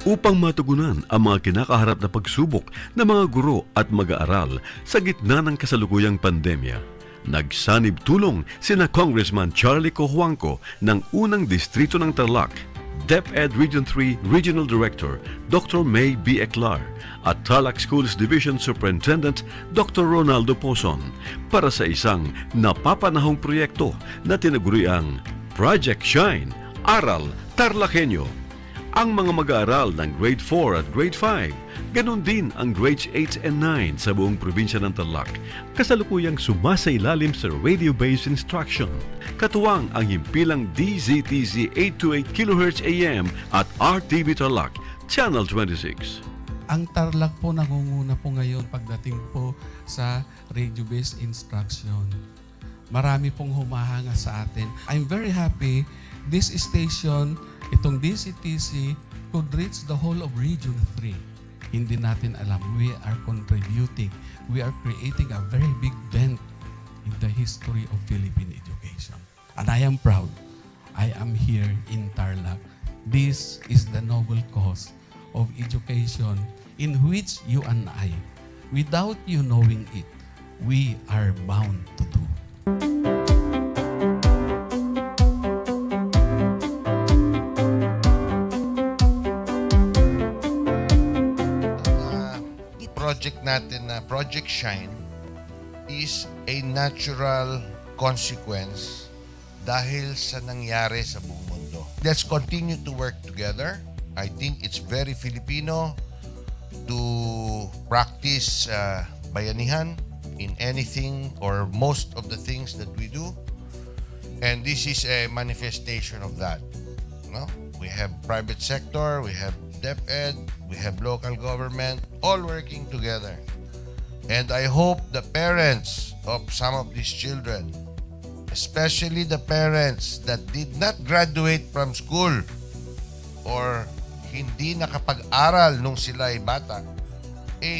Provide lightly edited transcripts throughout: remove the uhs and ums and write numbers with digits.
upang matugunan ang mga kinakaharap na pagsubok ng mga guro at mag-aaral sa gitna ng kasalukuyang pandemya. Nagsanib tulong sina Congressman Charlie Cojuangco ng unang distrito ng Tarlac, DEPED Region 3 Regional Director Dr. May B. Eclar at Tarlac Schools Division Superintendent Dr. Ronaldo Pozon para sa isang napapanahong proyekto na tinaguriang Project Shine, Aral TarlakHenyo. Ang mga mag-aaral ng Grade 4 at Grade 5, ganon din ang Grades 8 and 9 sa buong probinsya ng Tarlac, kasalukuyang sumasailalim sa radio-based instruction. Katuwang ang himpilang DZTZ 828 kHz AM at RTV Tarlac, Channel 26. Ang Tarlac po nangunguna po ngayon pagdating po sa radio-based instruction. Marami pong humahanga sa atin. I'm very happy this station, itong DCTC, could reach the whole of Region 3. Hindi natin alam, we are contributing. We are creating a very big dent in the history of Philippine education. And I am proud. I am here in Tarlac. This is the noble cause of education in which you and I, without you knowing it, we are bound to do. Project natin na Project Shine is a natural consequence dahil sa nangyari sa buong mundo. Let's continue to work together. I think it's very Filipino to practice bayanihan in anything or most of the things that we do. And this is a manifestation of that. No? We have private sector, we have DEPED, we have local government, all working together. And I hope the parents of some of these children, especially the parents that did not graduate from school or hindi nakapag-aral nung sila ay bata,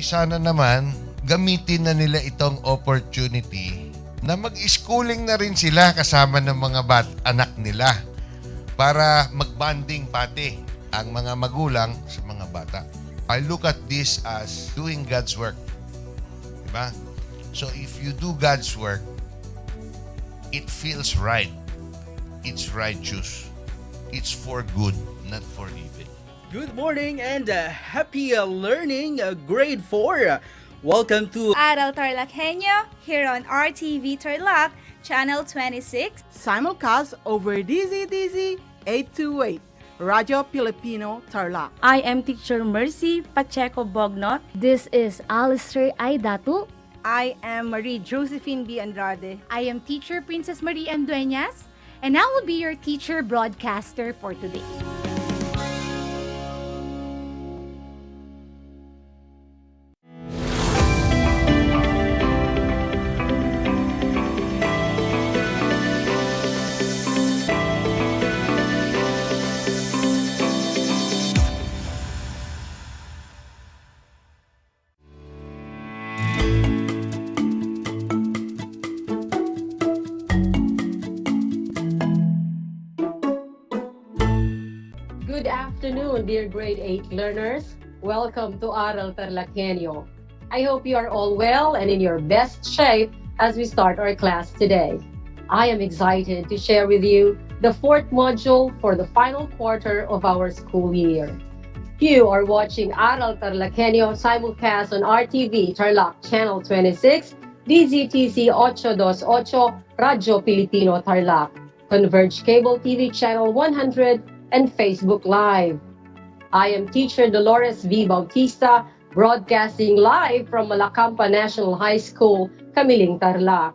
sana naman gamitin na nila itong opportunity na mag-schooling na rin sila kasama ng mga anak nila para mag-bonding pati ang mga magulang sa mga bata. I look at this as doing God's work. Diba? So if you do God's work, it feels right. It's righteous. It's for good, not for evil. Good morning and happy learning, grade 4. Welcome to Aral TarlakHenyo here on RTV Tarlac, Channel 26. Simulcast over DZTZ 828. Radyo Pilipino Tarlac. I am Teacher Mercy Pacheco Bognot. This is Alistair Aidatu. I am Marie Josephine B. Andrade. I am Teacher Princess Marie M. Dueñas, and I will be your teacher broadcaster for today. Good afternoon, dear grade 8 learners. Welcome to Aral TarlakHenyo. I hope you are all well and in your best shape as we start our class today. I am excited to share with you the 4th module for the final quarter of our school year. You are watching Aral TarlakHenyo simulcast on RTV Tarlac Channel 26, DZTC 828, Radyo Pilipino Tarlac, Converge Cable TV Channel 100, and Facebook Live. I am teacher Dolores V. Bautista, broadcasting live from Malacampa National High School, Camiling, Tarlac.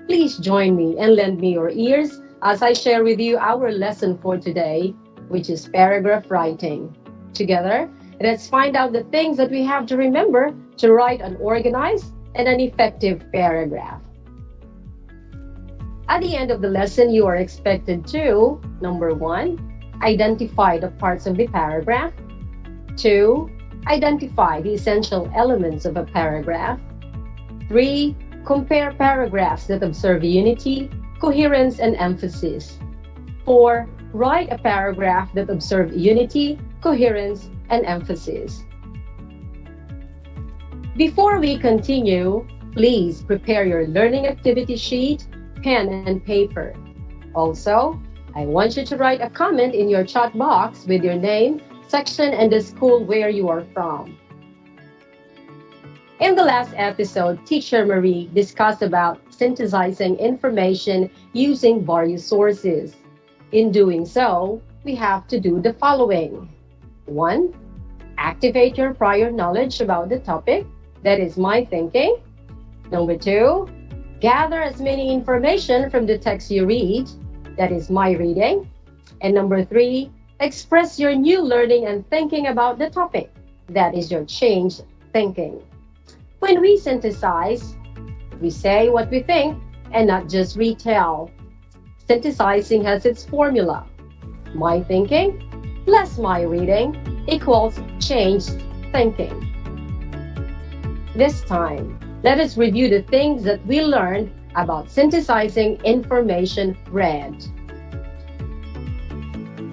Please join me and lend me your ears as I share with you our lesson for today, which is paragraph writing. Together, let's find out the things that we have to remember to write an organized and an effective paragraph. At the end of the lesson, you are expected to, number 1, identify the parts of the paragraph. 2, identify the essential elements of a paragraph. 3, compare paragraphs that observe unity, coherence, and emphasis. 4. Write a paragraph that observes unity, coherence, and emphasis. Before we continue, please prepare your learning activity sheet, pen, and paper. Also, I want you to write a comment in your chat box with your name, section, and the school where you are from. In the last episode, Teacher Marie discussed about synthesizing information using various sources. In doing so, we have to do the following. 1. Activate your prior knowledge about the topic. That is my thinking. Number 2. Gather as many information from the text you read. That is my reading. And number 3. Express your new learning and thinking about the topic. That is your changed thinking. When we synthesize, we say what we think and not just retell. Synthesizing has its formula. My thinking plus my reading equals changed thinking. This time, let us review the things that we learned about synthesizing information read.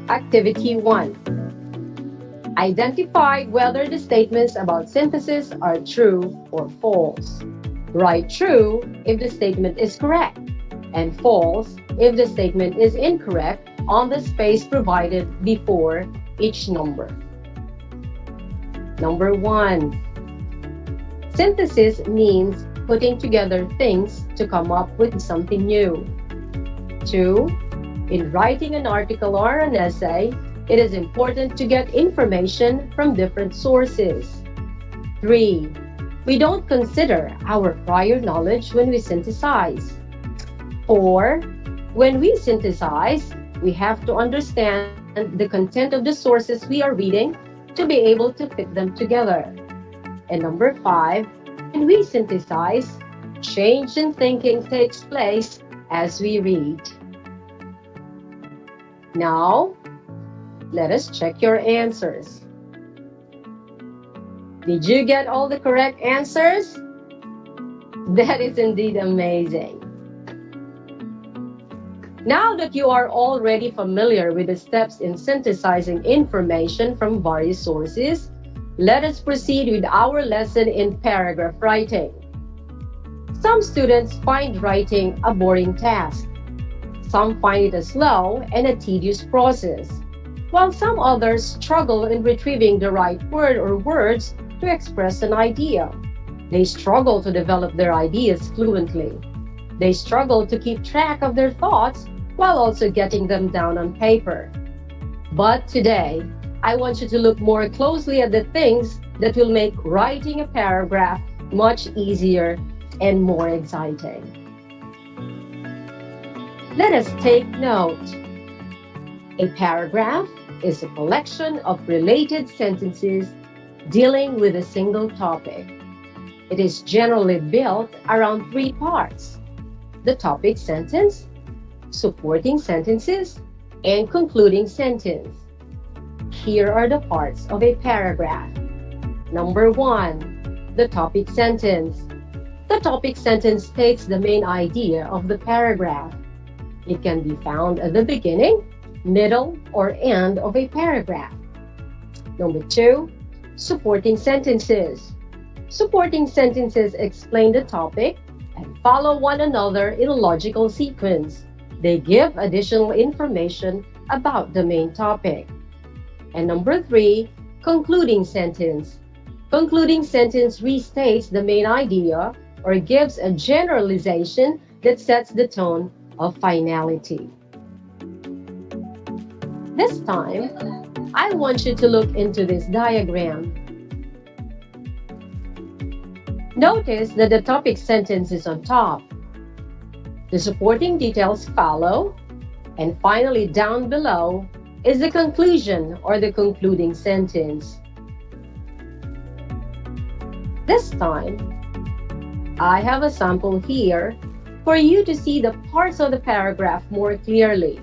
Activity 1. Identify whether the statements about synthesis are true or false. Write true if the statement is correct, and false if the statement is incorrect on the space provided before each number. Number 1. Synthesis means putting together things to come up with something new. 2. In writing an article or an essay, it is important to get information from different sources. 3. We don't consider our prior knowledge when we synthesize. 4. When we synthesize, we have to understand the content of the sources we are reading to be able to fit them together. And number 5, when we synthesize, change in thinking takes place as we read. Now, let us check your answers. Did you get all the correct answers? That is indeed amazing. Now that you are already familiar with the steps in synthesizing information from various sources, let us proceed with our lesson in paragraph writing. Some students find writing a boring task. Some find it a slow and a tedious process, while some others struggle in retrieving the right word or words to express an idea. They struggle to develop their ideas fluently. They struggle to keep track of their thoughts while also getting them down on paper. But today, I want you to look more closely at the things that will make writing a paragraph much easier and more exciting. Let us take note. A paragraph is a collection of related sentences dealing with a single topic. It is generally built around 3 parts: the topic sentence, supporting sentences, and concluding sentence. Here are the parts of a paragraph. Number 1, the topic sentence. The topic sentence states the main idea of the paragraph. It can be found at the beginning, middle, or end of a paragraph. Number 2, supporting sentences. Supporting sentences explain the topic and follow one another in a logical sequence. They give additional information about the main topic. And number 3, concluding sentence. Concluding sentence restates the main idea or gives a generalization that sets the tone of finality. This time, I want you to look into this diagram. Notice that the topic sentence is on top. The supporting details follow, and finally down below is the conclusion or the concluding sentence. This time, I have a sample here for you to see the parts of the paragraph more clearly.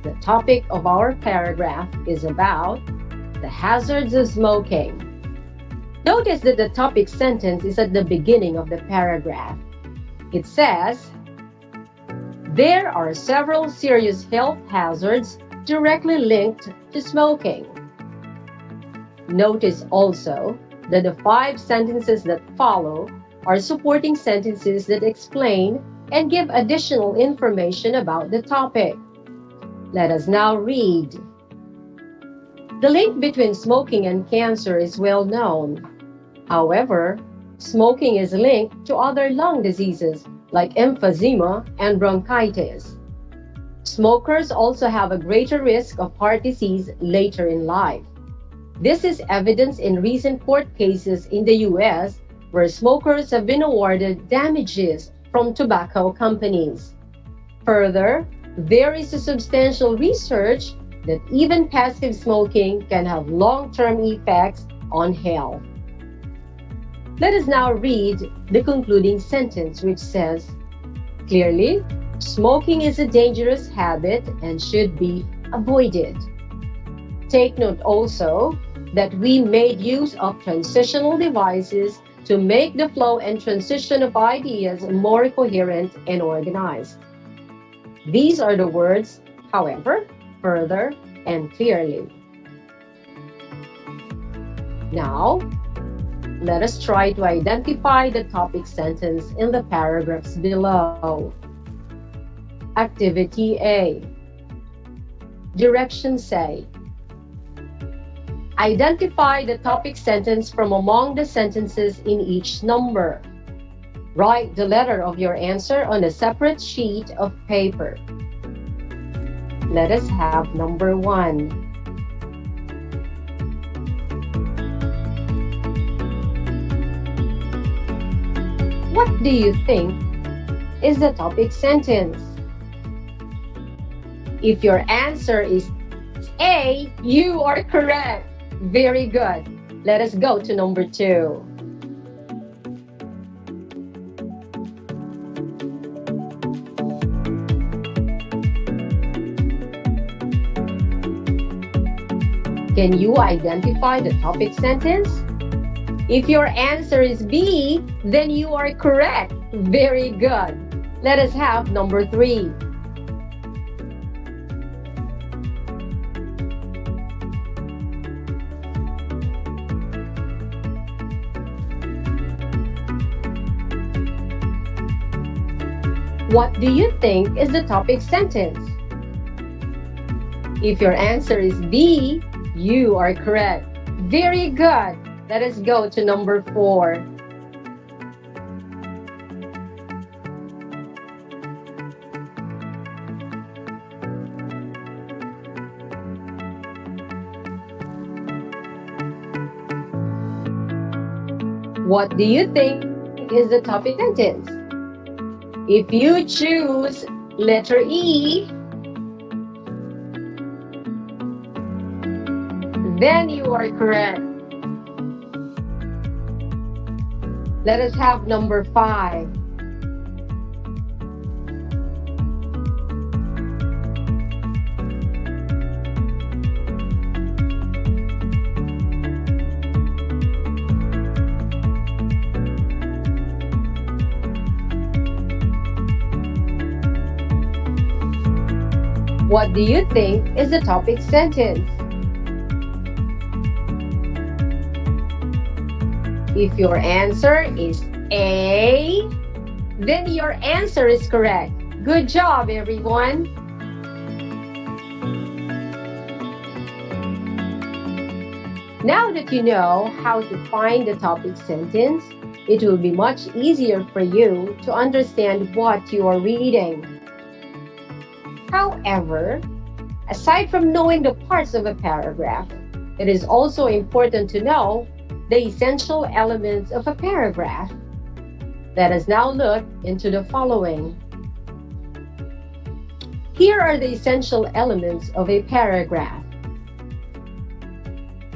The topic of our paragraph is about the hazards of smoking. Notice that the topic sentence is at the beginning of the paragraph. It says, There are several serious health hazards directly linked to smoking. Notice also that the 5 sentences that follow are supporting sentences that explain and give additional information about the topic. Let us now read. The link between smoking and cancer is well known. However, smoking is linked to other lung diseases like emphysema and bronchitis. Smokers also have a greater risk of heart disease later in life. This is evidenced in recent court cases in the US where smokers have been awarded damages from tobacco companies. Further, there is a substantial research that even passive smoking can have long-term effects on health. Let us now read the concluding sentence, which says, clearly, smoking is a dangerous habit and should be avoided. Take note also that we made use of transitional devices to make the flow and transition of ideas more coherent and organized. These are the words, however, further, and clearly. Now, let us try to identify the topic sentence in the paragraphs below. Activity A. Directions say, identify the topic sentence from among the sentences in each number. Write the letter of your answer on a separate sheet of paper. Let us have number 1. What do you think is the topic sentence? If your answer is A, you are correct. Very good. Let us go to number 2. Can you identify the topic sentence? If your answer is B, then you are correct. Very good. Let us have number 3. What do you think is the topic sentence? If your answer is B, you are correct. Very good. Let us go to number 4. What do you think is the topic sentence? If you choose letter E, then you are correct. Let us have number 5. What do you think is the topic sentence? If your answer is A, then your answer is correct. Good job, everyone. Now that you know how to find the topic sentence, it will be much easier for you to understand what you are reading. However, aside from knowing the parts of a paragraph, it is also important to know the essential elements of a paragraph. Let us now look into the following. Here are the essential elements of a paragraph.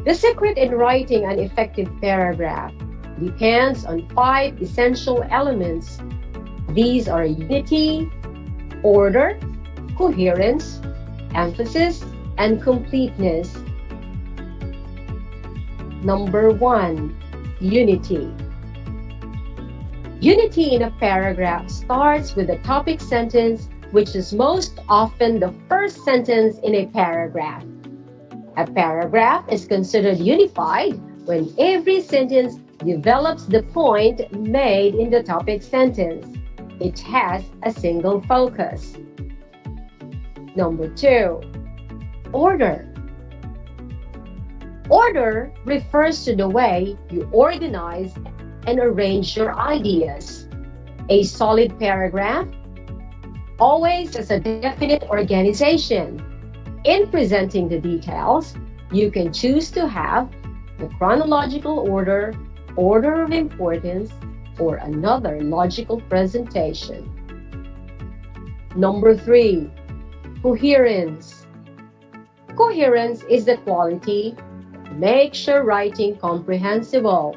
The secret in writing an effective paragraph depends on 5 essential elements. These are unity, order, coherence, emphasis, and completeness. Number 1, unity. Unity in a paragraph starts with the topic sentence which is most often the first sentence in a paragraph. A paragraph is considered unified when every sentence develops the point made in the topic sentence. It has a single focus. Number 2, order. Order refers to the way you organize and arrange your ideas. A solid paragraph always has a definite organization. In presenting the details, you can choose to have the chronological order, order of importance, or another logical presentation. Number 3, coherence. Coherence is the quality that makes your writing comprehensible.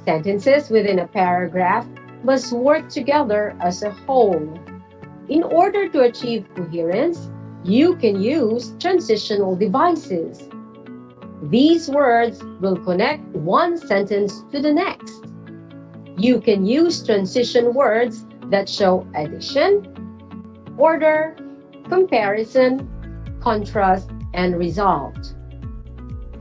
Sentences within a paragraph must work together as a whole. In order to achieve coherence, you can use transitional devices. These words will connect one sentence to the next. You can use transition words that show addition, order, comparison, contrast, and result.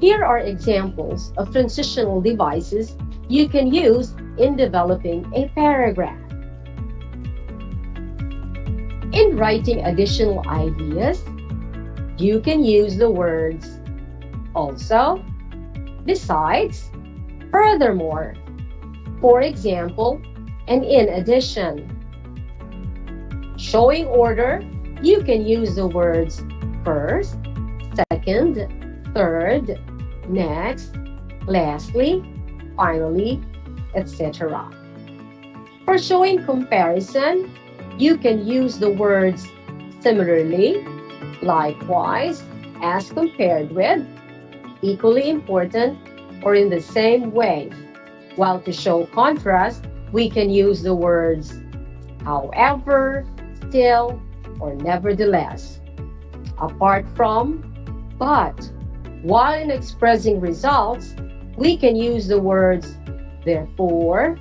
Here are examples of transitional devices you can use in developing a paragraph. In writing additional ideas, you can use the words also, besides, furthermore, for example, and in addition. Showing order, you can use the words first, second, third, next, lastly, finally, etc. For showing comparison, you can use the words similarly, likewise, as compared with, equally important, or in the same way. While to show contrast, we can use the words however, still, or nevertheless. Apart from, but. While in expressing results, we can use the words therefore,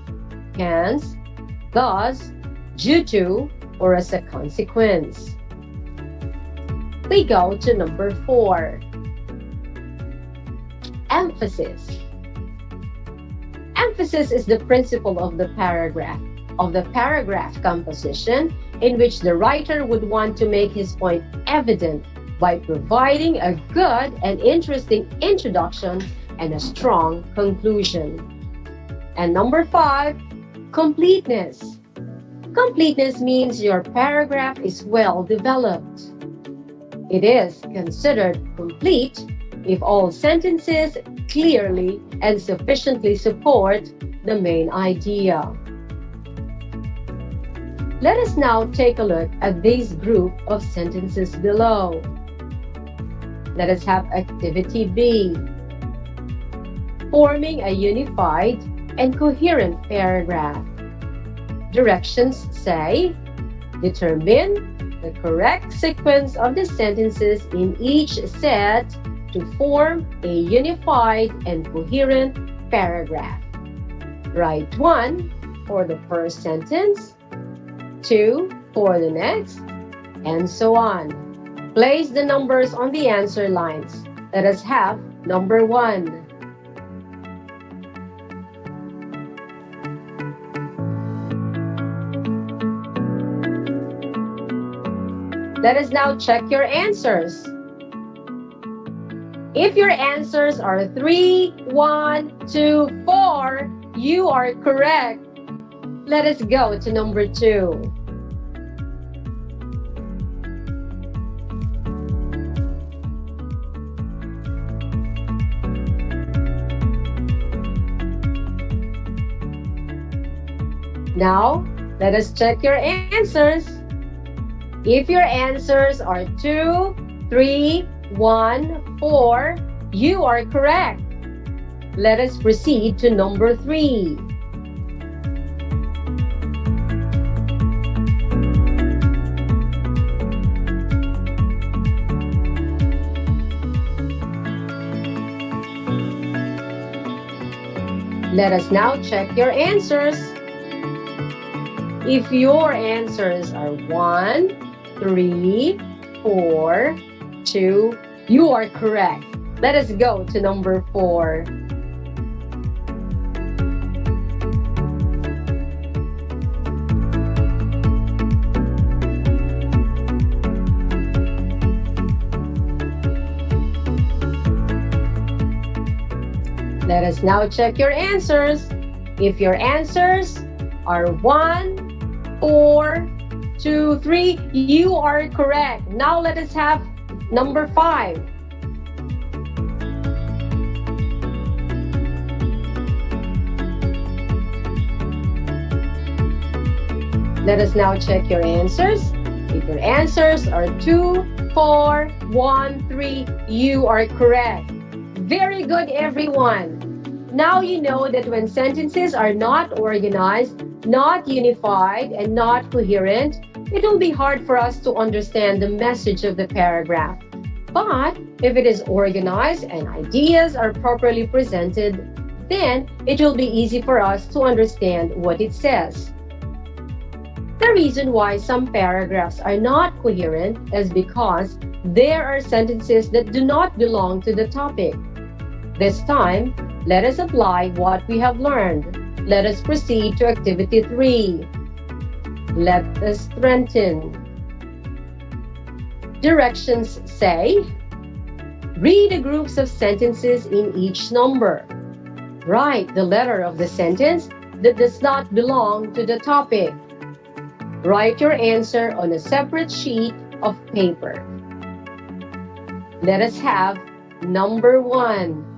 hence, thus, due to, or as a consequence. We go to number 4. Emphasis. Emphasis is the principle of the paragraph composition in which the writer would want to make his point evident by providing a good and interesting introduction and a strong conclusion. And number 5, completeness. Completeness means your paragraph is well developed. It is considered complete if all sentences clearly and sufficiently support the main idea. Let us now take a look at this group of sentences below. Let us have activity B. Forming a unified and coherent paragraph. Directions say, determine the correct sequence of the sentences in each set to form a unified and coherent paragraph. Write 1 for the first sentence, 2 for the next, and so on. Place the numbers on the answer lines. Let us have number 1. Let us now check your answers. If your answers are 3, 1, 2, 4, you are correct. Let us go to number 2. Now, let us check your answers. If your answers are 2, 3, 1, 4, you are correct. Let us proceed to number 3. Let us now check your answers. If your answers are 1, 3, 4, 2, you are correct. Let us go to number 4. Let us now check your answers. If your answers are 1, 4, 2, 3, you are correct. Now let us have number 5. Let us now check your answers. If your answers are 2, 4, 1, 3, you are correct. Very good, everyone. Now you know that when sentences are not organized, not unified, and not coherent, it will be hard for us to understand the message of the paragraph. But if it is organized and ideas are properly presented, then it will be easy for us to understand what it says. The reason why some paragraphs are not coherent is because there are sentences that do not belong to the topic. This time, let us apply what we have learned. Let us proceed to activity 3. Let us strengthen. Directions say, read the groups of sentences in each number. Write the letter of the sentence that does not belong to the topic. Write your answer on a separate sheet of paper. Let us have number 1.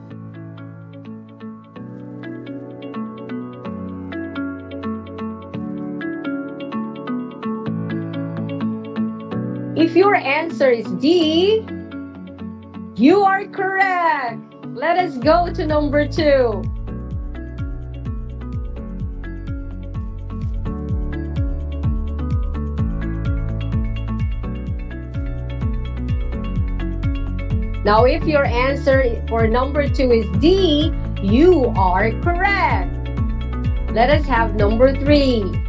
If your answer is D, you are correct. Let us go to number 2. Now, if your answer for number 2 is D, you are correct. Let us have number 3.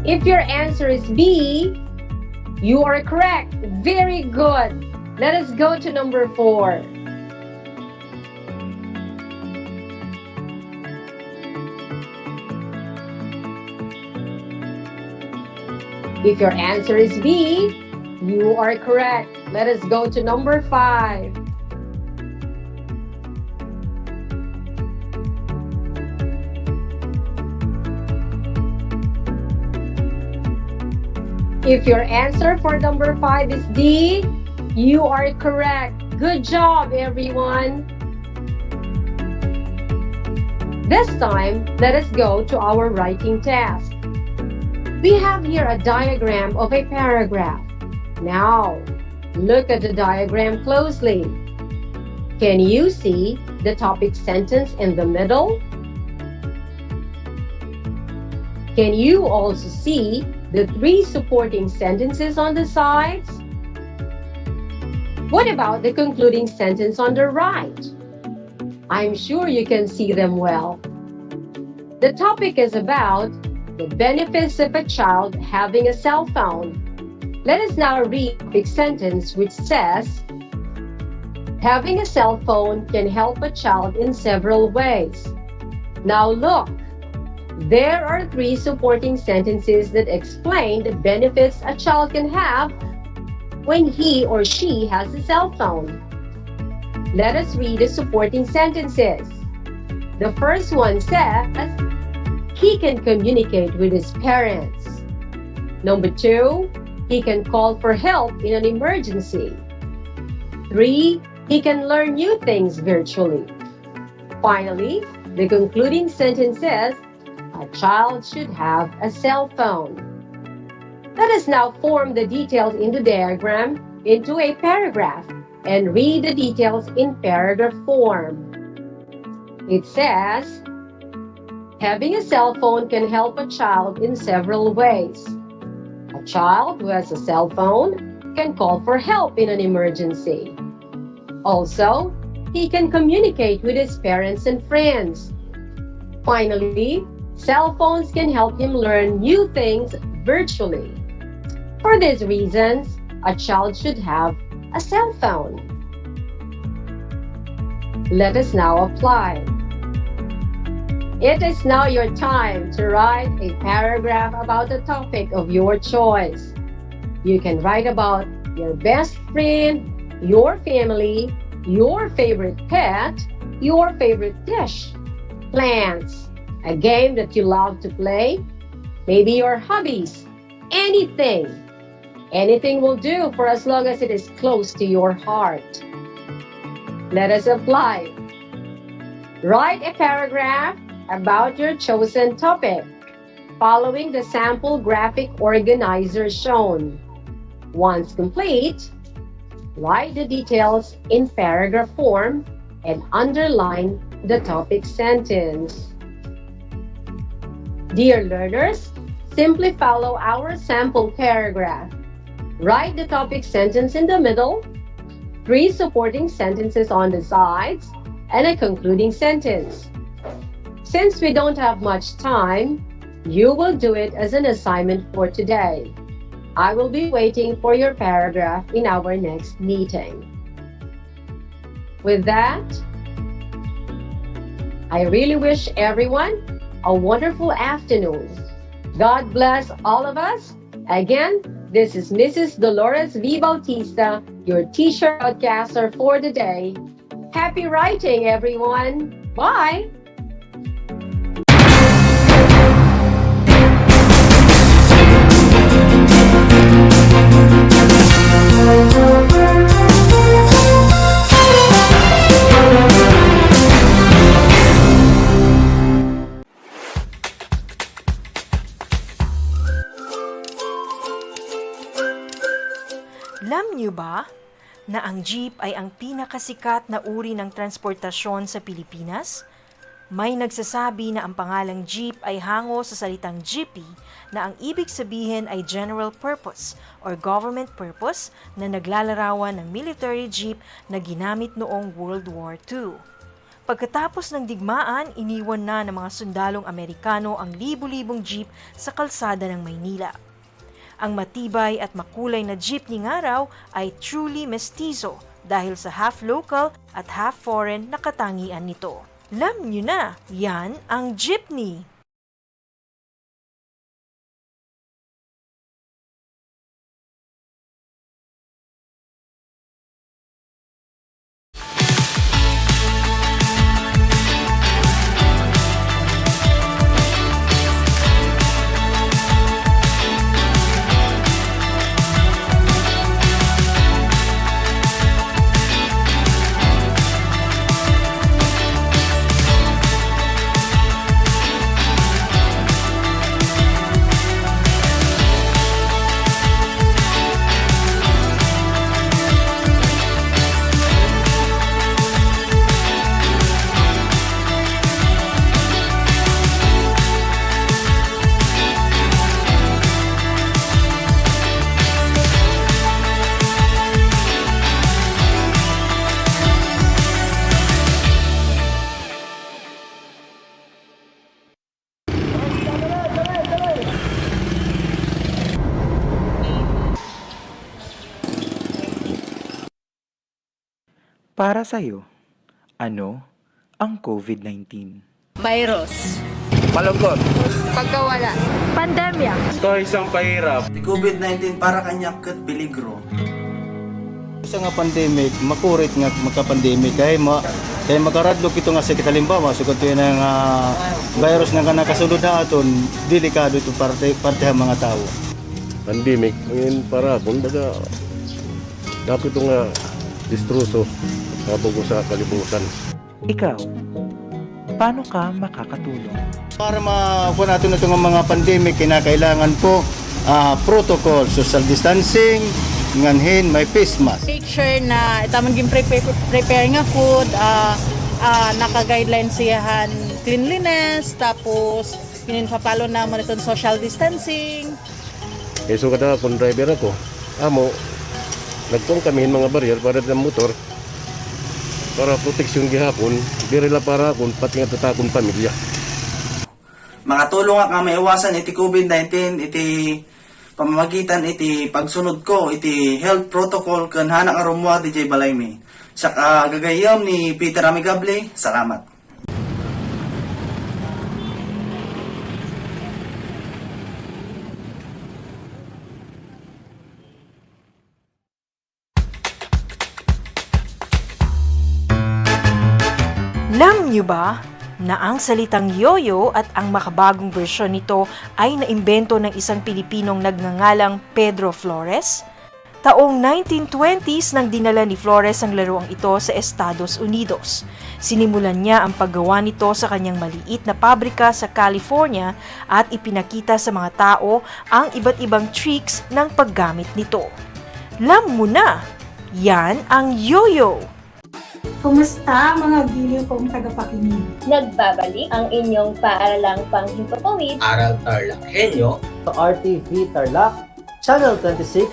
If your answer is B, you are correct. Very good. Let us go to number 4. If your answer is B, you are correct. Let us go to number 5. If your answer for number 5 is D, you are correct. Good job, everyone. This time, let us go to our writing task. We have here a diagram of a paragraph. Now, look at the diagram closely. Can you see the topic sentence in the middle? Can you also see the 3 supporting sentences on the sides? What about the concluding sentence on the right? I'm sure you can see them well. The topic is about the benefits of a child having a cell phone. Let us now read the sentence which says, having a cell phone can help a child in several ways. Now look, there are 3 supporting sentences that explain the benefits a child can have when he or she has a cell phone. Let us read the supporting sentences. The first one says, he can communicate with his parents. Number 2, he can call for help in an emergency. 3, he can learn new things virtually. Finally, the concluding sentence says, a child should have a cell phone. Let us now form the details in the diagram into a paragraph and read the details in paragraph form. It says, having a cell phone can help a child in several ways. A child who has a cell phone can call for help in an emergency. Also, he can communicate with his parents and friends. Finally, cell phones can help him learn new things virtually. For these reasons, a child should have a cell phone. Let us now apply. It is now your time to write a paragraph about the topic of your choice. You can write about your best friend, your family, your favorite pet, your favorite dish, plants, a game that you love to play, maybe your hobbies, anything. Anything will do for as long as it is close to your heart. Let us apply. Write a paragraph about your chosen topic, following the sample graphic organizer shown. Once complete, write the details in paragraph form and underline the topic sentence. Dear learners, simply follow our sample paragraph. Write the topic sentence in the middle, 3 supporting sentences on the sides, and a concluding sentence. Since we don't have much time, you will do it as an assignment for today. I will be waiting for your paragraph in our next meeting. With that, I really wish everyone a wonderful afternoon. God bless all of us. Again, this is Mrs. Dolores V. Bautista, your teacher broadcaster for the day. Happy writing, everyone. Bye. Alam niyo ba na ang jeep ay ang pinakasikat na uri ng transportasyon sa Pilipinas? May nagsasabi na ang pangalang jeep ay hango sa salitang jeepy na ang ibig sabihin ay general purpose or government purpose na naglalarawan ng military jeep na ginamit noong World War II. Pagkatapos ng digmaan, iniwan na ng mga sundalong Amerikano ang libu-libong jeep sa kalsada ng Maynila. Ang matibay at makulay na jeepney nga raw ay truly mestizo dahil sa half local at half foreign na katangian nito. Alam nyo na, yan ang jeepney. Para sa'yo, ano ang COVID-19? Virus. Malungkot. Pagkawala. Pandemya. Ito isang pahirap. Di COVID-19 para kanya kat peligro. Sa nga pandemic, makurit nga magka-pandemic kaya makaradlok ito nga sakit halimbawa sugod ito ng virus nga nakasulod na aton, delikado ito parte ang mga tao. Pandemic, ngayon para kung daga dapat ito nga distruso habang sa kalibutan. Ikaw, paano ka makakatulong? Para makuha natin ito nga mga pandemic, kinakailangan po protocol, social distancing, nganhin, may face mask. Make sure na itamang prepare nga food, naka-guidelines siyahan cleanliness, tapos pinapalo naman itong social distancing. So kada kung driver ako, amo, nagtuong kami mga barrier para sa motor para proteksyon gihapon, dirila para kung pati nga tatakon pamilya. Makatulong nga maiwasan iti COVID-19, iti pamamagitan iti pagsunod ko, iti health protocol kan hanak arumwa DJ balay mi. Sa gagayam ni Peter Amigable, salamat. Alam niyo ba na ang salitang yoyo at ang makabagong bersyon nito ay naimbento ng isang Pilipinong nagngangalang Pedro Flores? Taong 1920s nang dinala ni Flores ang laruang ito sa Estados Unidos. Sinimulan niya ang paggawa nito sa kanyang maliit na pabrika sa California at ipinakita sa mga tao ang iba't ibang tricks ng paggamit nito. Alam mo na, yan ang yoyo! Kumusta mga giliw kong tagapakinig? Nagbabalik ang inyong paaralang panghimpapawid, Aral TarlakHenyo sa RTV Tarlac, Channel 26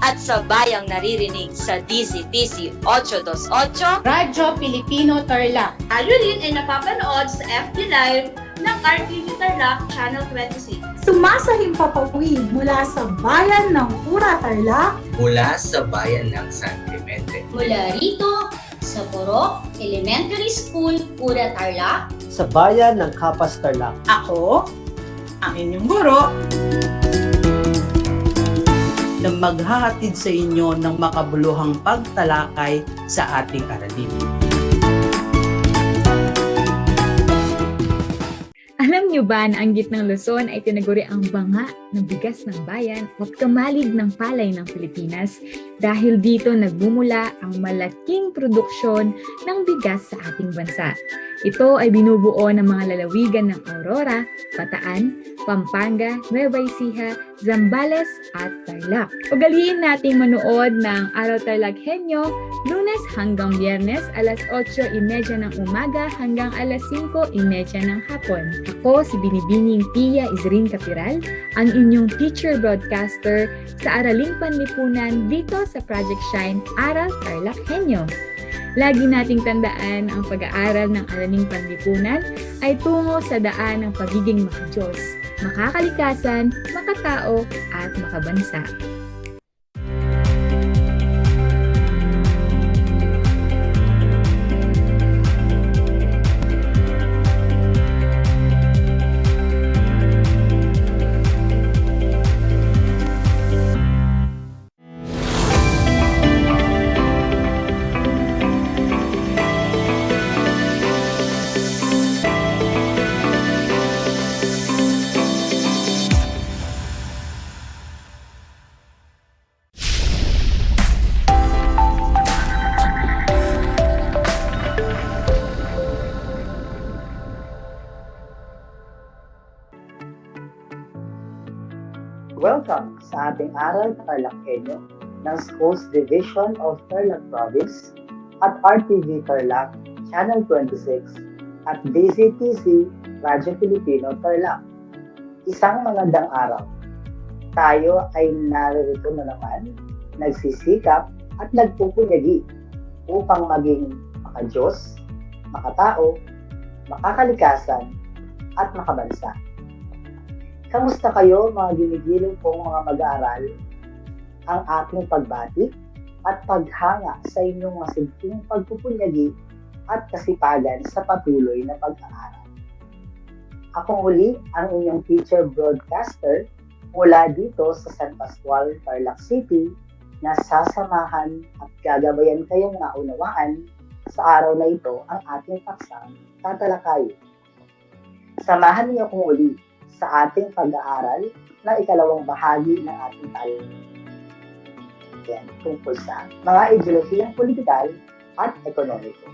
at sa bayang naririnig sa DZTC 828 Radyo Pilipino Tarlac. Tayo rin ay napapanood sa FB Live ng RTV Tarlac Channel 26. Sumasahimpapawid mula sa bayan ng Pura Tarlac, mula sa bayan ng San Clemente, mula rito sa Porok Elementary School, Pura Tarlac, sa bayan ng Kapas Tarlac. Ako, ang inyong guro, na maghahatid sa inyo ng makabuluhang pagtalakay sa ating aralin. Alam niyo ba na ang gitnang Luzon ay tinaguri ang banga ng bigas ng bayan at kamalig ng palay ng Pilipinas dahil dito nagmumula ang malaking produksyon ng bigas sa ating bansa. Ito ay binubuo ng mga lalawigan ng Aurora, Bataan, Pampanga, Nueva Ecija, Zambales at Tarlac. Ugaliin nating manood ng Aral TarlakHenyo Lunes hanggang Biyernes alas 8:30 ng umaga hanggang alas 5:30 ng hapon. Ako si Binibining Pia Isrin Capiral, ang inyong teacher broadcaster sa Araling Panlipunan dito sa Project Shine Aral TarlakHenyo. Lagi nating tandaan ang pag-aaral ng Araling Panlipunan ay tungo sa daan ng pagiging makadiyos, makakalikasan, makatao at makabansa. Welcome sa ating Aral TarlakHenyo ng Schools Division of Tarlac Province at RTV Tarlac Channel 26 at DZTC Radyo Pilipino Tarlac. Isang magandang araw. Tayo ay naririto na naman, nagsisikap at nagpupunyagi upang maging makadiyos, makatao, makakalikasan at makabansa. Kamusta kayo mga ginigiling kong mga mag-aaral? Ang aking pagbati at paghanga sa inyong masigting pagpupunyagi at kasipagan sa patuloy na pag-aaral. Ako muli ang inyong teacher broadcaster mula dito sa San Pascual, Tarlac City na sasamahan at gagabayan kayong naunawaan sa araw na ito ang ating paksang tatalakayin. Samahan niyo kong muli sa ating pag-aaral na ikalawang bahagi ng ating talakayan tungkol sa mga ideolohiyang politikal at ekonomiko.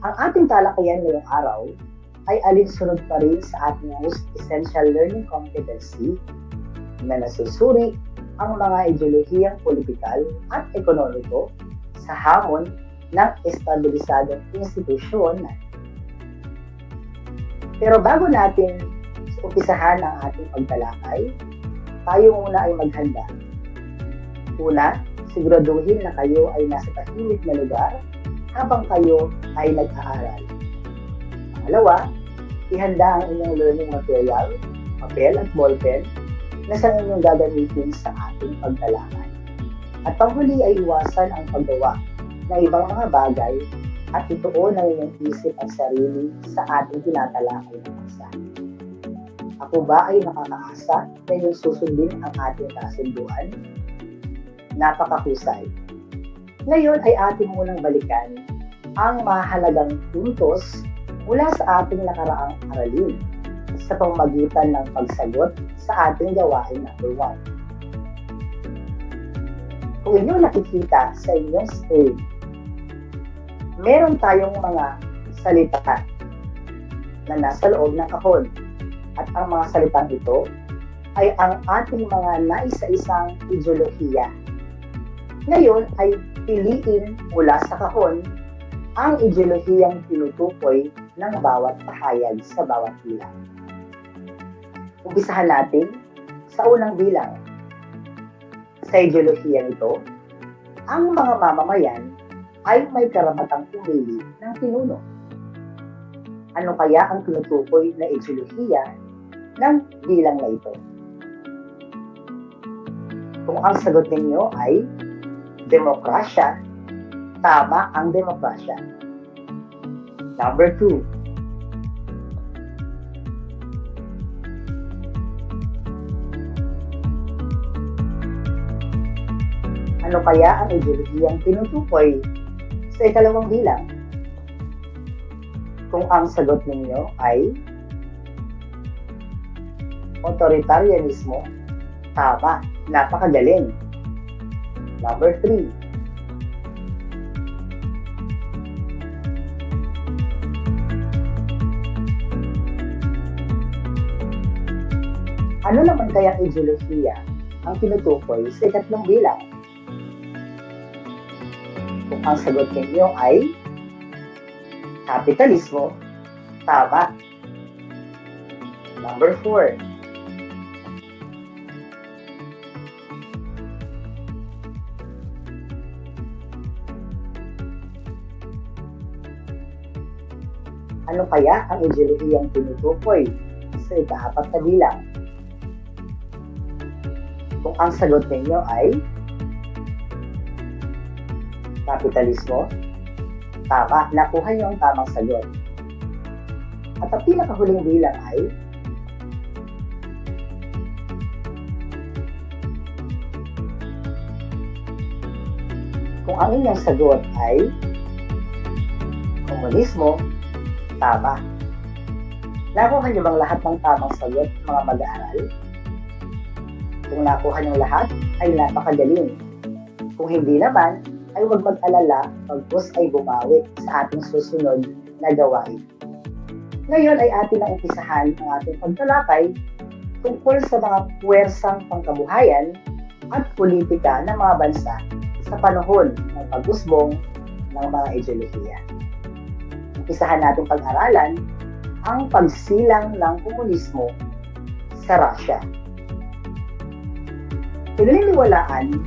Ang ating talakayan ngayong araw ay alinsunod pa rin sa ating Most Essential Learning Competencies na nasusuri ang mga ideolohiyang politikal at ekonomiko sa hamon ng estabilisadong institusyon. Pero bago natin umpisahan ang ating pagtalakay, tayo muna ay maghanda. Una, siguraduhin na kayo ay nasa tahimik na lugar habang kayo ay nag-aaral. Pangalawa, ihanda ang inyong learning material, papel at ballpen na sa inyong gagamitin sa ating pagtalakay. At panghuli ay iwasan ang paggawa ng ibang mga bagay at ituon ang inyong isip at sarili sa ating tinatalakay na paksa. Ako ba ay nakakaasa na inyong susundin ang ating kasunduan? Napakahusay. Ngayon ay ating munang balikan ang mahalagang puntos mula sa ating nakaraang aralin sa pamamagitan ng pagsagot sa ating gawain number 1. Kung inyong nakikita sa inyong screen, meron tayong mga salita na nasa loob ng kahon. At ang mga salitang ito ay ang ating mga naisa-isang ideolohiya. Ngayon ay piliin mula sa kahon ang ideolohiyang tinutukoy ng bawat pahayag sa bawat bilang. Umpisahan natin sa unang bilang. Sa ideolohiyang ito, ang mga mamamayan ay may karapatang pumili ng pinuno. Ano kaya ang tinutukoy na ideolohiya ng bilang na ito? Kung ang sagot ninyo ay demokrasya, tama ang demokrasya. Number 2. Ano kaya ang ideolohiyang tinutukoy sa ikalawang bilang? Kung ang sagot ninyo ay authoritarianismo, tama, napakagaling. Number 3. Ano naman kaya ideolohiya ang tinutukoy sa ikatlong bilang? Kung ang sagot ninyo ay kapitalismo, tama. Number 4. Ano kaya ang ideolohiyang tinutukoy sa ika-4 na bilang? Kung ang sagot ninyo ay kapitalismo, tama, nakuha niyo ang tamang sagot. At ang pinakahuling bilang ay kung ang inyong sagot ay komunismo, tama. Nakuha niyo bang lahat ng tamang sagot, mga mag-aaral? Kung nakuha niyo lahat, ay napakagaling. Kung hindi naman, ay huwag mag-alala pagpos ay bumawi sa ating susunod na gawain. Ngayon ay atin ang umpisahan ang ating pagtalakay tungkol sa mga puwersang pangkabuhayan at politika ng mga bansa sa panahon ng pag-usbong ng mga ideolohiya. Umpisahan natin pag-aralan ang pagsilang ng komunismo sa Russia. Pinaniniwalaan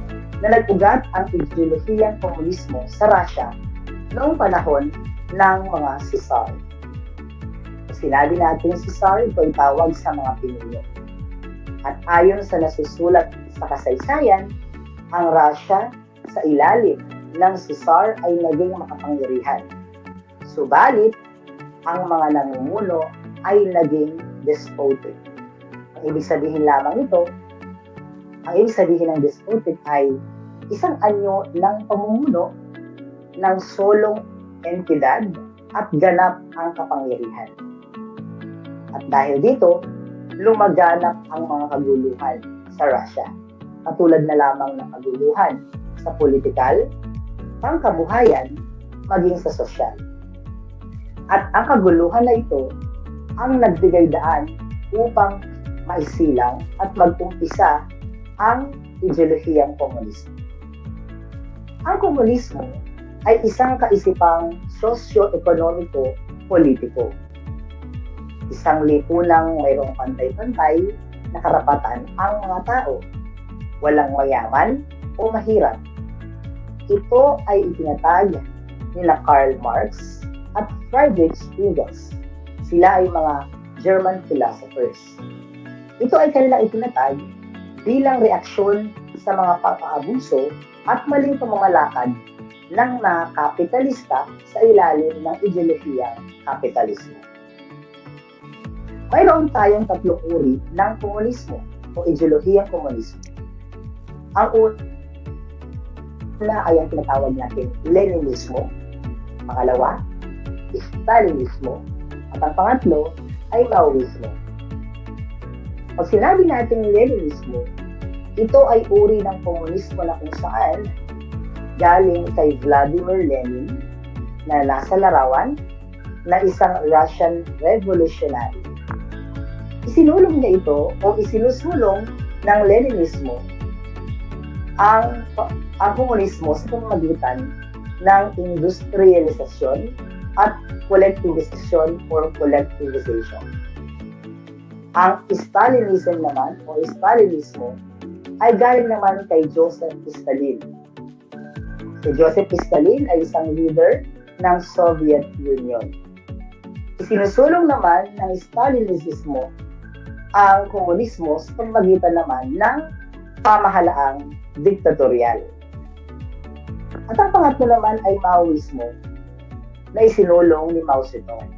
na nag-ugat ang ideolohiyang komunismo sa Russia noong panahon ng mga Tsar. Sinabi natin si Tsar, ito ay tawag sa mga pinuno. At ayon sa nasusulat sa kasaysayan, ang Russia sa ilalim ng Tsar ay naging makapangyarihan. Subalit, ang mga namumuno ay naging despotic. Ang ibig sabihin lamang ito, ang ibig sabihin ng despotic ay isang anyo ng pamumuno ng solong entidad at ganap ang kapangyarihan. At dahil dito, lumaganap ang mga kaguluhan sa Russia. Katulad na lamang ng kaguluhan sa politikal, pangkabuhayan, maging sa sosyal. At ang kaguluhan na ito ang nagbigay daan upang maisilang at mag-umpisa ang ideolohiyang komunismo. Ang komunismo ay isang kaisipang sosyo-ekonomiko-politiko. Isang lipunang mayroong pantay-pantay na karapatan ang mga tao. Walang mayaman o mahirap. ito ay itinatag nila Karl Marx at Friedrich Engels. Sila ay mga German philosophers. Ito ay kanilang itinatag bilang reaksyon sa mga pang-aabuso at maling pamamalakad ng mga kapitalista sa ilalim ng ideolohiyang kapitalismo. Mayroon tayong tatlong uri ng komunismo o ideolohiyang komunismo. Ang una ay ang tinatawag natin Leninismo, pangalawa, Stalinismo, at ang pangatlo ay Maoismo. Pag sinabi natin Leninismo, ito ay uri ng komunismo na kung saan galing kay Vladimir Lenin na nasa larawan na isang Russian revolutionary. Isinulong niya ito o isinusulong ng Leninismo ang komunismo sa pamamagitan ng industrialisasyon at collectivization or collectivization. Ang Stalinism naman o Stalinismo ay galing naman kay Joseph Stalin. Si Joseph Stalin ay isang leader ng Soviet Union. Isinusulong naman ng Stalinismo ang komunismo sa pamamagitan naman ng pamahalaang diktatorial. At ang pangatlo naman ay Maoismo na isinulong ni Mao Zedong.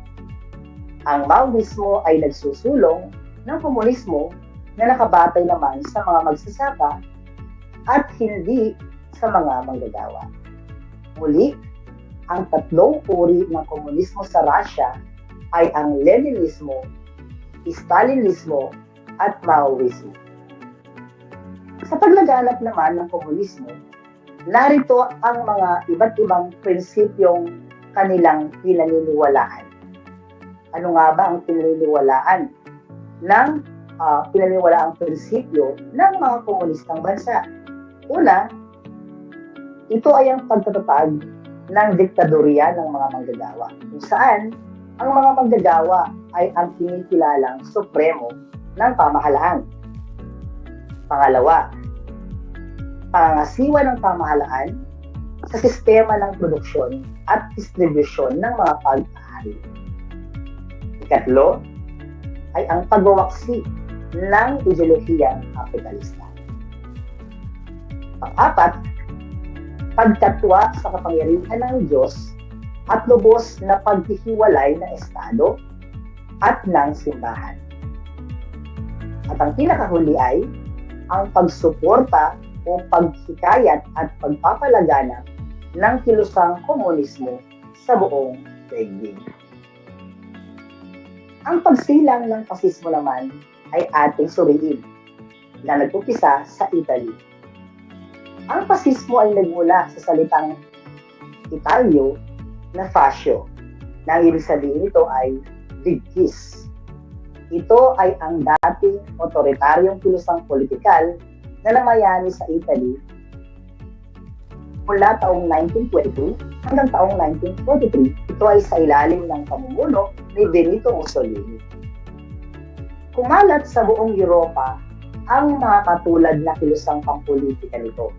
Ang Maoismo ay nagsusulong ng komunismo na nakabatay naman sa mga magsasaka at hindi sa mga manggagawa. Muli, ang tatlong uri ng komunismo sa Russia ay ang Leninismo, Stalinismo, at Maoismo. Sa paglaganap naman ng komunismo, narito ang mga iba't ibang prinsipyong kanilang pinaniniwalaan. Ano nga ba ang pinaniniwalaan ng pinaniniwalaang prinsipyo ng mga komunistang bansa? Una, ito ay ang pagtatatag ng diktadorya ng mga manggagawa, kung saan ang mga manggagawa ay ang kinikilalang supremo ng pamahalaan. Pangalawa, pangangasiwa ng pamahalaan sa sistema ng produksyon at distribusyon ng mga pag-aari. Ikatlo, ay ang pagwawaksi ng ideolohiyang kapitalista. Pang-apat, pagkatwa sa kapangyarihan ng Diyos at lubos na paghihiwalay ng Estado at ng simbahan. At ang pinakahuli ay ang pagsuporta o paghikayat at pagpapalaganap ng kilusang komunismo sa buong daigdig. Ang pagsilang ng pasismo naman ay ating suriin na nag-umpisa sa Italy. Ang pasismo ay nagmula sa salitang Italyo na fascio, na ang ibig sabihin nito ay digkis. Ito ay ang dating otoritaryong kilusang politikal na namayani sa Italy mula taong 1922 hanggang taong 1943. Ito ay sa ilalim ng pamumuno ni Benito Mussolini. Kumalat sa buong Europa ang mga katulad na kilusang pampolitika nito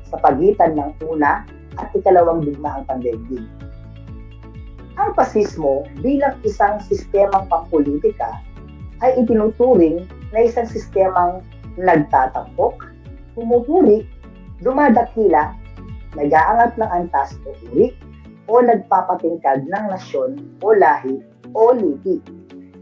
sa pagitan ng una at ikalawang digmaang pandaigdig. Ang pasismo bilang isang sistemang pampolitika ay itinuturing na isang sistemang nagtatampok, pumupuri, dumadakila, nag-aangat ng antas o uri, o nagpapatingkad ng nasyon o lahi o lipi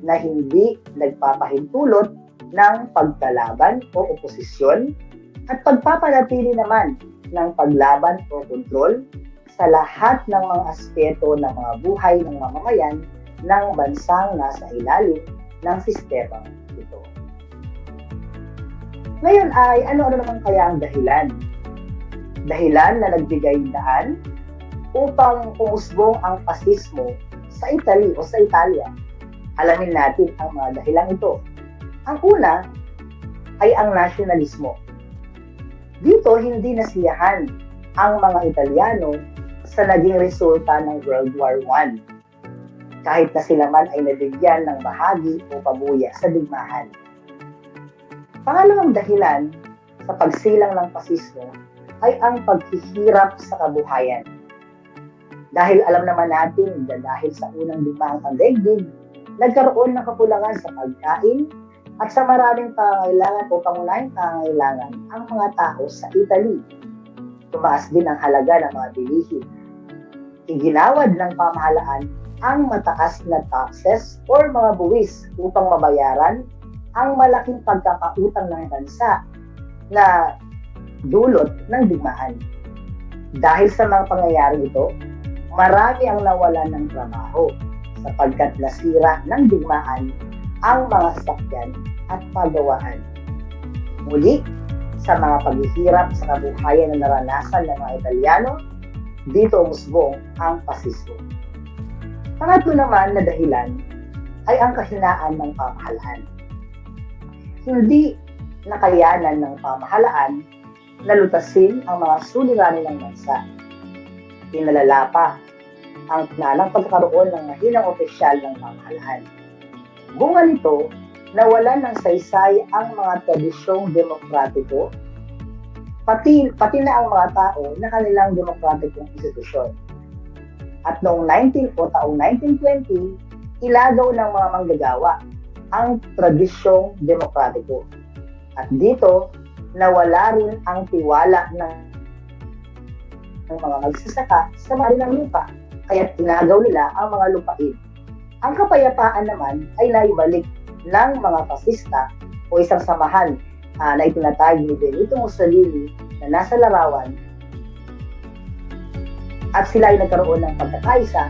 na hindi nagpapahintulot ng pagkalaban o oposisyon at pagpapanatili naman ng paglaban o kontrol sa lahat ng mga aspeto ng mga buhay ng mamamayan ng bansang nasa ilalim ng sistema ito. Ngayon ay ano-ano naman kaya ang dahilan? Dahilan na nagbigay daan upang umusbong ang pasismo sa Italy o sa Italia. Alamin natin ang mga dahilan ito. Ang una ay ang nasyonalismo. Dito hindi nasiyahan ang mga Italiano sa naging resulta ng World War I, kahit na sila man ay nabigyan ng bahagi o pabuya sa digmahan. Pangalawang dahilan sa pagsilang ng pasismo ay ang paghihirap sa kabuhayan. Dahil alam naman natin na dahil sa unang digmaang pandaigdig, nagkaroon ng kakulangan sa pagkain at sa maraming pangangailangan o pangunahing pangangailangan ang mga tao sa Italy. Tumaas din ang halaga ng mga bilihin. Iginawad ng pamahalaan ang mataas na taxes or mga buwis upang mabayaran ang malaking pagkakautang ng bansa na dulot ng digmaan. Dahil sa mga pangyayari ito, marami ang nawalan ng trabaho sapagkat nasira ng digmaan ang mga sasakyan at pagawaan. Muli, sa mga paghihirap sa kabuhayan na naranasan ng mga Italyano, dito umusbong ang pasismo. Pangatlo naman na dahilan ay ang kahinaan ng pamahalaan. Hindi nakayanan ng pamahalaan na lutasin ang mga suliranin ng bansa. Pinalala pa ang nalang pagkakaroon ng mahinang opisyal ng pamahalaan. Bunga nito, nawalan ng saysay ang mga tradisyong demokratiko, pati na ang mga tao na kanilang demokratikong institusyon. At noong taong 1920, ilagaw ng mga manggagawa ang tradisyong demokratiko. At dito, nawala rin ang tiwala ng mga magsasaka sa marilang lupa, kaya tinagaw nila ang mga lupain. Ang kapayapaan naman ay naibalik ng mga fasista o isang samahan na itinatag ni Benito Mussolini na nasa larawan, at sila ay nagkaroon ng pagkakaisa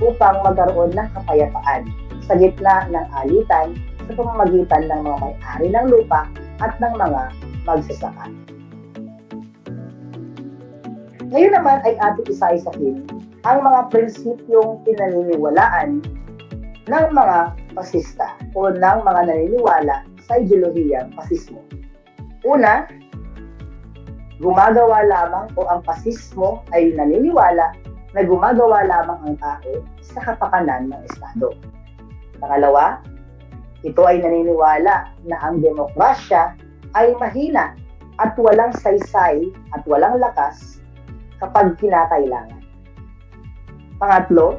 upang magkaroon ng kapayapaan sa gitna ng alitan sa pamamagitan ng mga may-ari ng lupa at ng mga magsasaka. Ngayon naman ay ating isa-isahin ang mga prinsipyong pinaniniwalaan ng mga pasista o ng mga naniniwala sa ideolohiyang pasismo. Una, gumagawa lamang o ang pasismo ay naniniwala na gumagawa lamang ang tao sa kapakanan ng Estado. Pangalawa, ito ay naniniwala na ang demokrasya ay mahina at walang saysay at walang lakas kapag kinakailangan. Pangatlo,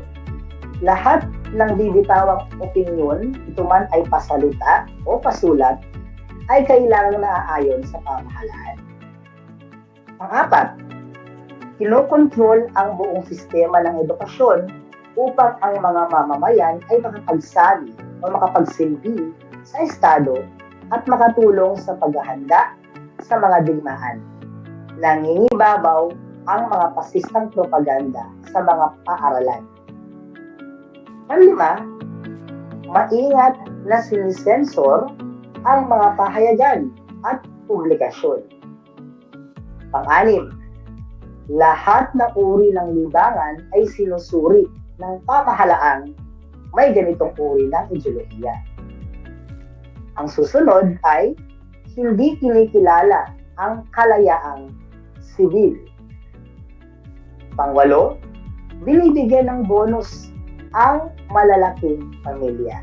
lahat ng bibitawang opinyon, ito man ay pasalita o pasulat, ay kailangang naaayon sa pamahalaan. Pang-apat, kinokontrol ang buong sistema ng edukasyon upang ang mga mamamayan ay makapagsabi o makapagsilbi sa Estado at makatulong sa paghahanda sa mga digmaan. Nangingibabaw ang mga pasistang propaganda sa mga paaralan. Panglima, maingat na sinisensor ang mga pahayagan at publikasyon. Pang-anim, lahat ng uri ng libangan ay sinusuri ng pamahalaang may ganitong uri ng ideolohiya. Ang susunod ay hindi kinikilala ang kalayaang sibil. Pangwalo, binibigyan ng bonus ang malalaking pamilya.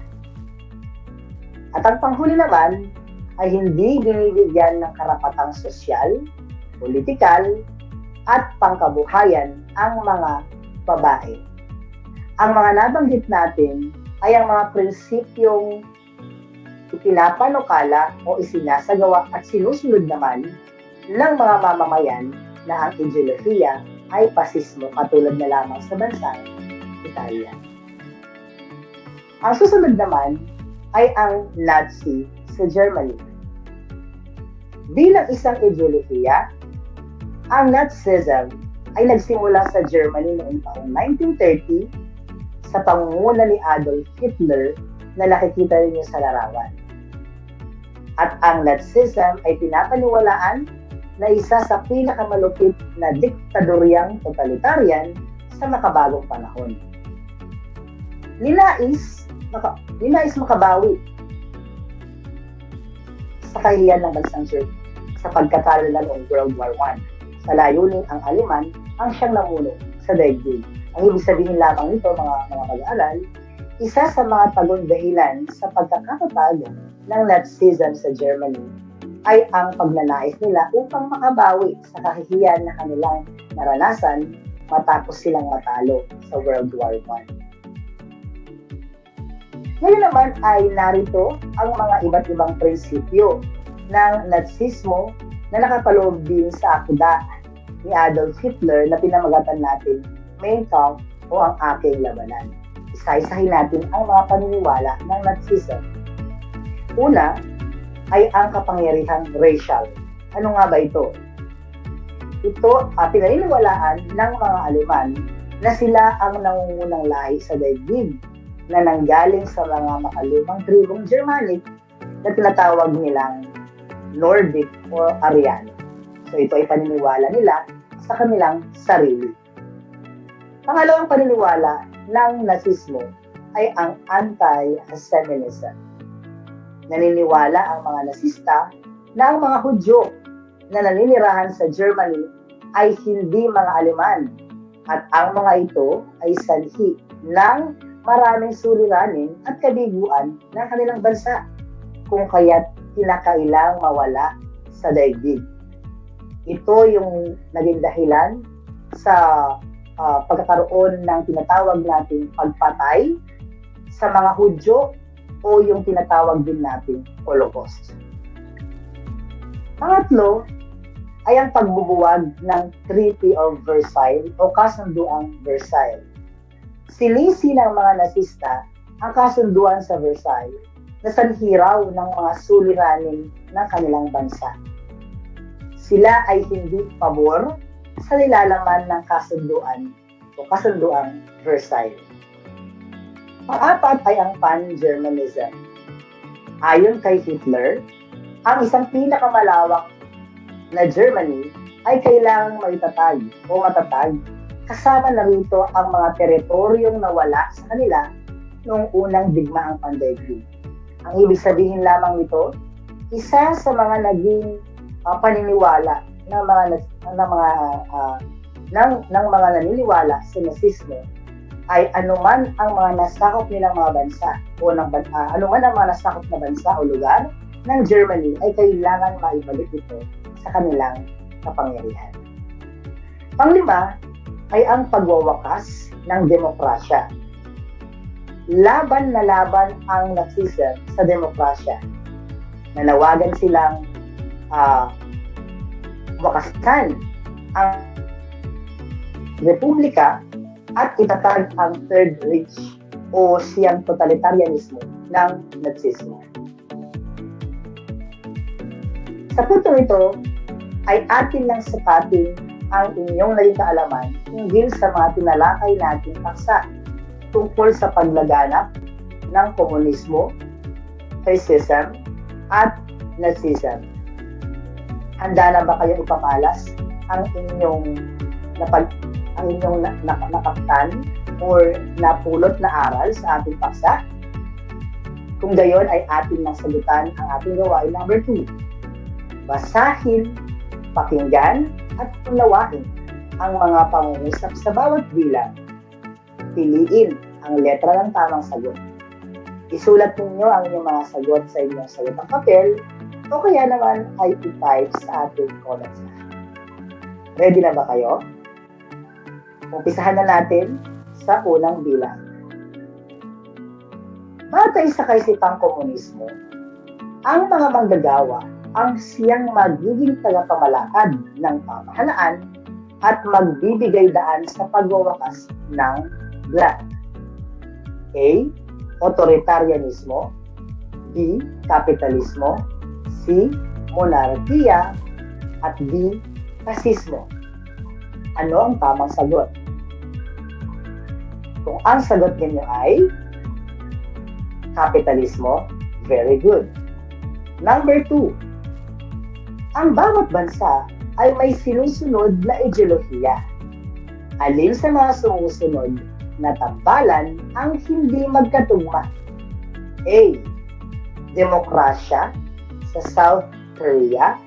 At ang panghuli naman ay hindi binibigyan ng karapatang sosyal, politikal, at pangkabuhayan ang mga babae. Ang mga nabanggit natin ay ang mga prinsipyong ipinapanukala o isinasagawa at sinusunod naman ng mga mamamayan na ang ideolohiya ay pasismo katulad na lamang sa bansang Italia. Ang susunod naman ay ang Nazi sa Germany. Bilang isang ideolohiya, ang Nazism ay nagsimula sa Germany noong taong 1930 sa pangunguna ni Adolf Hitler na nakikita rin sa larawan. At ang Nazism ay pinapaniwalaan na isa sa pinakamalupit na diktadoryang totalitarian sa makabagong panahon. Ninais makabawi sa kahihiyan ng bansang Germany sa pagkatalo na noong World War I. Sa layunin ang Aleman ang siyang namuno sa daigdig. Ang ibig sabihin lamang nito, mga mag-aaral, isa sa mga tagong dahilan sa pagkakatatag ng Nazism sa Germany ay ang pagnanais nila upang makabawi sa kahihiyan na kanilang naranasan matapos silang matalo sa World War I. Ngayon naman ay narito ang mga iba't ibang prinsipyo ng Nazismo na nakapaloob din sa akda ni Adolf Hitler na pinamagatan natin Mein Kampf o ang aking labanan. Isa-isahin natin ang mga paniniwala ng Nazism. Una ay ang kapangyarihang racial. Ano nga ba ito? Ito pinaniniwalaan ng mga Aleman na sila ang nangungunang lahi sa daigdig na nanggaling sa mga makalumang tribong Germanic na tinatawag nilang Nordic o Aryan. So ito ay paniniwala nila sa kanilang sarili. Pangalawang paniniwala ng Nazismo ay ang anti-Semitism. Naniniwala ang mga Nazista na ang mga Hudyo na naninirahan sa Germany ay hindi mga Aleman at ang mga ito ay sanhi ng maraming suliranin at kabiguan ng kanilang bansa, kung kaya't kinakailang mawala sa daigdig. Ito yung naging dahilan sa pagkakaroon ng tinatawag nating pagpatay sa mga Hudyo o yung tinatawag din nating Holocaust. Pangatlo ay ang pagbubuwag ng Treaty of Versailles o Kasunduang Versailles. Sinisi ng mga Nazista ang kasunduan sa Versailles na sanhiraw ng mga suliranin ng kanilang bansa. Sila ay hindi pabor sa nilalaman ng kasunduan o kasunduang Versailles. Pang-apat ay ang pan-Germanism. Ayon kay Hitler, ang isang pinakamalawak na Germany ay kailangang maitatag o matatag, kasama na rito ang mga teritoryong nawala sa kanila noong unang digmaang pandaigdig. Ang ibig sabihin lamang nito, isa sa mga naging paniniwala ng mga naniniwala sa Nazismo ay anuman ang mga nasakop nilang mga bansa o anuman ang mga nasakop na bansa o lugar ng Germany ay kailangan maibalik ito sa kanilang kapangyarihan. Panglima ay ang pagwawakas ng demokrasya. Laban na laban ang Nazism sa demokrasya. Nanawagan silang wakasan ang republika at itatag ang Third Reich o siyang totalitarianismo ng Nazismo. Sa puntong ito ay atin lang sapatin ang inyong naging kaalaman hinggil sa mga tinalakay nating paksa tungkol sa paglaganap ng komunismo, fascism, at Nazism. Handa na ba kayong ipamalas ang inyong nakaptan or napulot na aral sa ating paksa? Kung gayon ay atin nang sagutan ang ating gawain number 2. Basahin, pakinggan, at unawain ang mga pangungusap sa bawat bilang. Piliin ang letra ng tamang sagot. Isulat ninyo ang inyong mga sagot sa inyong sagot papel o kaya naman ay i-type sa ating comment section. Ready na ba kayo? Umpisahan na natin sa unang bilang. Batay sa kaisipang komunismo, ang mga manggagawa ang siyang magiging tagapamalakad ng pamahalaan at magbibigay daan sa pagwawakas ng blank. A. Authoritarianismo. B. Kapitalismo. C. Monarkiya. At D. Fascismo. Ano ang tamang sagot? Kung ang sagot ninyo ay kapitalismo, very good. Number 2. Ang bawat bansa ay may sinusunod na ideolohiya. Alin sa mga sumusunod na tambalan ang hindi magkatugma? A. Demokrasya sa South Korea,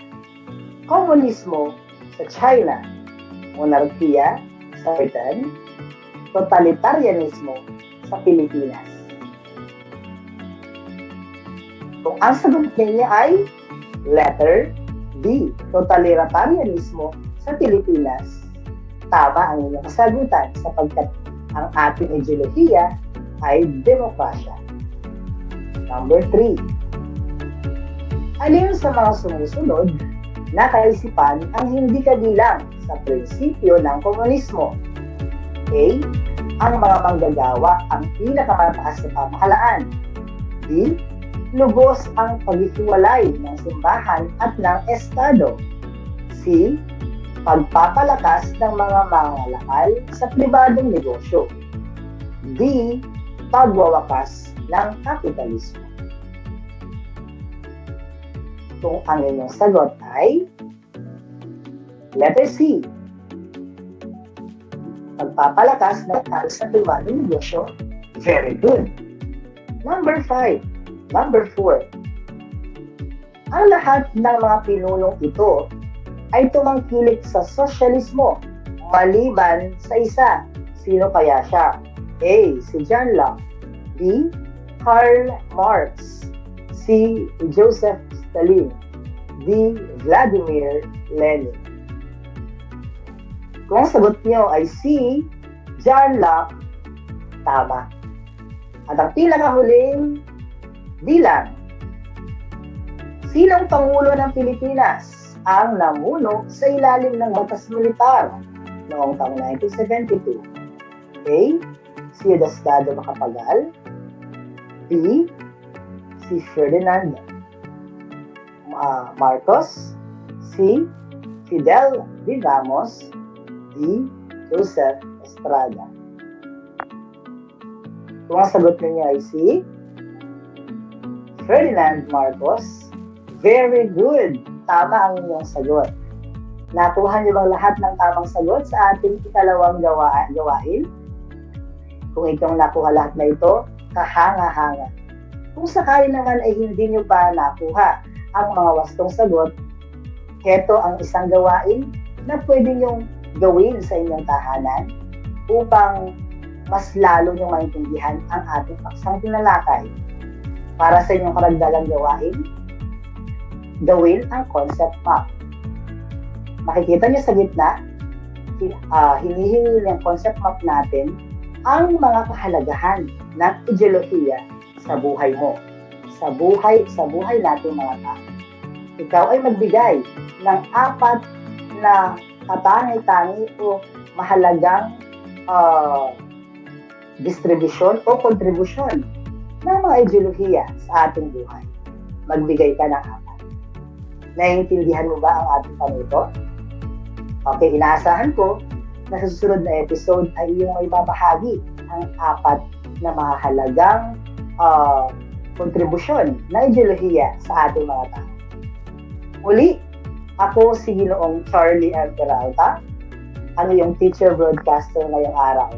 komunismo sa China, monarkiya sa Britain, totalitarianismo sa Pilipinas. Kung ang sagot ninyo ay Letter D. Totalitarianismo sa Pilipinas. Tama ang inyong kasagutan sapagkat ang ating ideolohiya ay demokrasya. Number 3. Alin sa mga sumusunod na kaisipan ang hindi kabilang sa prinsipyo ng komunismo? A. Ang mga manggagawa ang pinakamataas na pamahalaan. B. Lubos ang paghihiwalay ng simbahan at ng estado. C. Pagpapalakas ng mga mangangalakal sa pribadong negosyo. D. Pagwawakas ng kapitalismo. Kung ang inyong sagot ay letter C. Pagpapalakas ng tal sa pribadong negosyo. Very good. Number 5. Number 4. Ang lahat ng mga pinunong ito ay tumangkilik sa sosyalismo maliban sa isa. Sino kaya siya? A. Si John Locke. B. Karl Marx. C. Joseph Stalin. D. Vladimir Lenin. Kung ang sagot niyo ay C. John Locke, tama. At ang pinakahuling bilang, sinong Pangulo ng Pilipinas ang namuno sa ilalim ng batas militar noong taong 1972? A. Si Diosdado Macapagal. B. Si Ferdinand Marcos. C. Fidel D. Ramos. D. Joseph Estrada. Kung ang sagot ninyo ay C. Ferdinand Marcos, very good. Tama ang inyong sagot. Nakuha niyo bang lahat ng tamang sagot sa ating ikalawang gawain? Kung itong nakuha lahat na ito, kahanga-hanga. Kung sakali naman ay hindi niyo pa nakuha ang mga wastong sagot, heto ang isang gawain na pwede niyong gawin sa inyong tahanan upang mas lalo niyong maintindihan ang ating paksang tinalakay. Para sa inyong karagdagang gawain, gawin ang concept map. Makikita niyo sa gitna, hinihingi ng concept map natin ang mga kahalagahan ng ideolohiya sa buhay mo, sa buhay natin mga tao. Ikaw ay magbigay ng 4 na katangi-tangi o mahalagang distribusyon o kontribusyon ng mga ideolohiya sa ating buhay. Magbigay ka ng 4. Naiintindihan mo ba ang ating panito? Okay, inaasahan ko na sa susunod na episode ay iyong may babahagi ang 4 na mahalagang kontribusyon na ideolohiya sa ating mga tao. Muli, ako si Ginoong Charlie M. Peralta, ang iyong teacher broadcaster ngayong araw.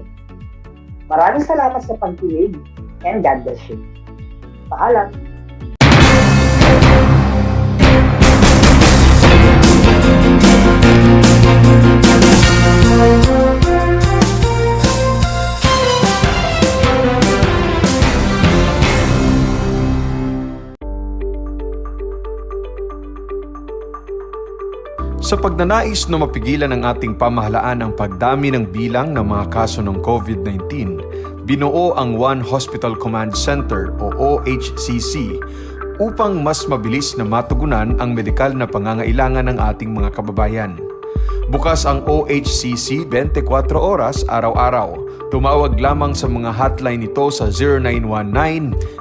Maraming salamat sa pagkinig and God bless you. Paalam! Sa pagnanais na mapigilan ng ating pamahalaan ang pagdami ng bilang ng mga kaso ng COVID-19, binuo ang One Hospital Command Center o OHCC upang mas mabilis na matugunan ang medikal na pangangailangan ng ating mga kababayan. Bukas ang OHCC 24 oras araw-araw. Tumawag lamang sa mga hotline nito sa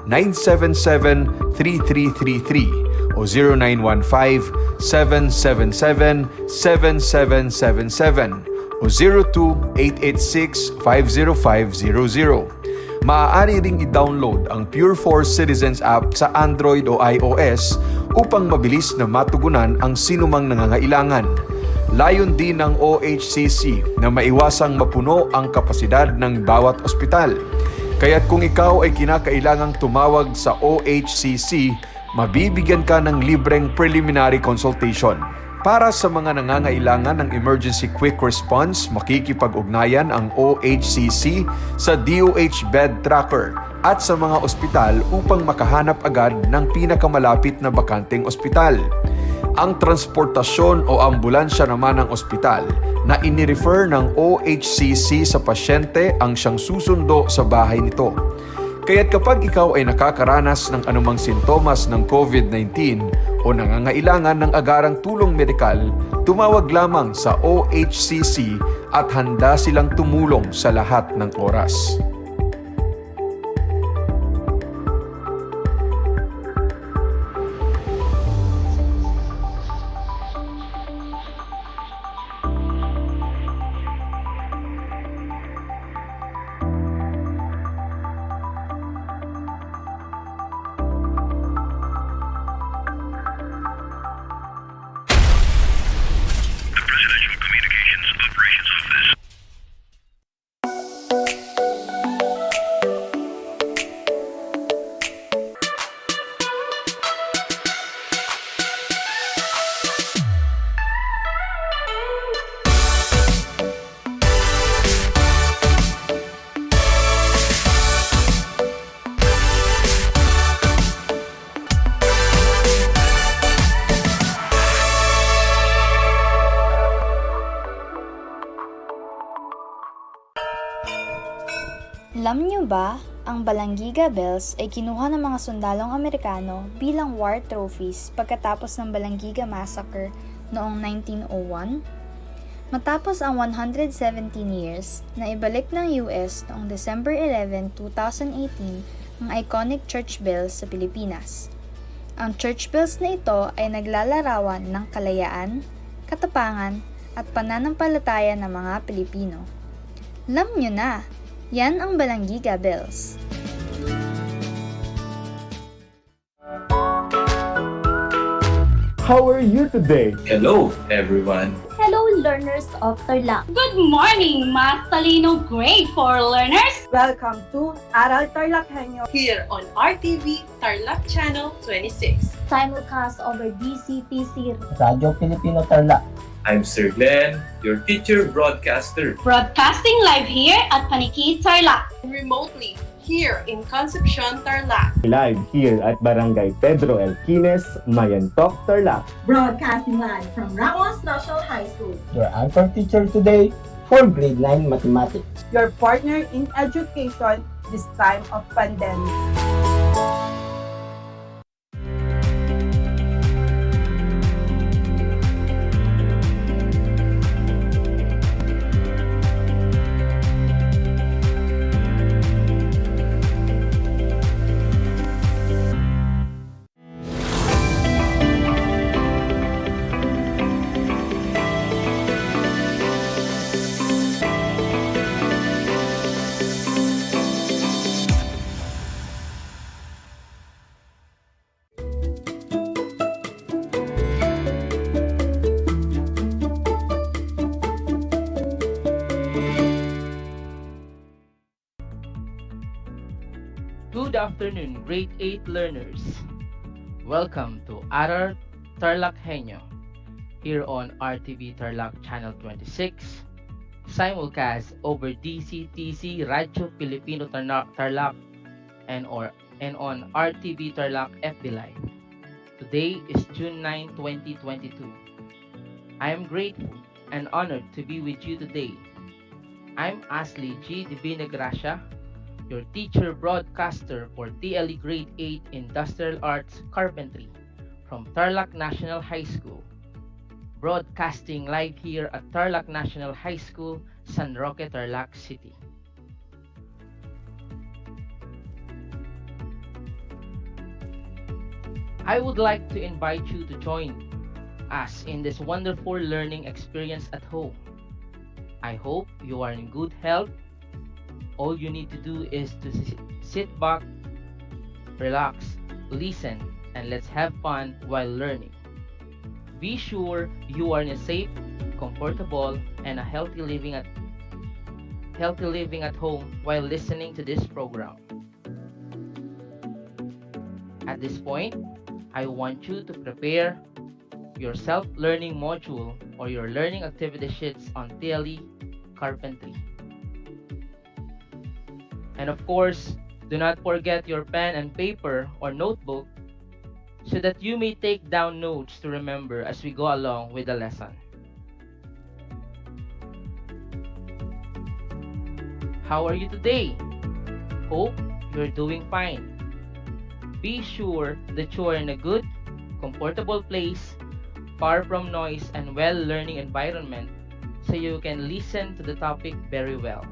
0919-977-3333 o 0915-777-7777 o 02-886-50500. Maaari ring i-download ang Pure Force Citizens app sa Android o iOS upang mabilis na matugunan ang sinumang nangangailangan. Layon din ng OHCC na maiwasang mapuno ang kapasidad ng bawat ospital. Kaya't kung ikaw ay kinakailangang tumawag sa OHCC, mabibigyan ka ng libreng preliminary consultation. Para sa mga nangangailangan ng emergency quick response, makikipag-ugnayan ang OHCC sa DOH Bed Tracker at sa mga ospital upang makahanap agad ng pinakamalapit na bakanteng ospital. Ang transportasyon o ambulansya naman ng ospital na inirefer ng OHCC sa pasyente ang siyang susundo sa bahay nito. Kaya't kapag ikaw ay nakakaranas ng anumang sintomas ng COVID-19 o nangangailangan ng agarang tulong medikal, tumawag lamang sa OHCC at handa silang tumulong sa lahat ng oras. Alam niyo ba, ang Balanggiga Bells ay kinuha ng mga sundalong Amerikano bilang war trophies pagkatapos ng Balanggiga Massacre noong 1901? Matapos ang 117 years, na ibalik ng US noong December 11, 2018 ang iconic church bells sa Pilipinas. Ang church bells na ito ay naglalarawan ng kalayaan, katapangan at pananampalataya ng mga Pilipino. Alam niyo na! Yan ang Balanggiga Bells. How are you today? Hello, everyone. Hello, learners of Tarlac. Good morning, Math Talino Grade 4 learners! Welcome to Aral TarlakHenyo here on RTV Tarlac Channel 26. Simulcast over DCTC Radyo Pilipino Tarlac. I'm Sir Glenn, your teacher broadcaster. Broadcasting live here at Paniki Tarlac. Remotely here in Concepcion, Tarlac. Live here at Barangay Pedro Elquines, Mayantok, Tarlac. Broadcasting live from Ramos National High School. Your anchor teacher today for grade 9 mathematics. your partner in education this time of pandemic. Good afternoon, grade 8 learners. Welcome to Aral TarlakHenyo here on RTV Tarlac Channel 26, simulcast over DCTC Radio Filipino Tarlac and on RTV Tarlac FB Live. Today is June 9, 2022. I am grateful and honored to be with you today. I'm Ashley G. Divina Gracia, your teacher broadcaster for TLE Grade 8 Industrial Arts Carpentry from Tarlac National High School, broadcasting live here at Tarlac National High School, San Roque, Tarlac City. I would like to invite you to join us in this wonderful learning experience at home. I hope you are in good health. All you need to do is to sit back, relax, listen, and let's have fun while learning. Be sure you are in a safe, comfortable, and a healthy living at home while listening to this program. At this point, I want you to prepare your self-learning module or your learning activity sheets on TLE Carpentry. And of course, Do not forget your pen and paper or notebook so that you may take down notes to remember as we go along with the lesson. How are you today? Hope you're doing fine. Be sure that you are in a good, comfortable place, far from noise and well-learning environment so you can listen to the topic very well.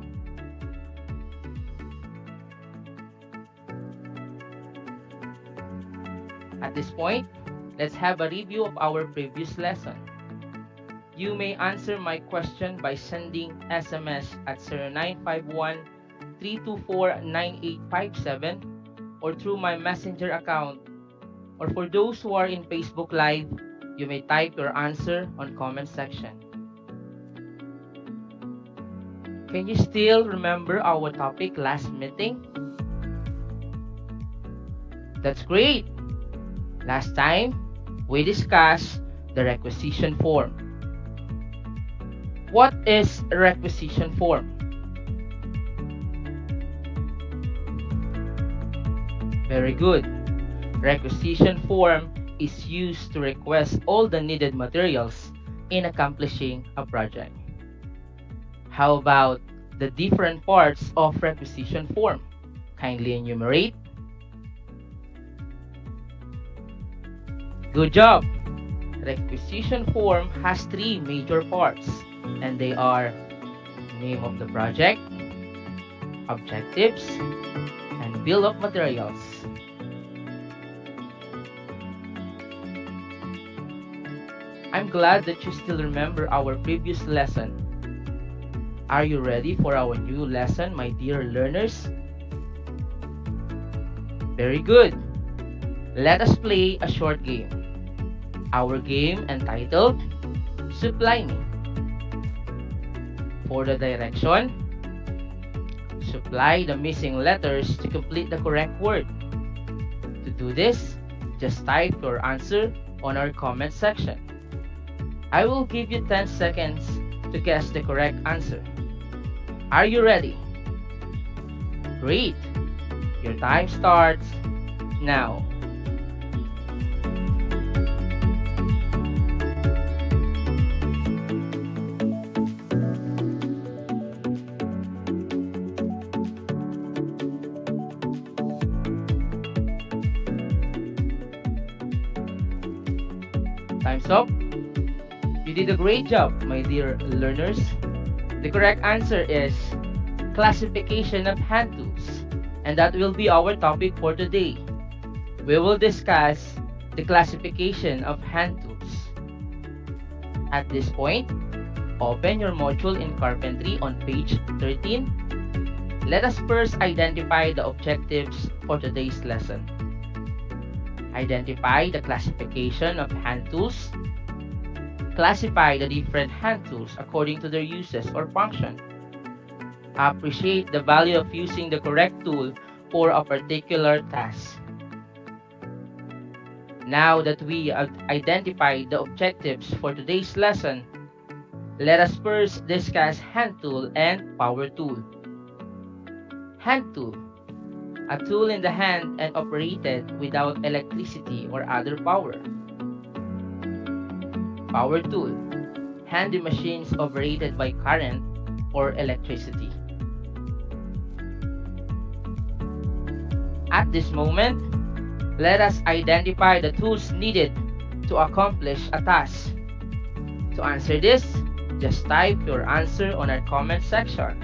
At this point, let's have a review of our previous lesson. You may answer my question by sending SMS at 0951-324-9857 or through my messenger account, or for those who are in Facebook Live, you may type your answer on comment section. Can you still remember our topic last meeting? That's great! Last time, we discussed the requisition form. What is a requisition form? Very good. Requisition form is used to request all the needed materials in accomplishing a project. How about the different parts of requisition form? Kindly enumerate. Good job! Requisition form has three major parts, and they are name of the project, objectives, and bill of materials. I'm glad that you still remember our previous lesson. Are you ready for our new lesson, my dear learners? Very good. Let us play a short game. Our game entitled Supply Me. For the direction, supply the missing letters to complete the correct word. To do this, just type your answer on our comment section. I will give you 10 seconds to guess the correct answer. Are you ready? Great! Your time starts now. Time's up. You did a great job, my dear learners. The correct answer is classification of hand tools, and that will be our topic for today. We will discuss the classification of hand tools. At this point, open your module in carpentry on page 13. Let us first identify the objectives for today's lesson. Identify the classification of hand tools. Classify the different hand tools according to their uses or function. Appreciate the value of using the correct tool for a particular task. Now that we have identified the objectives for today's lesson, let us first discuss hand tool and power tool. Hand tool, a tool in the hand and operated without electricity or other power. Power tool, handy machines operated by current or electricity. At this moment, let us identify the tools needed to accomplish a task. To answer this, just type your answer on our comment section.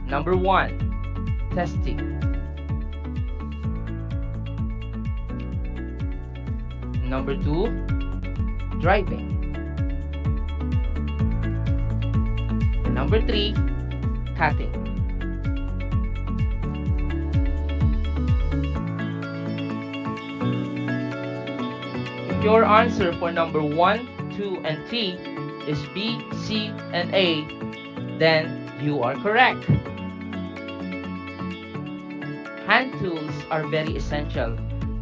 Number 1, testing. Number 2, driving. And number 3, cutting. If your answer for number 1, 2, and 3 is B, C, and A, then you are correct. Hand tools are very essential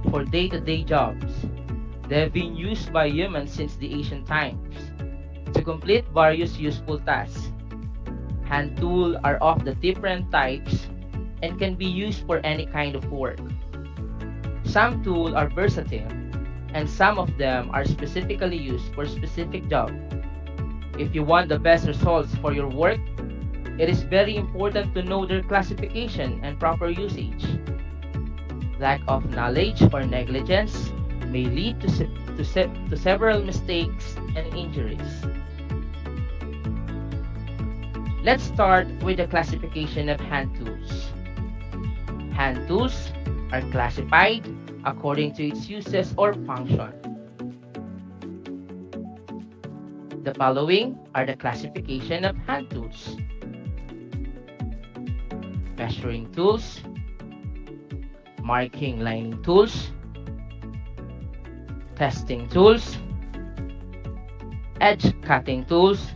for day-to-day jobs. They have been used by humans since the ancient times to complete various useful tasks. Hand tools are of the different types and can be used for any kind of work. Some tools are versatile, and some of them are specifically used for specific job. If you want the best results for your work, it is very important to know their classification and proper usage. Lack of knowledge or negligence may lead to several mistakes and injuries. Let's start with the classification of hand tools. Hand tools are classified according to its uses or function. The following are the classification of hand tools: measuring tools, marking lining tools, testing tools, edge cutting tools,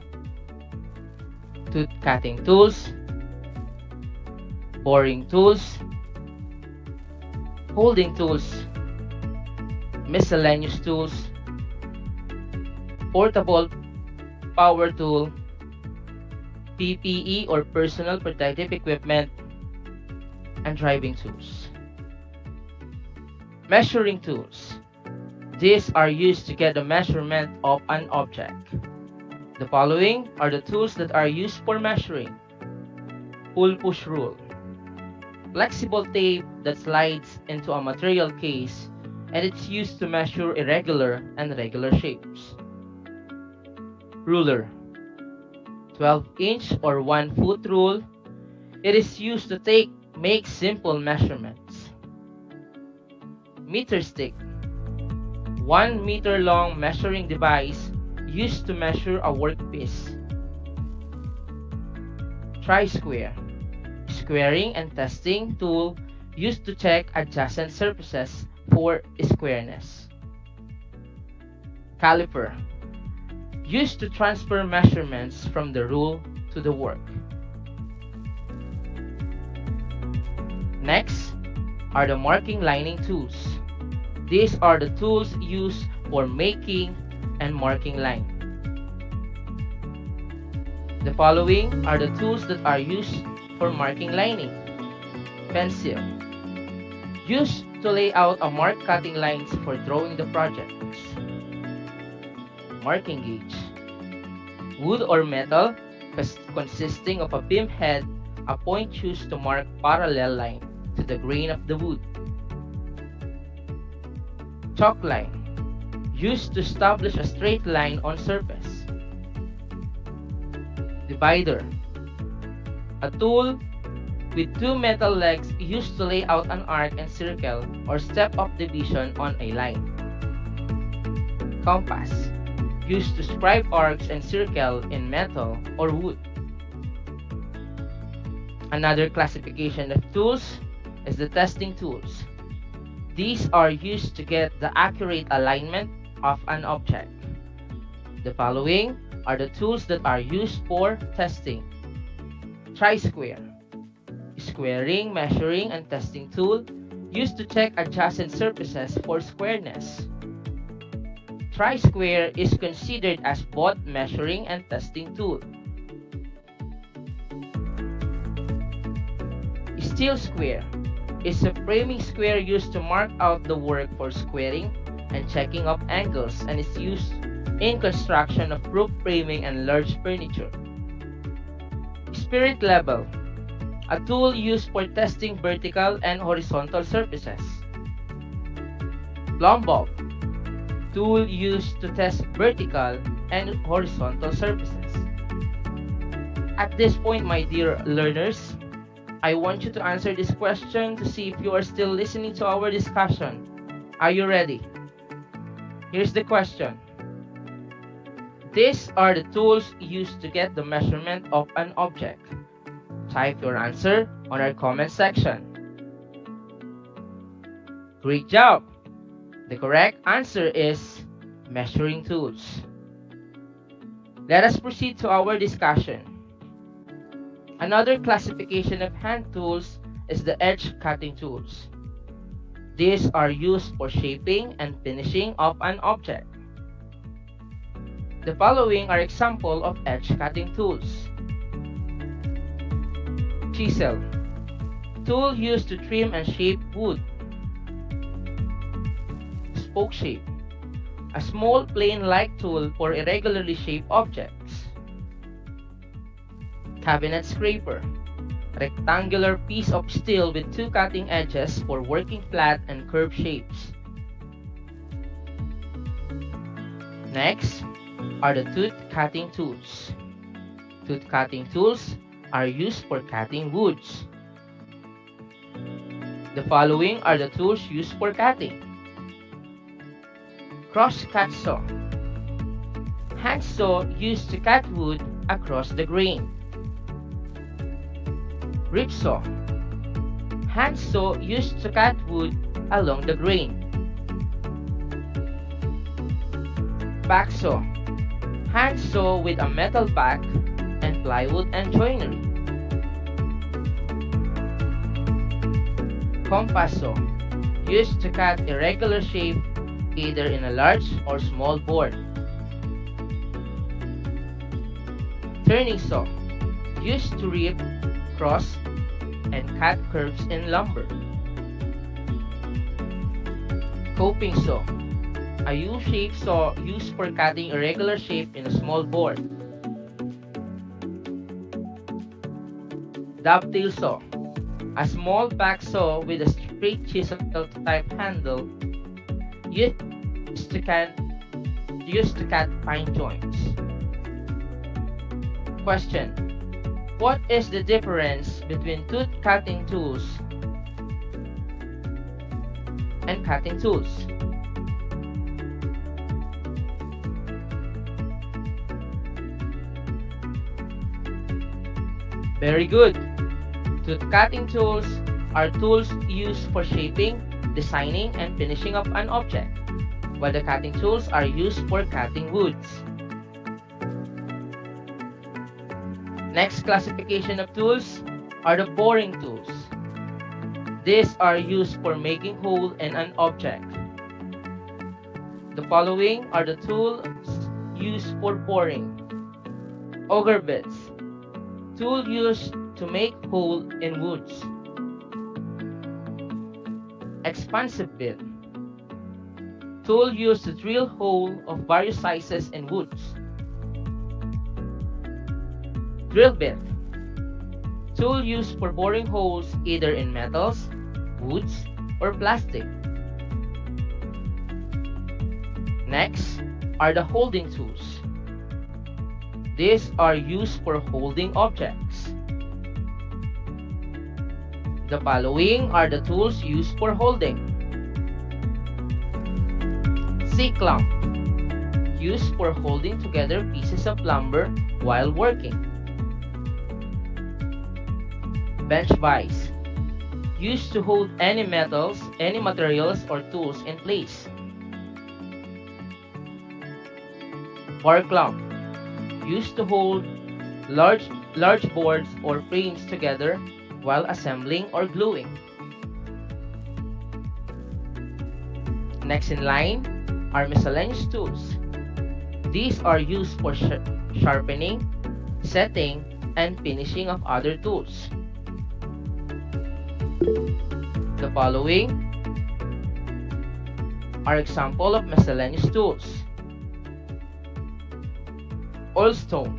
tooth cutting tools, boring tools, holding tools, miscellaneous tools, portable power tool, PPE or personal protective equipment, and driving tools. Measuring tools. These are used to get the measurement of an object. The following are the tools that are used for measuring: pull-push rule, flexible tape that slides into a material case and it's used to measure irregular and regular shapes. Ruler, 12-inch or 1-foot rule. It is used to make simple measurements. Meter stick, 1 meter long measuring device used to measure a workpiece. Tri-square, squaring and testing tool used to check adjacent surfaces for squareness. Caliper, used to transfer measurements from the rule to the work. Next are the marking lining tools. These are the tools used for making and marking line. The following are the tools that are used for marking lining. Pencil, used to lay out a mark cutting lines for drawing the projects. Marking gauge, wood or metal consisting of a beam head, a point used to mark parallel line to the grain of the wood. Chalk line, used to establish a straight line on surface. Divider, a tool with 2 metal legs used to lay out an arc and circle or step of division on a line. Compass, used to scribe arcs and circle in metal or wood. Another classification of tools is the testing tools. These are used to get the accurate alignment of an object. The following are the tools that are used for testing. Tri-square, squaring, measuring, and testing tool used to check adjacent surfaces for squareness. Tri-square is considered as both measuring and testing tool. Steel square is a framing square used to mark out the work for squaring and checking of angles and is used in construction of roof framing and large furniture. Spirit level, a tool used for testing vertical and horizontal surfaces. Plumb bob, tool used to test vertical and horizontal surfaces. At this point, my dear learners, I want you to answer this question to see if you are still listening to our discussion. Are you ready? Here's the question. These are the tools used to get the measurement of an object. Type your answer on our comment section. Great job! The correct answer is measuring tools. Let us proceed to our discussion. Another classification of hand tools is the edge cutting tools. These are used for shaping and finishing of an object. The following are examples of edge cutting tools. Chisel, tool used to trim and shape wood. Spoke shape. A small plane-like tool for irregularly shaped objects. Cabinet scraper. Rectangular piece of steel with two cutting edges for working flat and curved shapes. Next are the tooth cutting tools. Tooth cutting tools are used for cutting woods. The following are the tools used for cutting. Cross-cut saw. Hand saw used to cut wood across the grain. Rip saw. Hand saw used to cut wood along the grain. Back saw. Hand saw with a metal back and plywood and joinery. Compass saw. Used to cut irregular shape either in a large or small board. Turning saw. Used to rip, cross, and cut curves in lumber. Coping saw. A U-shaped saw used for cutting irregular shape in a small board. Dovetail saw. A small back saw with a straight chisel type handle used to cut fine joints. Question. What is the difference between tooth cutting tools and cutting tools? Very good. Tooth cutting tools are tools used for shaping, designing, and finishing up an object, while the cutting tools are used for cutting woods. Next classification of tools are the boring tools. These are used for making hole in an object. The following are the tools used for boring. Auger bits. Tool used to make hole in woods. Expansive bit. Tool used to drill hole of various sizes in woods. Drill bit. Tool used for boring holes either in metals, woods, or plastic. Next are the holding tools. These are used for holding objects. The following are the tools used for holding. C-clamp. Used for holding together pieces of lumber while working. Bench vise. Used to hold any metals, any materials, or tools in place. Bar clamp. Used to hold large boards or frames together while assembling or gluing. Next in line are miscellaneous tools. These are used for sharpening, setting, and finishing of other tools. The following are examples of miscellaneous tools. Oilstone.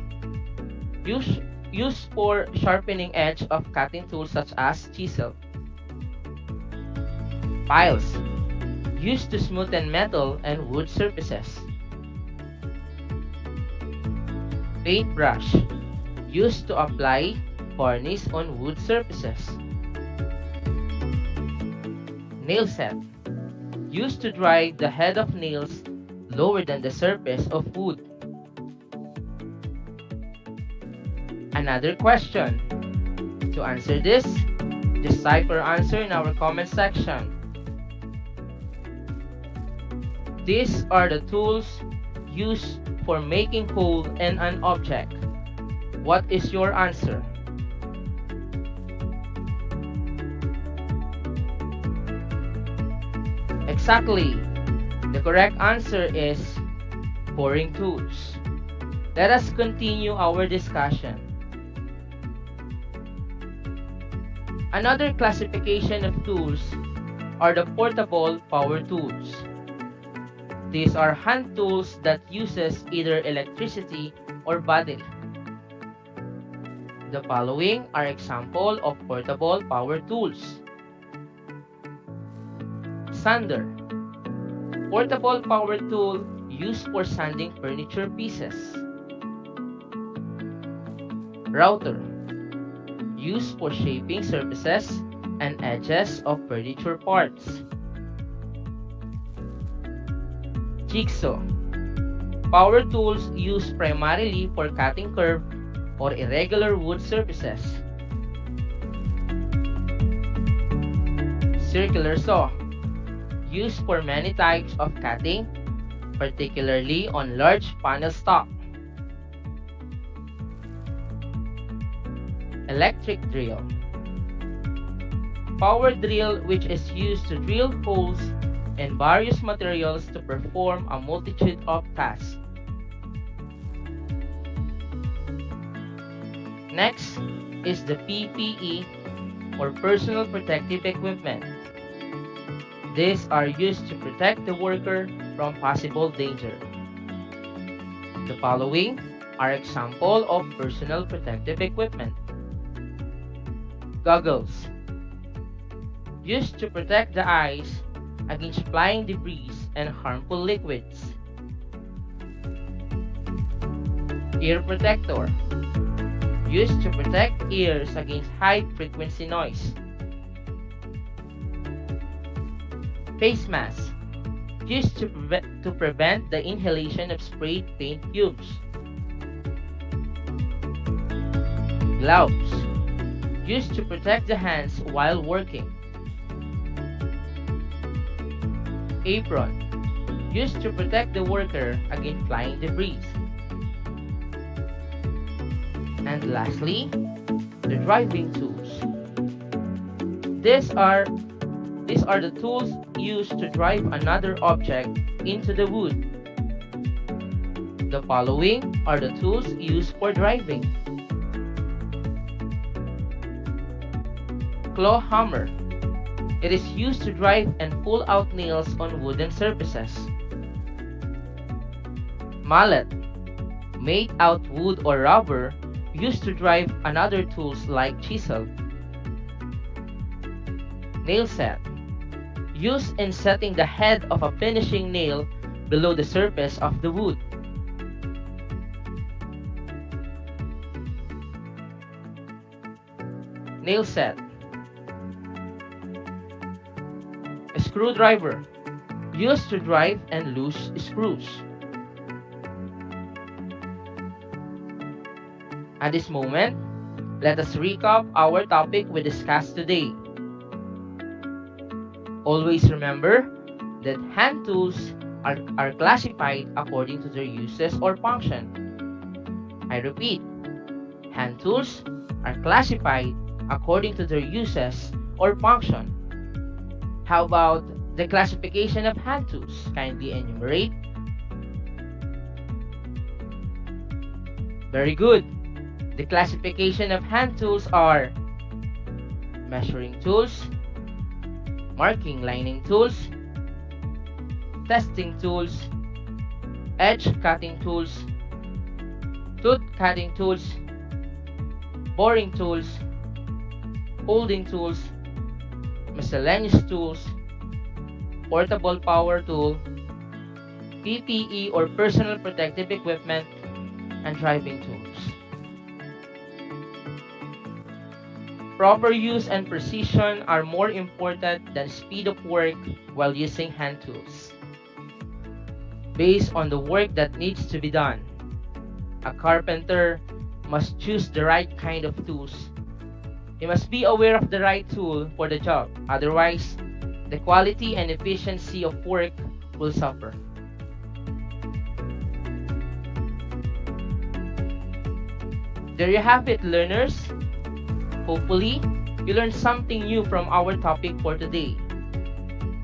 Used for sharpening edge of cutting tools such as chisel. Files. Used to smoothen metal and wood surfaces. Paintbrush. Used to apply varnish on wood surfaces. Nail set. Used to drive the head of nails lower than the surface of wood. Another question. To answer this, just type your answer in our comment section. These are the tools used for making hole in an object. What is your answer? Exactly. The correct answer is boring tools. Let us continue our discussion. Another classification of tools are the portable power tools. These are hand tools that uses either electricity or battery. The following are example of portable power tools. Sander. Portable power tool used for sanding furniture pieces. Router. Used for shaping surfaces and edges of furniture parts. Jigsaw. Power tools used primarily for cutting curved or irregular wood surfaces. Circular saw. Used for many types of cutting, particularly on large panel stock. Electric drill. Power drill which is used to drill holes in various materials to perform a multitude of tasks. Next is the PPE or personal protective equipment. These are used to protect the worker from possible danger. The following are examples of personal protective equipment. Goggles. Used to protect the eyes against flying debris and harmful liquids. Ear protector. Used to protect ears against high-frequency noise. Face mask. Used to prevent the inhalation of sprayed paint fumes. Gloves. Used to protect the hands while working. Apron. Used to protect the worker against flying debris. And lastly, the driving tools. These are the tools used to drive another object into the wood. The following are the tools used for driving. Claw hammer. It is used to drive and pull out nails on wooden surfaces. Mallet. Made out wood or rubber, used to drive another tools like chisel. Nail set. Used in setting the head of a finishing nail below the surface of the wood. Nail set. A screwdriver. Used to drive and loose screws. At this moment, let us recap our topic we discussed today. Always remember that hand tools are classified according to their uses or function. I repeat, hand tools are classified according to their uses or function. How about the classification of hand tools? Kindly enumerate. Very good. The classification of hand tools are measuring tools, marking lining tools, testing tools, edge cutting tools, tooth cutting tools, boring tools, holding tools, miscellaneous tools, portable power tool, PPE or personal protective equipment, and driving tools. Proper use and precision are more important than speed of work while using hand tools. Based on the work that needs to be done, a carpenter must choose the right kind of tools. He must be aware of the right tool for the job, otherwise, the quality and efficiency of work will suffer. There you have it, learners. Hopefully, you learned something new from our topic for today.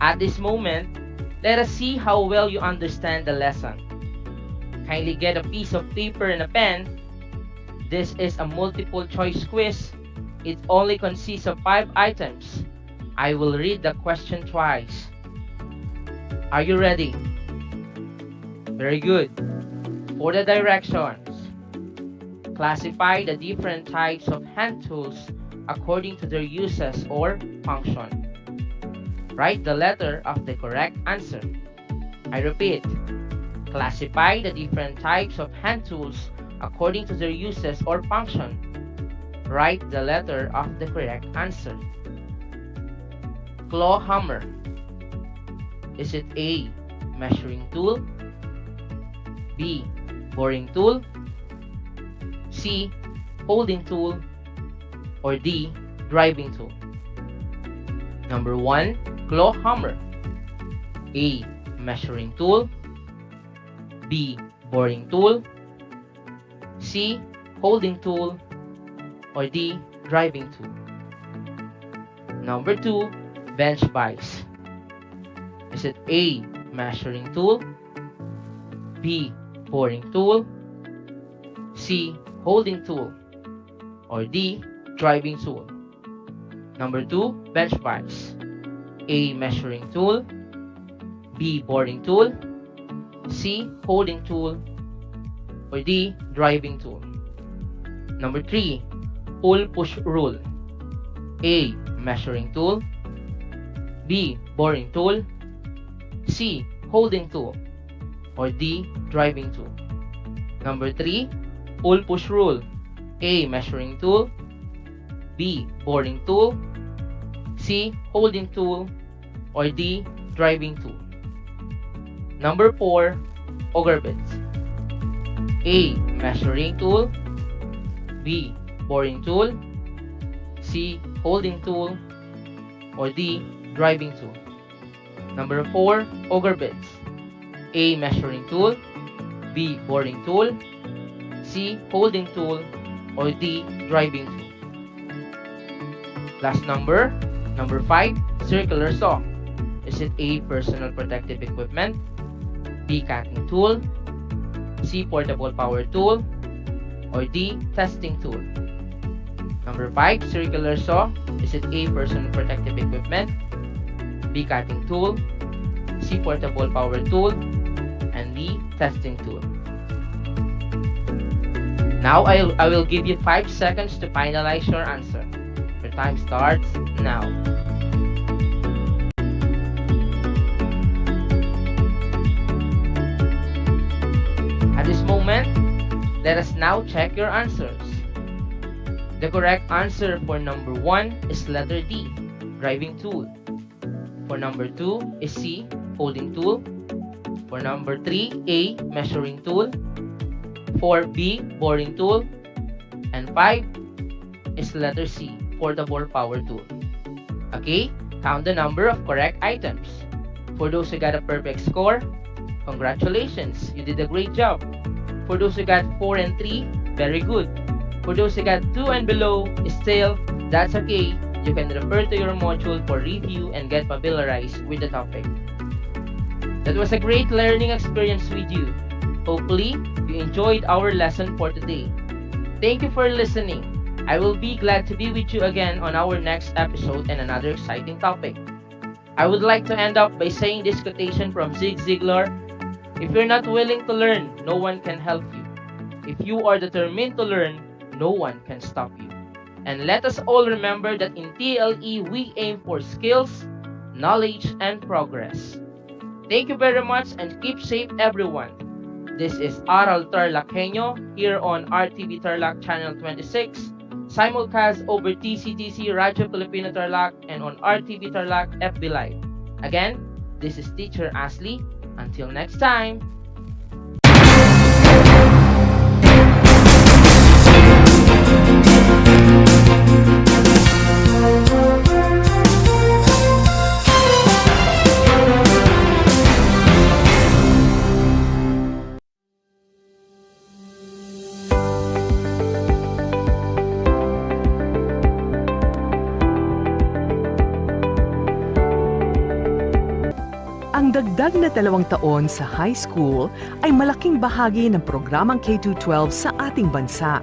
At this moment, let us see how well you understand the lesson. Kindly get a piece of paper and a pen. This is a multiple choice quiz It only consists of 5 items. I will read the question twice. Are you ready? Very good. For the directions, classify the different types of hand tools according to their uses or function. Write the letter of the correct answer. I repeat, classify the different types of hand tools according to their uses or function. Write the letter of the correct answer. Claw hammer. Is it A, measuring tool, B, boring tool, C, holding tool, or D, driving tool? Number 1, claw hammer. A, measuring tool, B, boring tool, C, holding tool, or D, driving tool. Number 2, bench vise. Is it A, measuring tool, B, boring tool, C, holding tool, or D, driving tool? Number 2, bench vise. A, measuring tool, B, boring tool, C, holding tool, or D, driving tool? Number 3, pull-push rule. A, measuring tool, B, boring tool, C, holding tool, or D, driving tool? Number 3, pull-push rule. A, measuring tool, B, boring tool, C, holding tool, or D, driving tool? Number 4, auger bits. A, measuring tool, B, boring tool, C, holding tool, or D, driving tool? Number 4, auger bits. A, measuring tool, B, boring tool, C, holding tool, or D, driving tool? Last number, number 5, circular saw. Is it A, personal protective equipment, B, cutting tool, C, portable power tool, or D, testing tool? Number 5, circular saw. Is it A, personal protective equipment, B, cutting tool, C, portable power tool, and D, testing tool? Now I will give you 5 seconds to finalize your answer. Your time starts now. At this moment, let us now check your answers. The correct answer for number 1 is letter D, driving tool. For number 2 is C, holding tool. For number 3, A, measuring tool. 4, B, boring tool. And 5 is letter C, portable power tool. Okay, count the number of correct items. For those who got a perfect score, congratulations, you did a great job. For those who got 4 and 3, very good. For those who got 2 and below, still, that's okay. You can refer to your module for review and get familiarized with the topic. That was a great learning experience with you. Hopefully, you enjoyed our lesson for today. Thank you for listening. I will be glad to be with you again on our next episode and another exciting topic. I would like to end up by saying this quotation from Zig Ziglar: if you're not willing to learn, no one can help you. If you are determined to learn, no one can stop you. And let us all remember that in TLE, we aim for skills, knowledge, and progress. Thank you very much and keep safe, everyone. This is Aral TarlakHenyo here on RTV Tarlac Channel 26, simulcast over TCTC Radio Filipino Tarlac and on RTV Tarlac FB Live. Again, this is Teacher Ashley. Until next time. Ang dagdag na 2 taon sa high school ay malaking bahagi ng programang K-12 sa ating bansa.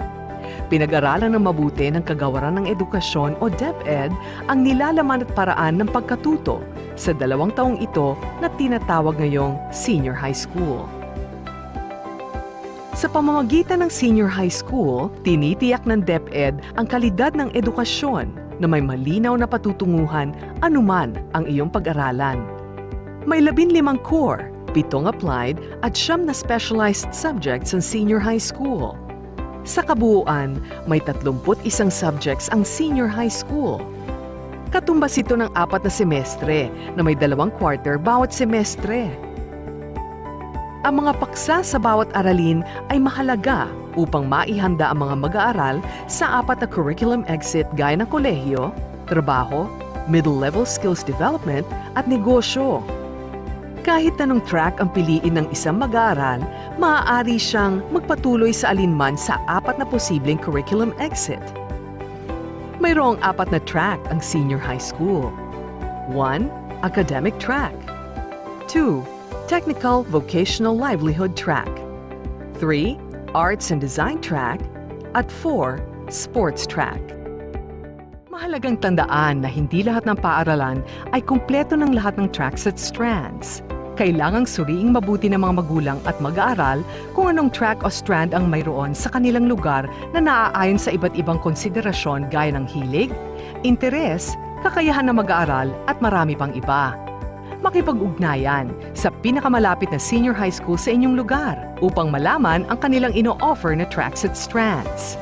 Pinag-aralan ng mabuti ng Kagawaran ng Edukasyon o DEPED ang nilalaman at paraan ng pagkatuto sa 2 taong ito na tinatawag ngayong Senior High School. Sa pamamagitan ng Senior High School, tinitiyak ng DEPED ang kalidad ng edukasyon na may malinaw na patutunguhan anuman ang iyong pag-aralan. May 15 core, 7 applied at 9 na specialized subjects ang Senior High School. Sa kabuuan, may 31 subjects ang Senior High School. Katumbas ito ng 4 na semestre na may 2 quarter bawat semestre. Ang mga paksa sa bawat aralin ay mahalaga upang maihanda ang mga mag-aaral sa 4 na curriculum exit gaya ng kolehiyo, trabaho, middle-level skills development at negosyo. Kahit anong track ang piliin ng isang mag-aaral, maaari siyang magpatuloy sa alinman sa 4 na posibleng curriculum exit. Mayroong 4 na track ang Senior High School. 1. Academic track. 2. Technical Vocational Livelihood track. 3. Arts and Design track. At 4. Sports track. Mahalagang tandaan na hindi lahat ng paaralan ay kumpleto ng lahat ng tracks at strands. Kailangang suriing mabuti ng mga magulang at mag-aaral kung anong track o strand ang mayroon sa kanilang lugar na naaayon sa iba't ibang konsiderasyon gaya ng hilig, interes, kakayahan ng mag-aaral at marami pang iba. Makipag-ugnayan sa pinakamalapit na senior high school sa inyong lugar upang malaman ang kanilang ino-offer na tracks at strands.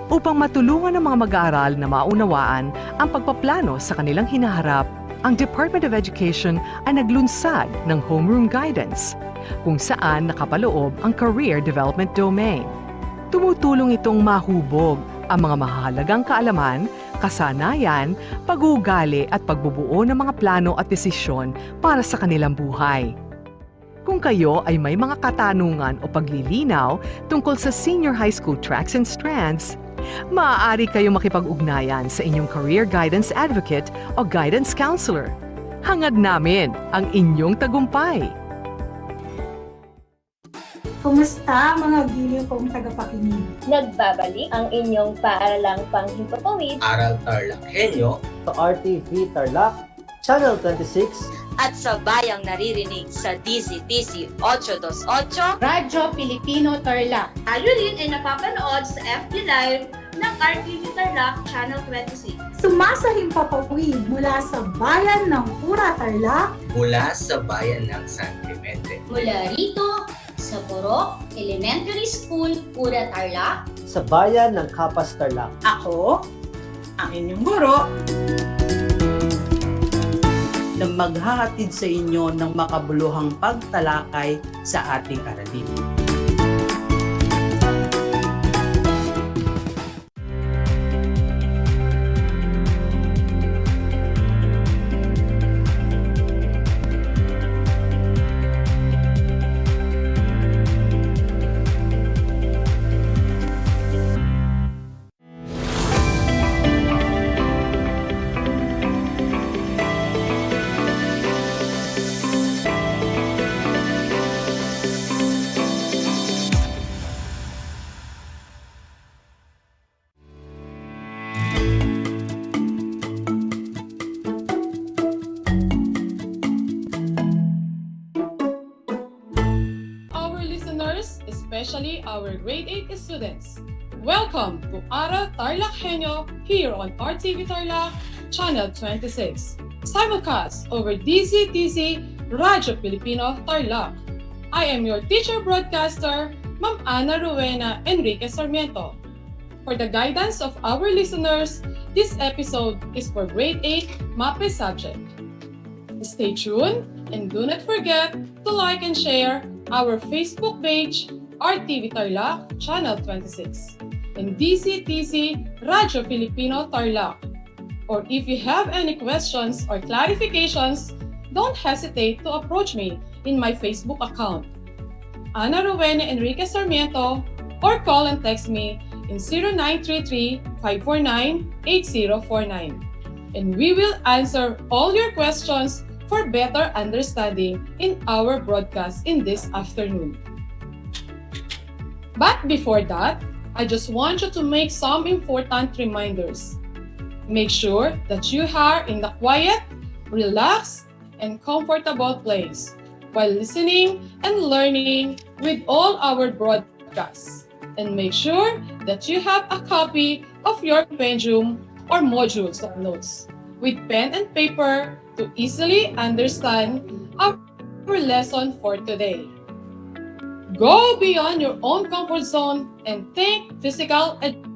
Upang matulungan ng mga mag-aaral na maunawaan ang pagpaplano sa kanilang hinaharap, ang Department of Education ay naglunsad ng Homeroom Guidance, kung saan nakapaloob ang Career Development Domain. Tumutulong itong mahubog ang mga mahalagang kaalaman, kasanayan, pag-uugali at pagbubuo ng mga plano at desisyon para sa kanilang buhay. Kung kayo ay may mga katanungan o paglilinaw tungkol sa senior high school tracks and strands, maaari kayong makipag-ugnayan sa inyong career guidance advocate o guidance counselor. Hangad namin ang inyong tagumpay! Kumusta mga giliw kong tagapakinig? Nagbabalik ang inyong paaralang panghimpapawid, Aral TarlakHenyo, sa RTV Tarlac, Channel 26, at sa bayang naririnig sa DZTC 828, Radyo Pilipino Tarlac. Tayo rin ay napapanood sa FB Live ng RTV Tarlac Channel 26. Sumasahimpapawid mula sa bayan ng Pura Tarlac, mula sa bayan ng San Clemente, Mula rito sa Purok Elementary School, Pura Tarlac, sa bayan ng Kapas Tarlac. Ako, ang inyong guro, na maghahatid sa inyo ng makabuluhang pagtalakay sa ating aralin. Especially our grade 8 students. Welcome to Aral TarlakHenyo here on RTV Tarlac, Channel 26. Simulcast over DZTC Radyo Pilipino Tarlac. I am your teacher broadcaster, Ma'am Ana Rowena Enrique Sarmiento. For the guidance of our listeners, this episode is for grade 8 MAPE subject. Stay tuned and do not forget to like and share our Facebook page, RTV Tarlac Channel 26, and DZTC Radyo Filipino Tarlac. Or if you have any questions or clarifications, don't hesitate to approach me in my Facebook account, Ana Rowena Enrique Sarmiento, or call and text me in 0933-549-8049. And we will answer all your questions for better understanding in our broadcast in this afternoon. But before that, I just want you to make some important reminders. Make sure that you are in the quiet, relaxed, and comfortable place while listening and learning with all our broadcasts. And make sure that you have a copy of your Penjum or modules of notes with pen and paper to easily understand our lesson for today. Go beyond your own comfort zone and think physical education.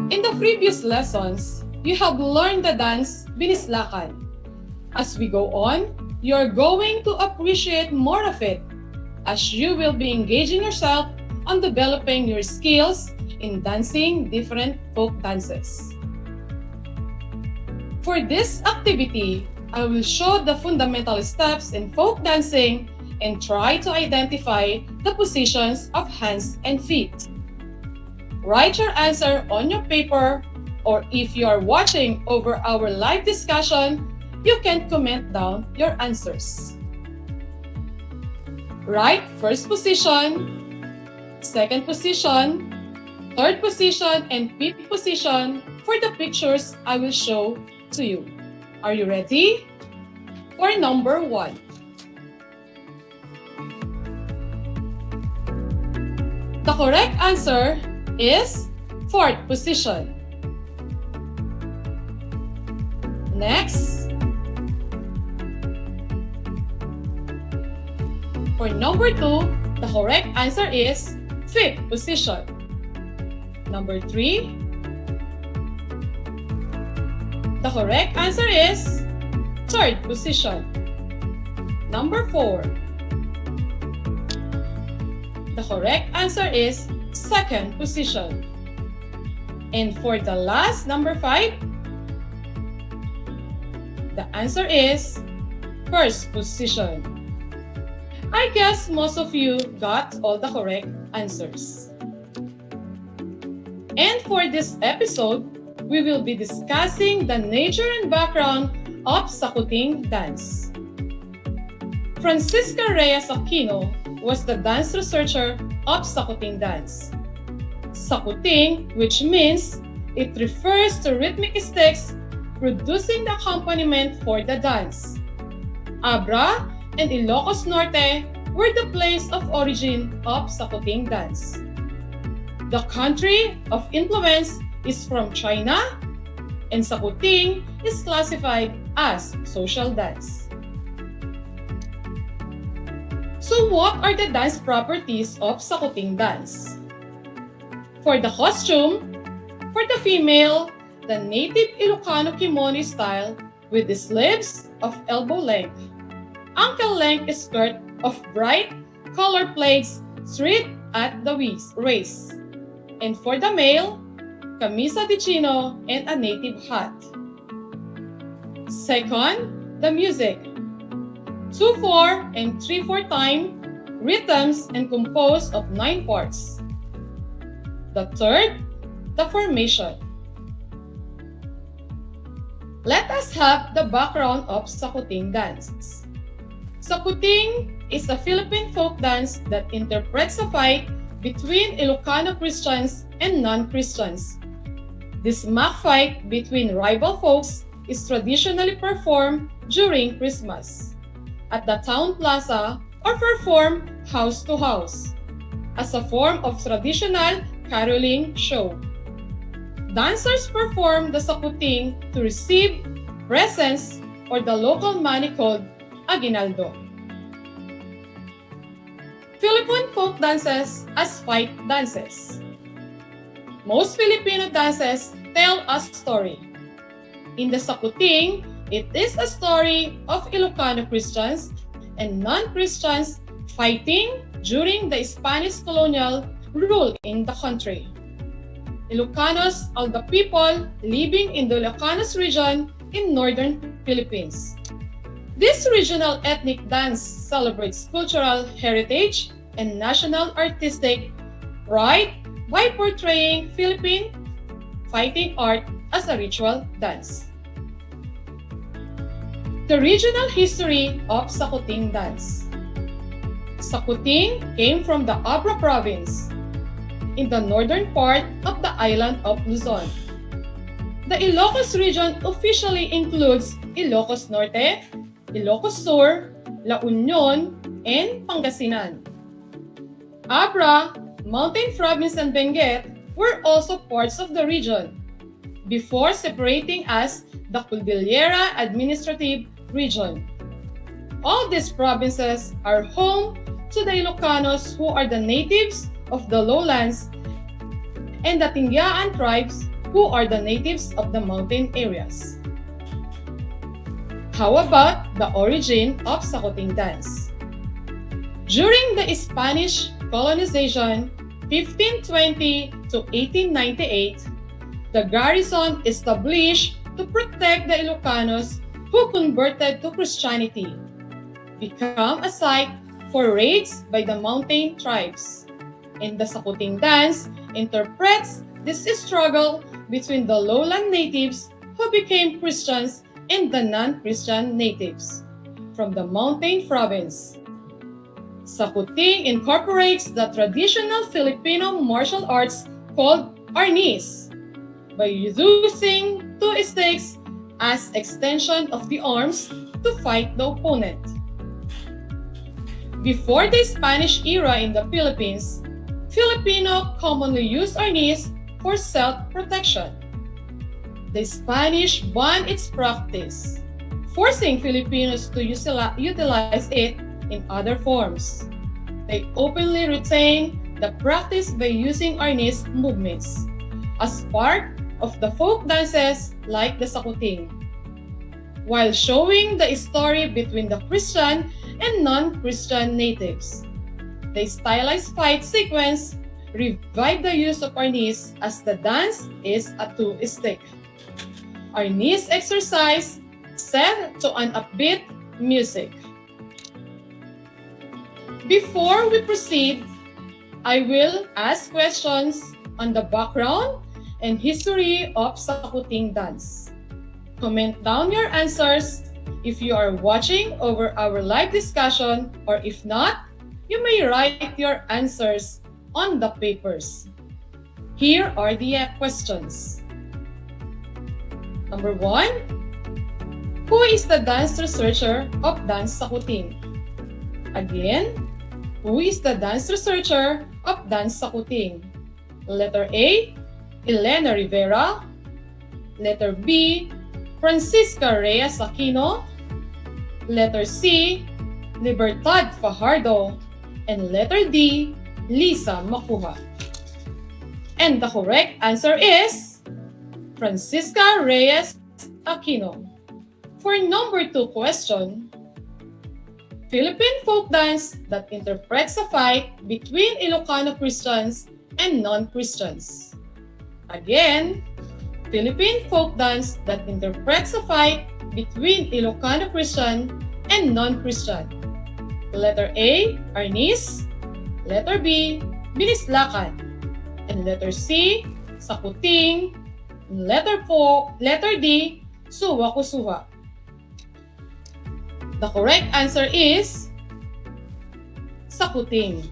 In the previous lessons, you have learned the dance Binislakan. As we go on, you're going to appreciate more of it as you will be engaging yourself on developing your skills in dancing different folk dances. For this activity, I will show the fundamental steps in folk dancing and try to identify the positions of hands and feet. Write your answer on your paper, or if you are watching over our live discussion, you can comment down your answers. Write first position, second position, third position, and fifth position for the pictures I will show to you. Are you ready? For number 1. The correct answer is fourth position. Next. For number 2, the correct answer is fifth position. Number 3. The correct answer is third position. Number 4. The correct answer is second position. And for the last, number 5, the answer is first position. I guess most of you got all the correct answers. And for this episode, we will be discussing the nature and background of Sakuting dance. Francisca Reyes Aquino was the dance researcher of Sakuting dance. Sakuting, which means it refers to rhythmic sticks producing the accompaniment for the dance. Abra and Ilocos Norte were the place of origin of Sakuting dance. The country of influence is from China, and Sakuting is classified as social dance. So what are the dance properties of Sakuting dance? For the costume, for the female, the native Ilocano kimono style with the sleeves of elbow length, ankle length skirt of bright color plates straight at the waist. And for the male, camisa de chino and a native hat. Second, the music. 2/4 and 3/4 time rhythms and composed of 9 parts. The third, the formation. Let us have the background of Sakuting dance. Sakuting is a Philippine folk dance that interprets a fight between Ilocano Christians and non-Christians. This mock fight between rival folks is traditionally performed during Christmas at the town plaza or performed house to house as a form of traditional caroling show. Dancers perform the Sakuting to receive presents or the local money called aguinaldo. Philippine folk dances as fight dances. Most Filipino dances tell a story. In the Sakuting, it is a story of Ilocano Christians and non-Christians fighting during the Spanish colonial rule in the country. Ilocanos are the people living in the Ilocanos region in northern Philippines. This regional ethnic dance celebrates cultural heritage and national artistic pride by portraying Philippine fighting art as a ritual dance. The regional history of Sakuting dance. Sakuting came from the Abra province in the northern part of the island of Luzon. The Ilocos region officially includes Ilocos Norte, Ilocos Sur, La Union, and Pangasinan. Abra, Mountain Province, and Benguet were also parts of the region before separating as the Cordillera Administrative Region. All these provinces are home to the Ilocanos, who are the natives of the lowlands, and the Tingyaan tribes, who are the natives of the mountain areas. How about the origin of Sakuting dance? During the Spanish colonization, 1520 to 1898, the garrison established to protect the Ilocanos who converted to Christianity, become a site for raids by the mountain tribes. And the Sakuting dance interprets this struggle between the lowland natives who became Christians and the non-Christian natives from the mountain province. Sakuting incorporates the traditional Filipino martial arts called arnis by using two sticks as extension of the arms to fight the opponent. Before the Spanish era in the Philippines, Filipino commonly used arnis for self-protection. The Spanish banned its practice, forcing Filipinos to utilize it in other forms. They openly retain the practice by using arnis movements as part of the folk dances like the Sakuting, while showing the story between the Christian and non-Christian natives. The stylized fight sequence revived the use of arnis as the dance is a two-stick. Arnis exercise set to an upbeat music. Before we proceed, I will ask questions on the background and history of Sakuting dance. Comment down your answers if you are watching over our live discussion, or if not, you may write your answers on the papers. Here are the questions. Number 1. Who is the dance researcher of Dance Sakuting? Again, who is the dance researcher of Dance Sakuting? Letter A, Elena Rivera. Letter B, Francisca Reyes Aquino. Letter C, Libertad Fajardo. And letter D, Lisa Makuha. And the correct answer is Francisca Reyes Aquino. For number 2 question, Philippine folk dance that interprets a fight between Ilocano Christians and non-Christians. Again, Philippine folk dance that interprets a fight between Ilocano Christian and non-Christian. Letter A, arnis. Letter B, binislakan. And letter C, sakuting. And letter D, suwa-kusuha. The correct answer is sakuting.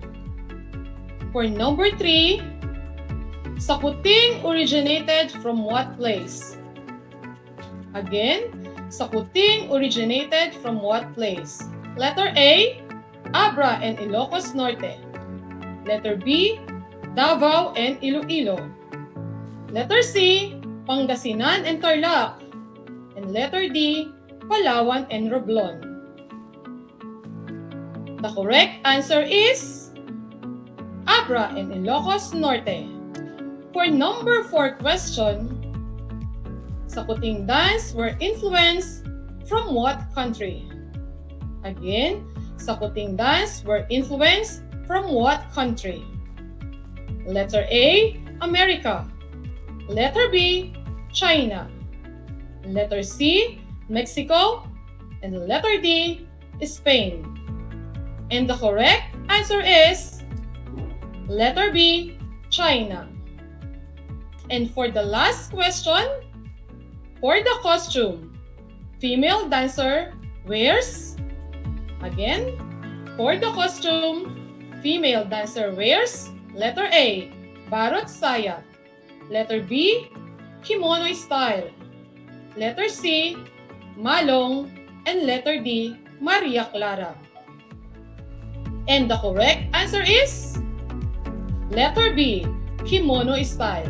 For number 3, Sakuting originated from what place? Again, Sakuting originated from what place? Letter A, Abra and Ilocos Norte. Letter B, Davao and Iloilo. Letter C, Pangasinan and Tarlac. And letter D, Palawan and Romblon. The correct answer is Abra and Ilocos Norte. For number 4 question, Sakuting dance were influenced from what country? Again, Sakuting dance were influenced from what country? Letter A, America. Letter B, China. Letter C, Mexico. And letter D, Spain. And the correct answer is letter B, China. And for the last question, for the costume, female dancer wears, again, For the costume, female dancer wears letter A, barot saya. Letter B, kimono style. Letter C, malong. And letter D, Maria Clara. And the correct answer is letter B, kimono style.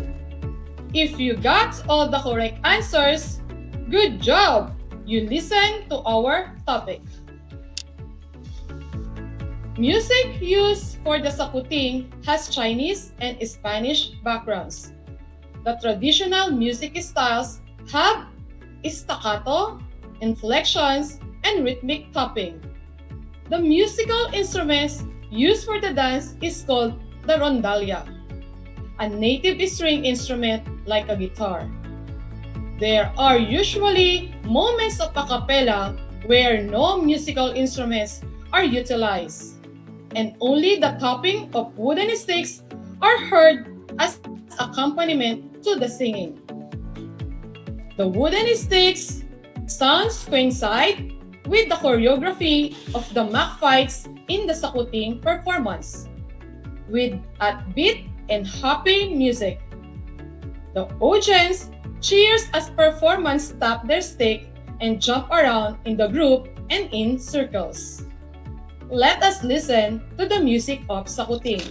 If you got all the correct answers, good job! You listen to our topic. Music used for the sakuting has Chinese and Spanish backgrounds. The traditional music styles have staccato, inflections, and rhythmic tapping. The musical instruments used for the dance is called the rondalla, a native string instrument like a guitar. There are usually moments of a cappella where no musical instruments are utilized, and only the tapping of wooden sticks are heard as accompaniment to the singing. The wooden sticks sounds coincide with the choreography of the mock fights in the sakuting performance, with upbeat and happy music. The audience cheers as performers tap their stick and jump around in the group and in circles. Let us listen to the music of sakuting.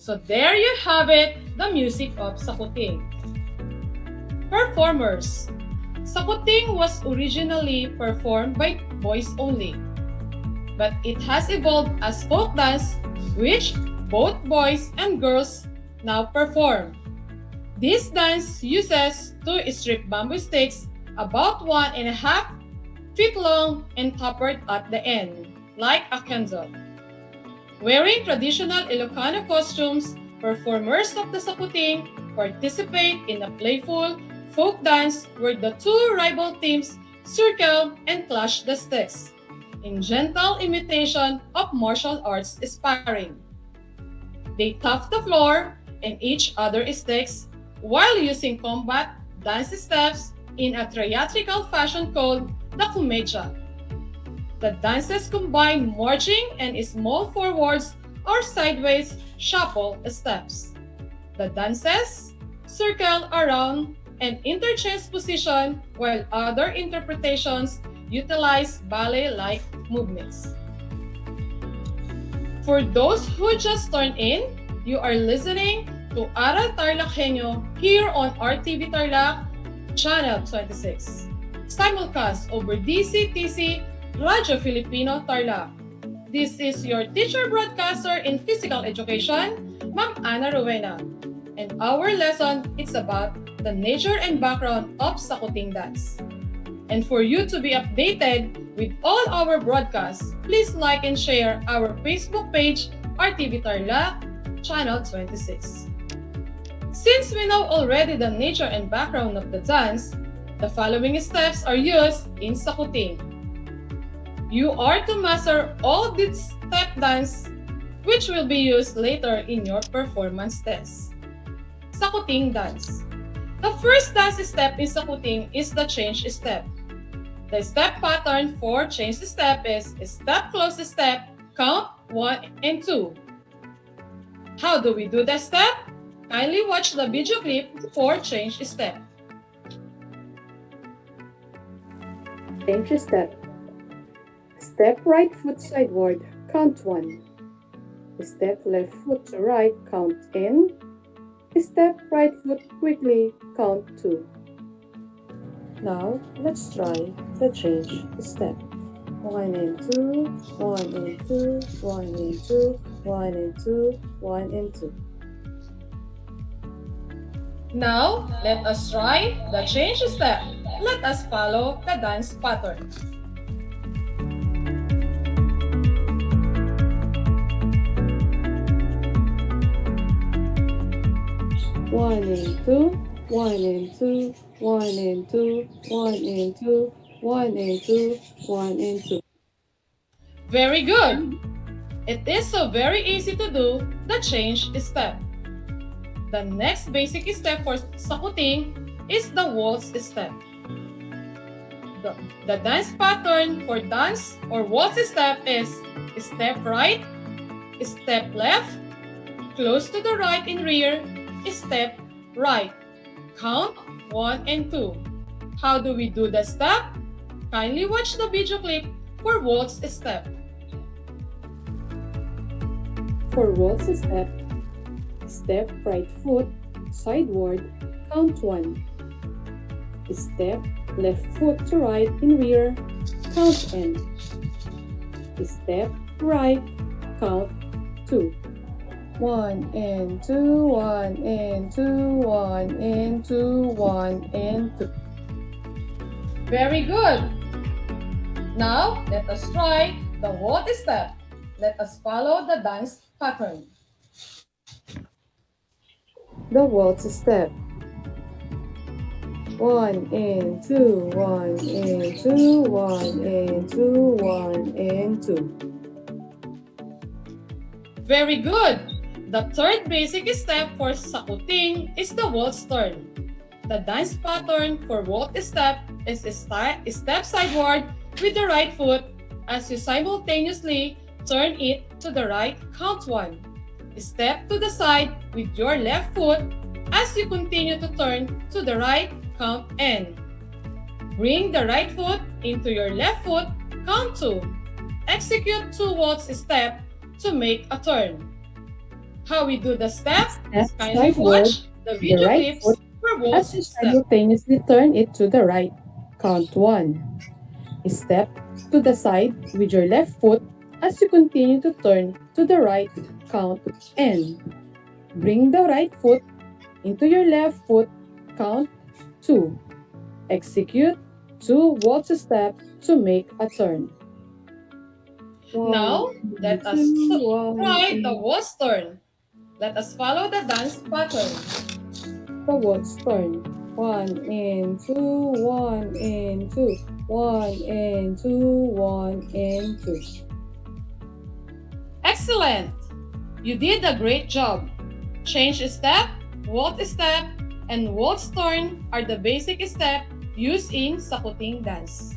So there you have it, the music of sakuting. Performers. Sakuting was originally performed by boys only, but it has evolved as folk dance, which both boys and girls now perform. This dance uses two strip bamboo sticks about 1.5 feet long and tapered at the end, like a candle. Wearing traditional Ilocano costumes, performers of the sakuting participate in a playful folk dance where the two rival teams circle and clash the sticks, in gentle imitation of martial arts sparring. They tap the floor and each other's sticks while using combat dance steps in a theatrical fashion called the kumecha. The dances combine marching and small forwards or sideways shuffle steps. The dances circle around and interchange position while other interpretations utilize ballet-like movements. For those who just turned in, you are listening to Aral TarlakHenyo here on RTV Tarlac, Channel 26. Simulcast over DCTC Radyo Filipino Tarlac. This is your teacher broadcaster in physical education, Ma'am Ana Rowena. And our lesson is about the nature and background of sakuting dance. And for you to be updated with all our broadcasts, please like and share our Facebook page, RTV Tarlac, Channel 26. Since we know already the nature and background of the dance, the following steps are used in sakuting. You are to master all this step dance, which will be used later in your performance test. Sakuting dance. The first dance step in sakuting is the change step. The step pattern for change step is step, close step, count 1 and 2. How do we do the step? Kindly watch the video clip for change step. Change step. Step right foot sideward, count 1. Step left foot to right, count in. Step right foot quickly, count 2. Now, let's try the change step. 1 and 2, 1 and 2, 1 and 2, 1 and 2, 1 and 2. Now, let us try the change step. Let us follow the dance pattern. 1 and 2, 1 and 2, 1 and 2, 1 and 2, 1 and 2, 1 and 2. Very good! It is so very easy to do the change step. The next basic step for sakuting is the waltz step. The dance pattern for dance or waltz step is step right, step left, close to the right in rear, step right. Count 1 and 2. How do we do the step? Kindly watch the video clip for waltz step. For waltz step, step right foot sideward, count 1. Step left foot to right in rear, count N. Step right, count 2. 1 and 2, 1 and 2, 1 and 2, 1 and 2. Very good! Now, let us try the waltz step. Let us follow the dance pattern. The waltz step. 1 and 2, 1 and 2, 1 and 2, 1 and 2. Very good! The third basic step for sakuting is the waltz turn. The dance pattern for waltz step is step sideward with the right foot as you simultaneously turn it to the right, count 1. Step to the side with your left foot as you continue to turn to the right, count N. Bring the right foot into your left foot, count 2. Execute 2 waltz steps to make a turn. How we do the steps? Kindly watch the video clips for waltz steps. Simultaneously turn it to the right, count 1. Step to the side with your left foot as you continue to turn to the right, count N. Bring the right foot into your left foot, count 2. Execute 2 waltz steps to make a turn. Now, let us try the waltz turn. Let us follow the dance pattern. The waltz turn. 1 and 2, 1 and 2, 1 and 2, 1 and 2. Excellent! You did a great job. Change step, waltz step, and waltz turn are the basic steps used in sakuting dance.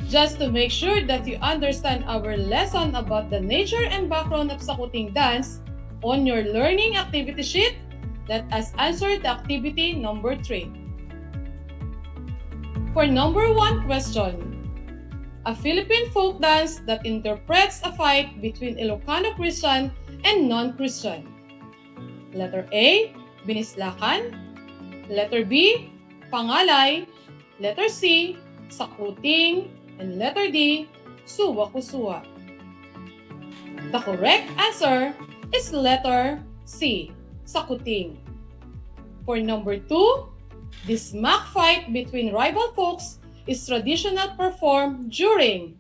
Just to make sure that you understand our lesson about the nature and background of sakuting dance, on your learning activity sheet, let us answer the activity number 3. For number 1 question, a Philippine folk dance that interprets a fight between Ilocano Christian and non-Christian. Letter A, Binislakan. Letter B, Pangalay. Letter C, Sakuting. And letter D, Suwa-Kusuwa. The correct answer is letter C, Sakuting. For number 2, this mock fight between rival folks is traditional performed during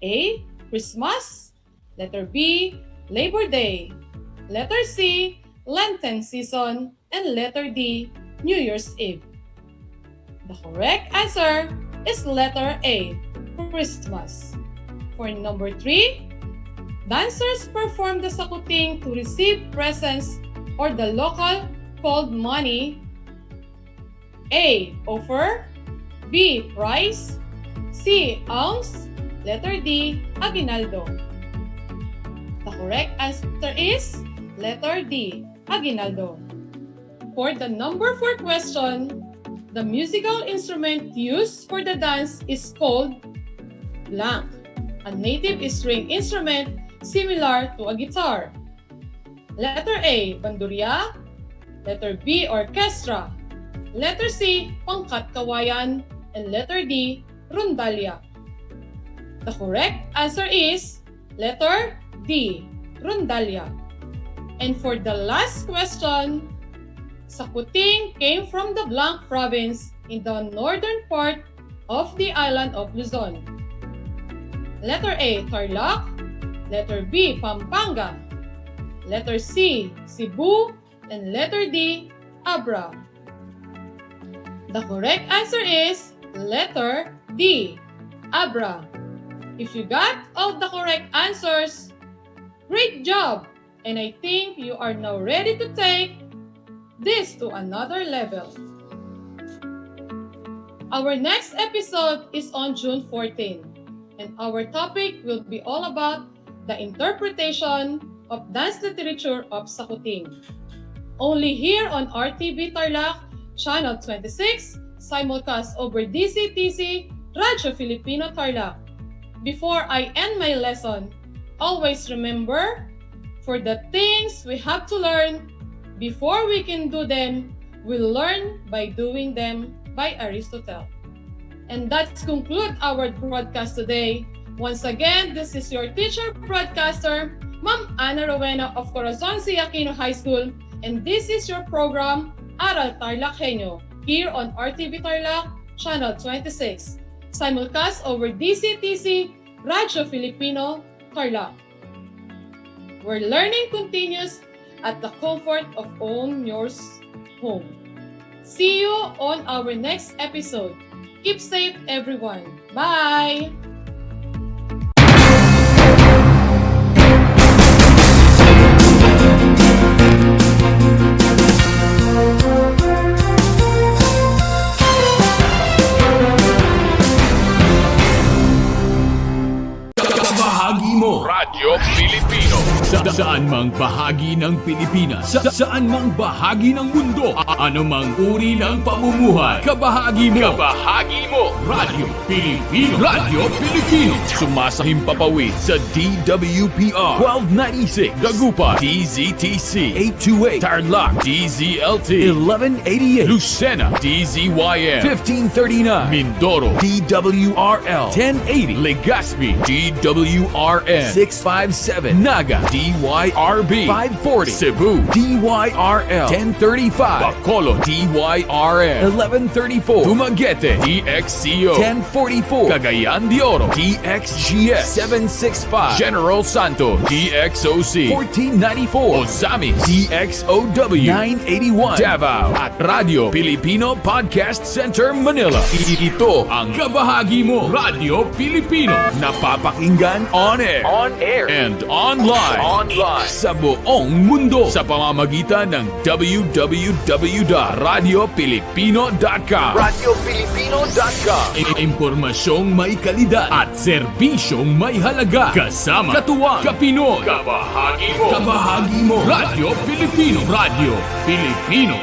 A, Christmas, letter B, Labor Day, letter C, Lenten season, and letter D, New Year's Eve. The correct answer is letter A, Christmas. For number 3, dancers perform the sakuting to receive presents or the local called money. A, offer. B, price. C, ounce. Letter D, aguinaldo. The correct answer is letter D, aguinaldo. For the number 4 question, the musical instrument used for the dance is called blank, a native string instrument similar to a guitar. Letter A, bandurya. Letter B, orchestra. Letter C, pangkat kawayan. And letter D, rondalya. The correct answer is letter D, rondalya. And for the last question, Sakuting came from the Blanc province in the northern part of the island of Luzon. Letter A, Tarlac. Letter B, Pampanga. Letter C, Cebu. And letter D, Abra. The correct answer is letter D, Abra. If you got all the correct answers, great job! And I think you are now ready to take this to another level. Our next episode is on June 14, and our topic will be all about the interpretation of dance literature of Sakuting. Only here on RTV Tarlac, Channel 26, simulcast over DCTC, Radyo Filipino Tarlac. Before I end my lesson, always remember, for the things we have to learn, before we can do them, we'll learn by doing them, by Aristotle. And that concludes our broadcast today. Once again, this is your teacher broadcaster, Ma'am Ana Rowena of Corazon C. Aquino High School, and this is your program, Aral TarlakHenyo, here on RTV Tarlac, Channel 26, simulcast over DCTC, Radyo Filipino Tarlac, where learning continues at the comfort of own yours home. See you on our next episode. Keep safe, everyone. Bye! Bahagi mo Radyo Pilipino saan mang bahagi ng Pilipinas, saan mang bahagi ng mundo, anumang uri ng pamumuhay, kabahagi mo Radyo Pilipino. Radyo Pilipino, sumasahimpapawid sa DWPR 1296 Dagupan, DZTC 828 Tarlac, DZLT 1188 Lucena, DZYM 1539 Mindoro, DWRL 1080 Legazpi, DWRN 657 Naga, DYRB 540 Cebu, DYRL 1035 Bacolod, DYRN 1134 Dumaguete, DXCO 1044 Cagayan de Oro, DXGS 765 General Santos, DXOC 1494 Ozamis, DXOW 981 Davao at Radio Filipino Podcast Center Manila. Ito ang kabahagi mo Radyo Pilipino, napapakinggan on air and online sa buong mundo sa pamamagitan ng www.radiopilipino.com. Impormasyong may kalidad at serbisyong may halaga, kasama katuwang kapinoy. Kabahagi mo Radyo Pilipino. Radyo Pilipino.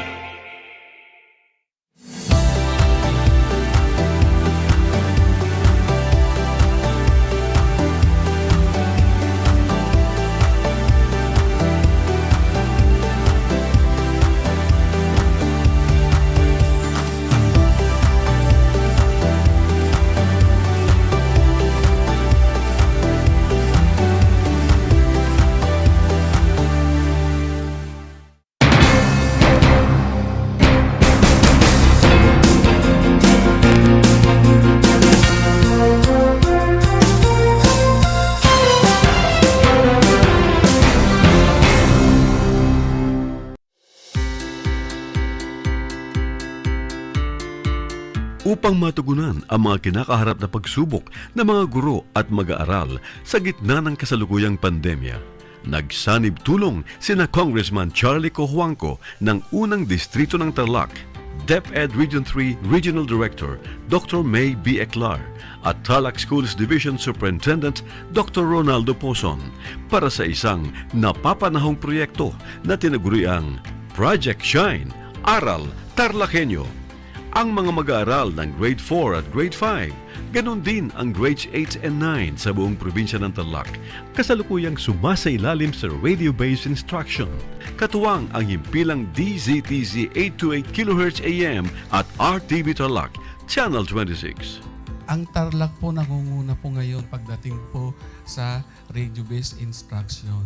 Upang matugunan ang mga kinakaharap na pagsubok ng mga guro at mag-aaral sa gitna ng kasalukuyang pandemya, nagsanib tulong sina Congressman Charlie Cojuangco ng unang distrito ng Tarlac, DEPED Region 3 Regional Director Dr. May B. Eclar at Tarlac Schools Division Superintendent Dr. Ronaldo Pozon para sa isang napapanahong proyekto na tinaguriang Project Shine, Aral TarlakHenyo. ang mga mag-aaral ng Grade 4 at Grade 5. Ganon din ang Grades 8 and 9 sa buong probinsya ng Tarlac, kasalukuyang sumasailalim sa radio-based instruction. Katuwang ang himpilang DZTZ 828 kHz AM at RTV Tarlac, Channel 26. Ang Tarlac po nangunguna po ngayon pagdating po sa radio-based instruction.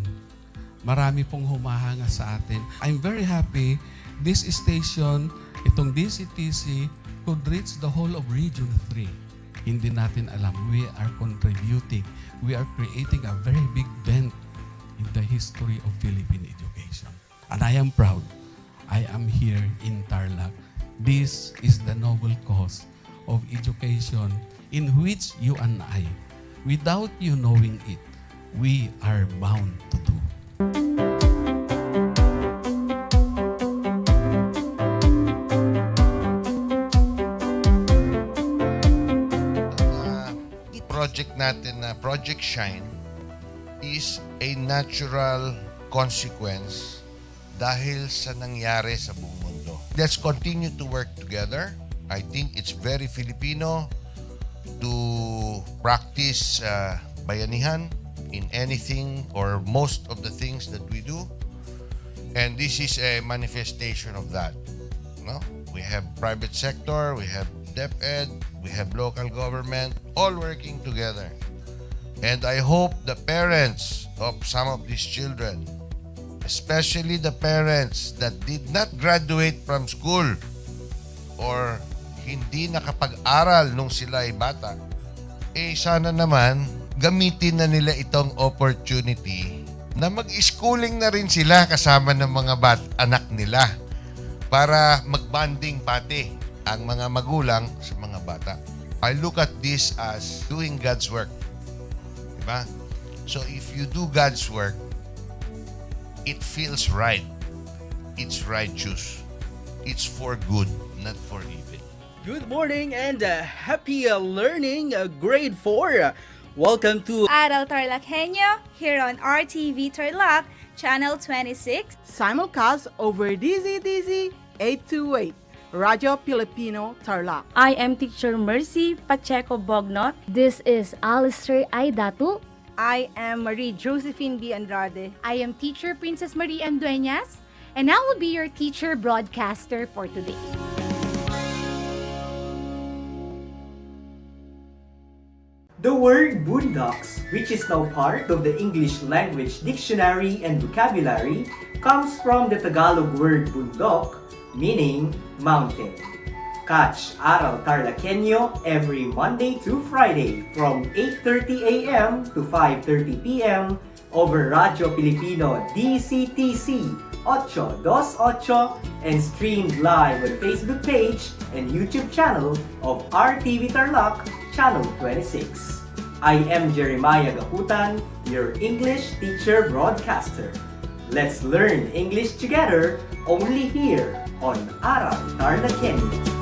Marami pong humahanga sa atin. I'm very happy this station, itong DCTC, could reach the whole of Region 3. Hindi natin alam, we are contributing. We are creating a very big dent in the history of Philippine education. And I am proud. I am here in Tarlac. This is the noble cause of education in which you and I, without you knowing it, we are bound to do. Project natin na Project Shine is a natural consequence dahil sa nangyari sa buong mundo. Let's continue to work together. I think it's very Filipino to practice bayanihan in anything or most of the things that we do. And this is a manifestation of that. No? We have private sector, we have DEPED, we have local government, all working together. And I hope the parents of some of these children, especially the parents that did not graduate from school or hindi nakapag-aral nung sila ay bata, sana naman gamitin na nila itong opportunity na mag-schooling na rin sila kasama ng mga anak nila para mag-bonding pati ang mga magulang sa mga bata. I look at this as doing God's work. Diba? So if you do God's work, it feels right. It's righteous. It's for good, not for evil. Good morning and happy learning, grade 4. Welcome to Aral TarlakHenyo here on RTV Tarlac, Channel 26. Simulcast over DZTZ 828, Radio Filipino Tarlac. I am Teacher Mercy Pacheco Bognot. This is Alistair Aidatu. I am Marie Josephine B. Andrade. I am Teacher Princess Marie Andueñas, and I will be your teacher broadcaster for today. The word boondocks, which is now part of the English Language Dictionary and Vocabulary, comes from the Tagalog word bundok, meaning mountain. Catch Aral TarlakHenyo every Monday to Friday from 8:30 a.m. to 5:30 p.m. over Radio Filipino DCTC 828 and streamed live on Facebook page and YouTube channel of RTV Tarlac, Channel 26. I am Jeremiah Gahutan, your English teacher broadcaster. Let's learn English together only here on Aral TarlakHenyo.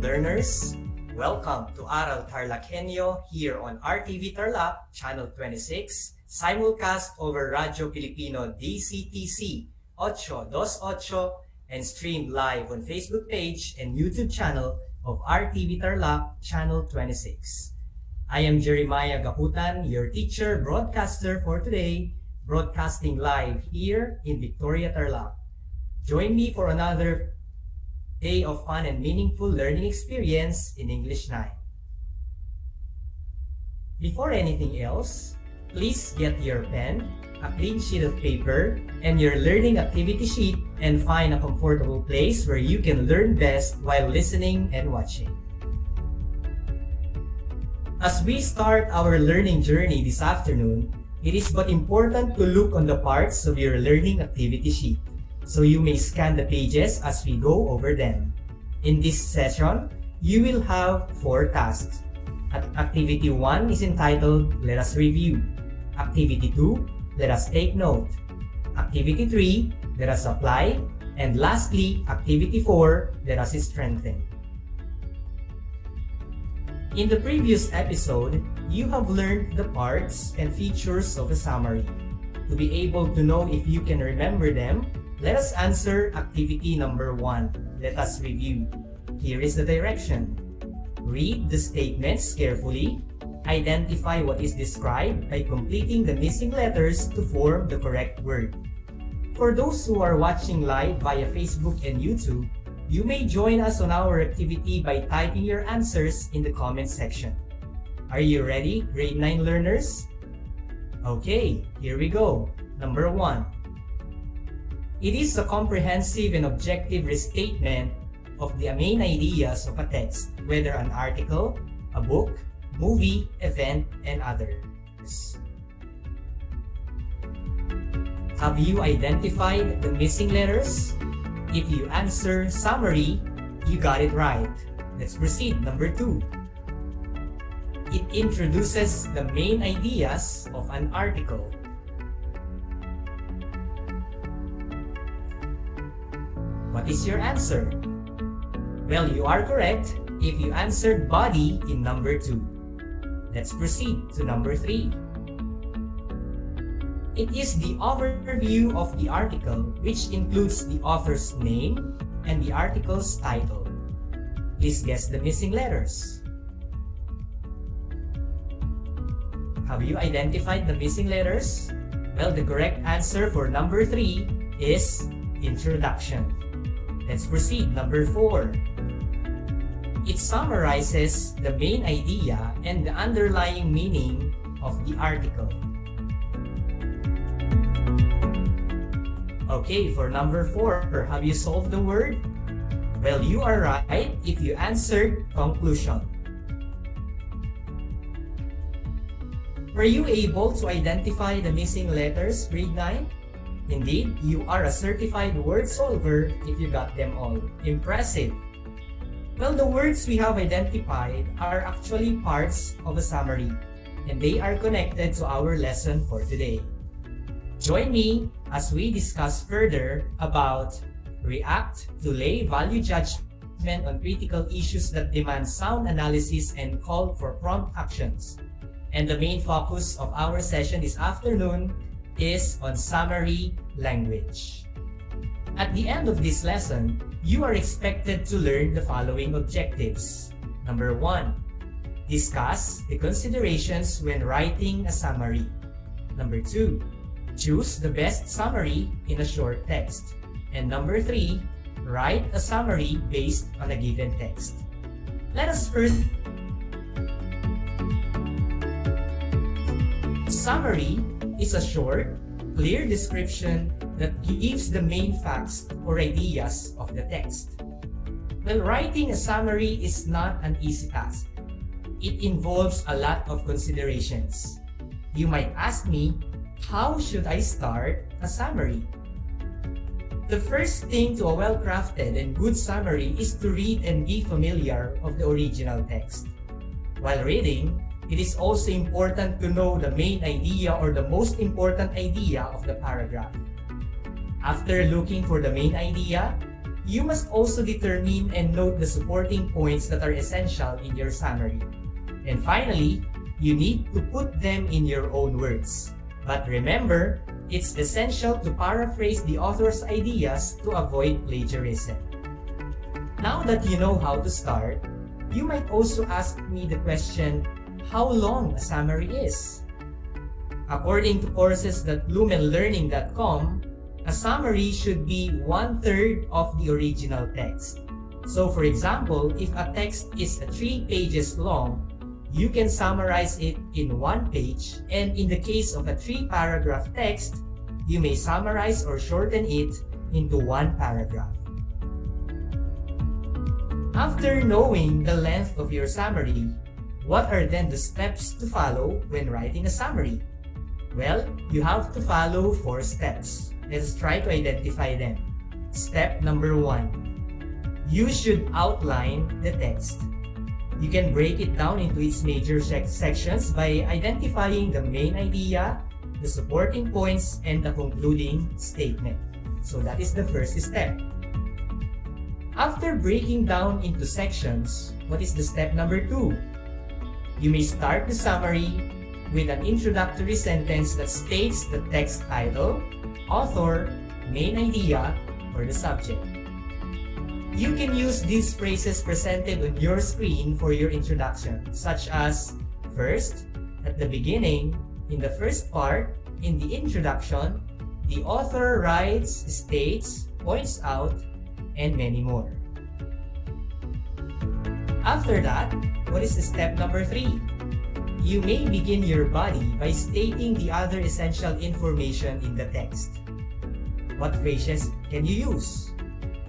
Learners, welcome to Aral TarlakHenyo here on RTV Tarlac, Channel 26, simulcast over Radio Filipino DCTC 828 and streamed live on Facebook page and YouTube channel of RTV Tarlac, Channel 26. I am Jeremiah Gahutan, your teacher broadcaster for today, broadcasting live here in Victoria, Tarlac. Join me for another day of fun and meaningful learning experience in English 9. Before anything else, please get your pen, a clean sheet of paper, and your learning activity sheet and find a comfortable place where you can learn best while listening and watching. As we start our learning journey this afternoon, it is but important to look on the parts of your learning activity sheet, so you may scan the pages as we go over them. In this session, you will have 4 tasks. Activity 1 is entitled Let Us Review. Activity 2, Let Us Take Note. Activity 3, Let Us Apply. And lastly, Activity 4, Let Us Strengthen. In the previous episode, you have learned the parts and features of a summary. To be able to know if you can remember them, let us answer activity number 1. Let us review. Here is the direction. Read the statements carefully. Identify what is described by completing the missing letters to form the correct word. For those who are watching live via Facebook and YouTube, you may join us on our activity by typing your answers in the comment section. Are you ready, grade 9 learners? Okay, here we go. Number 1. It is a comprehensive and objective restatement of the main ideas of a text, whether an article, a book, movie, event, and others. Have you identified the missing letters? If you answer summary, you got it right. Let's proceed. Number 2. It introduces the main ideas of an article. What is your answer? Well, you are correct if you answered body in number 2. Let's proceed to number 3. It is the overview of the article, which includes the author's name and the article's title. Please guess the missing letters. Have you identified the missing letters? Well, the correct answer for number 3 is introduction. Let's proceed. Number 4. It summarizes the main idea and the underlying meaning of the article. Okay, for number 4, have you solved the word? Well, you are right if you answered conclusion. Were you able to identify the missing letters, grade 9? Indeed, you are a certified word solver if you got them all. Impressive! Well, the words we have identified are actually parts of a summary, and they are connected to our lesson for today. Join me as we discuss further about react to lay value judgment on critical issues that demand sound analysis and call for prompt actions. And the main focus of our session this afternoon is on summary language. At the end of this lesson, you are expected to learn the following objectives. Number 1, discuss the considerations when writing a summary. Number 2, choose the best summary in a short text. And number 3, write a summary based on a given text. Let us first. Summary is a short, clear description that gives the main facts or ideas of the text. Well, writing a summary is not an easy task. It involves a lot of considerations. You might ask me, how should I start a summary? The first thing to a well-crafted and good summary is to read and be familiar of the original text. While reading, it is also important to know the main idea or the most important idea of the paragraph. After looking for the main idea, you must also determine and note the supporting points that are essential in your summary. And finally, you need to put them in your own words. But remember, it's essential to paraphrase the author's ideas to avoid plagiarism. Now that you know how to start, you might also ask me the question, how long a summary is? According to courses.lumenlearning.com, a summary should be 1/3 of the original text. So for example, if a text is 3 pages long, you can summarize it in 1 page, and in the case of a 3-paragraph text, you may summarize or shorten it into 1 paragraph. After knowing the length of your summary, what are then the steps to follow when writing a summary? Well, you have to follow 4 steps. Let's try to identify them. Step number 1. You should outline the text. You can break it down into its major sections by identifying the main idea, the supporting points, and the concluding statement. So that is the first step. After breaking down into sections, what is the step number 2? You may start the summary with an introductory sentence that states the text title, author, main idea, or the subject. You can use these phrases presented on your screen for your introduction, such as first, at the beginning, in the first part, in the introduction, the author writes, states, points out, and many more. After that, what is step number 3? You may begin your body by stating the other essential information in the text. What phrases can you use?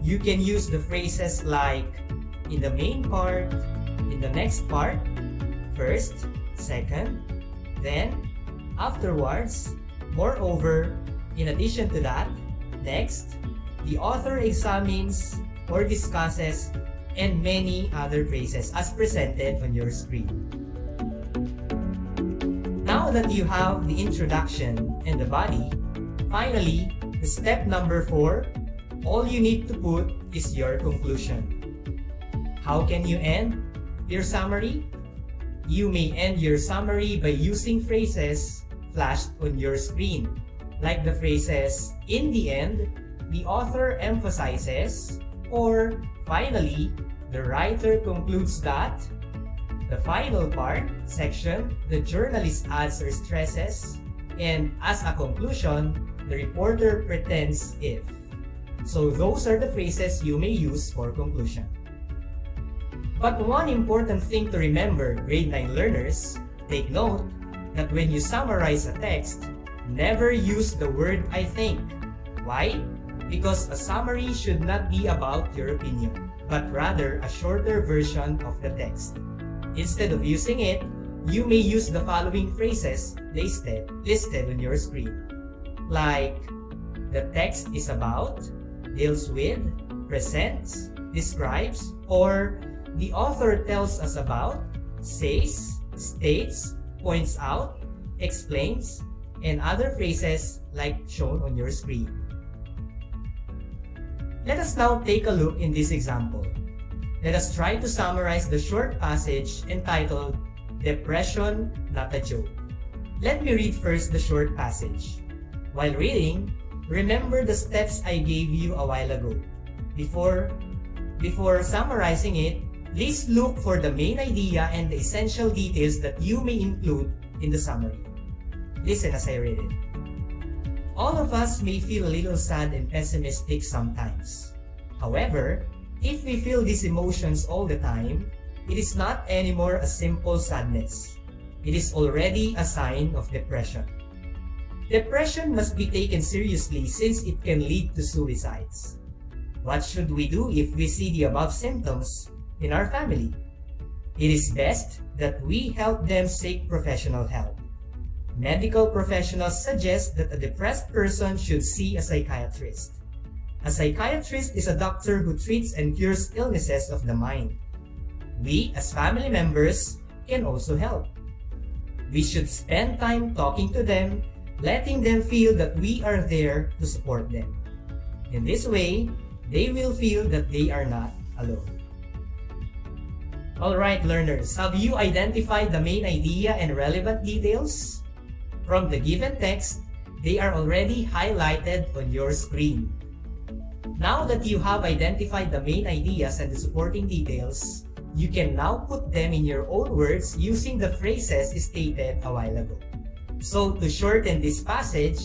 You can use the phrases like in the main part, in the next part, first, second, then, afterwards, moreover, in addition to that, next, the author examines or discusses, and many other phrases as presented on your screen. Now that you have the introduction and the body, finally, the step number 4, all you need to put is your conclusion. How can you end your summary? You may end your summary by using phrases flashed on your screen, like the phrases, in the end, the author emphasizes, or finally, the writer concludes that, the final part, section, the journalist adds or stresses, and as a conclusion, the reporter pretends if. So those are the phrases you may use for conclusion. But one important thing to remember, grade 9 learners, take note that when you summarize a text, never use the word I think. Why? Because a summary should not be about your opinion, but rather a shorter version of the text. Instead of using it, you may use the following phrases listed on your screen. Like, the text is about, deals with, presents, describes, or the author tells us about, says, states, points out, explains, and other phrases like shown on your screen. Let us now take a look in this example. Let us try to summarize the short passage entitled, Depression, Not a Joke. Let me read first the short passage. While reading, remember the steps I gave you a while ago. Before summarizing it, please look for the main idea and the essential details that you may include in the summary. Listen as I read it. All of us may feel a little sad and pessimistic sometimes. However, if we feel these emotions all the time, it is not anymore a simple sadness. It is already a sign of depression. Depression must be taken seriously since it can lead to suicides. What should we do if we see the above symptoms in our family? It is best that we help them seek professional help. Medical professionals suggest that a depressed person should see a psychiatrist. A psychiatrist is a doctor who treats and cures illnesses of the mind. We, as family members, can also help. We should spend time talking to them, letting them feel that we are there to support them. In this way, they will feel that they are not alone. Alright learners, have you identified the main idea and relevant details? From the given text, they are already highlighted on your screen. Now that you have identified the main ideas and the supporting details, you can now put them in your own words using the phrases stated a while ago. So to shorten this passage,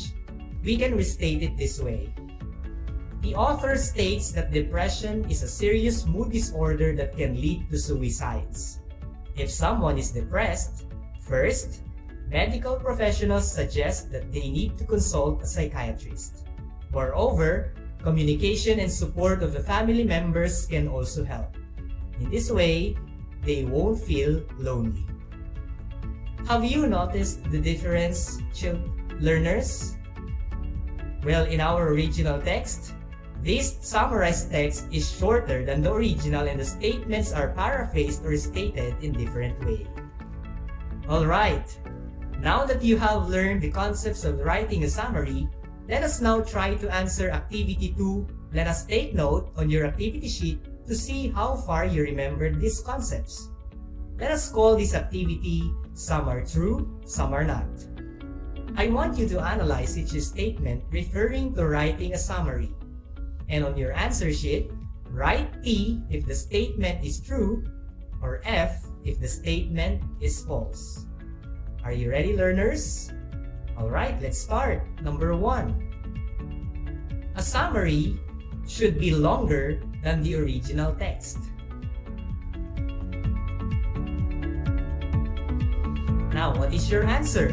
we can restate it this way. The author states that depression is a serious mood disorder that can lead to suicides. If someone is depressed, first, medical professionals suggest that they need to consult a psychiatrist. Moreover, communication and support of the family members can also help. In this way, they won't feel lonely. Have you noticed the difference, learners? Well, in our original text, This summarized text is shorter than the original and the statements are paraphrased or stated in different way. Alright, now that you have learned the concepts of writing a summary, let us now try to answer activity 2. Let us take note on your activity sheet to see how far you remembered these concepts. Let us call this activity Some Are True, Some Are Not. I want you to analyze each statement referring to writing a summary. And on your answer sheet, write T if the statement is true or F if the statement is false. Are you ready, learners? Alright, let's start. Number 1. A summary should be longer than the original text. Now, what is your answer?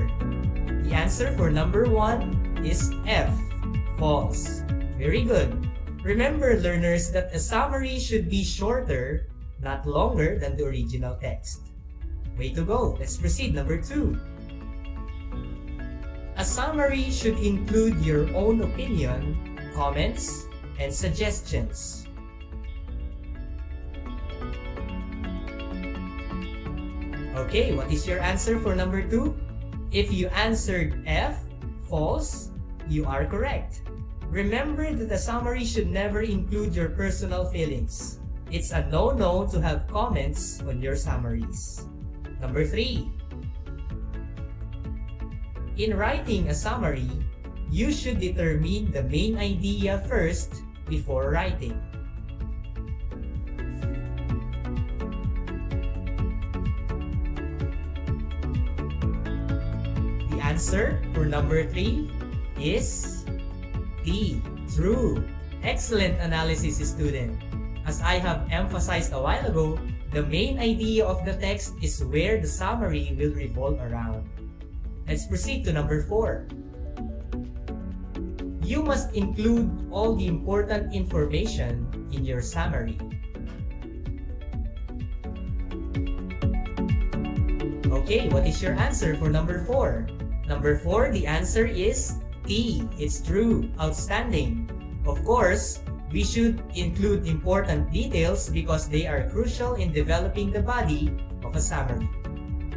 The answer for number 1 is F, false. Very good. Remember, learners, that a summary should be shorter, not longer than the original text. Way to go. Let's proceed. Number 2. A summary should include your own opinion, comments, and suggestions. Okay, what is your answer for number 2? If you answered F, false, you are correct. Remember that a summary should never include your personal feelings. It's a no-no to have comments on your summaries. Number 3. In writing a summary, you should determine the main idea first before writing. The answer for number 3 is D, true. Excellent analysis, student. As I have emphasized a while ago, the main idea of the text is where the summary will revolve around. Let's proceed to number 4. You must include all the important information in your summary. Okay, what is your answer for number 4? Number 4, the answer is T. It's true. Outstanding. Of course, we should include important details because they are crucial in developing the body of a summary.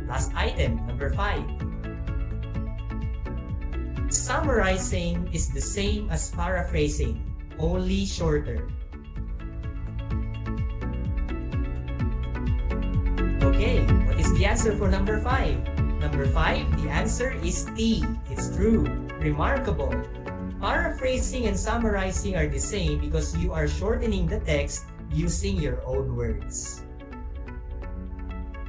Last item, number 5. Summarizing is the same as paraphrasing, only shorter. Okay, what is the answer for number 5? Number 5, the answer is T. It's true. Remarkable. Paraphrasing and summarizing are the same because you are shortening the text using your own words.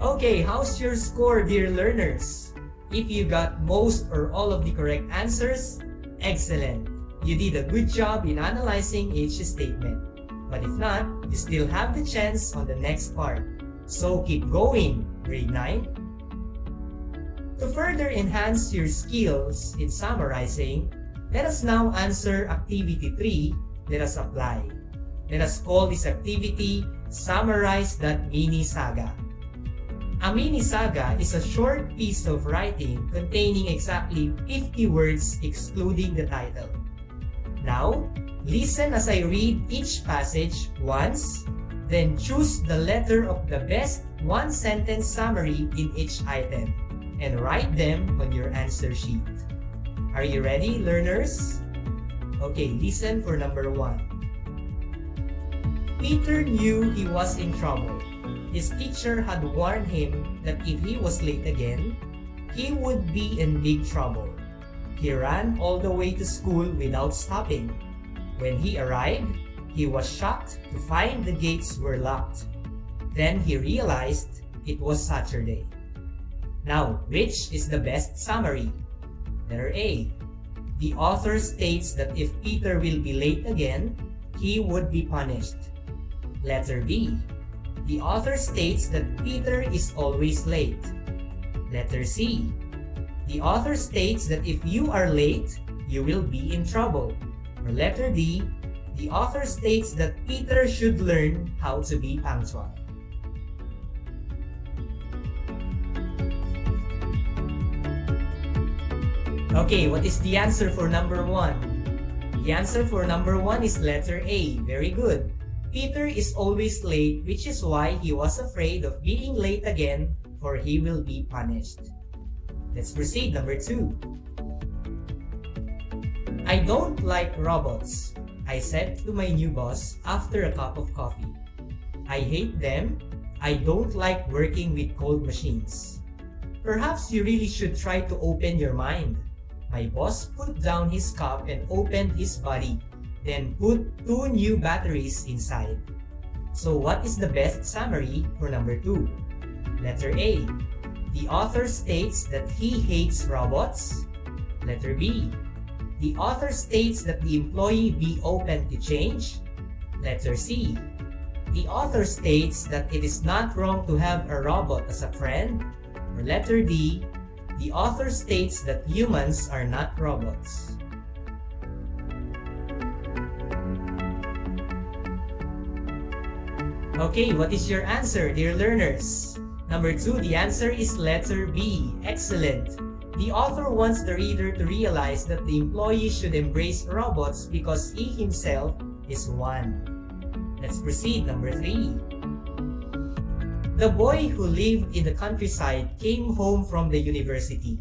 Okay, how's your score, dear learners? If you got most or all of the correct answers, excellent. You did a good job in analyzing each statement. But if not, you still have the chance on the next part. So keep going, grade 9. To further enhance your skills in summarizing, let us now answer activity 3. Let us apply. Let us call this activity Summarize That Mini Saga. A mini saga is a short piece of writing containing exactly 50 words excluding the title. Now, listen as I read each passage once, then choose the letter of the best one-sentence summary in each item and write them on your answer sheet. Are you ready, learners? Okay, listen for number 1. Peter knew he was in trouble. His teacher had warned him that if he was late again, he would be in big trouble. He ran all the way to school without stopping. When he arrived, he was shocked to find the gates were locked. Then he realized it was Saturday. Now, which is the best summary? Letter A. The author states that if Peter will be late again, he would be punished. Letter B. The author states that Peter is always late. Letter C. The author states that if you are late, you will be in trouble. Or letter D. The author states that Peter should learn how to be punctual. Okay, what is the answer for number 1? The answer for number 1 is letter A. Very good. Peter is always late, which is why he was afraid of being late again, for he will be punished. Let's proceed. Number 2. I don't like robots, I said to my new boss after a cup of coffee. I hate them. I don't like working with cold machines. Perhaps you really should try to open your mind. My boss put down his cup and opened his body, then put 2 new batteries inside. So what is the best summary for number 2? Letter A. The author states that he hates robots. Letter B. The author states that the employee be open to change. Letter C. The author states that it is not wrong to have a robot as a friend. Or letter D. The author states that humans are not robots. Okay, what is your answer, dear learners? Number 2, the answer is letter B. Excellent. The author wants the reader to realize that the employee should embrace robots because he himself is one. Let's proceed. Number 3. The boy who lived in the countryside came home from the university.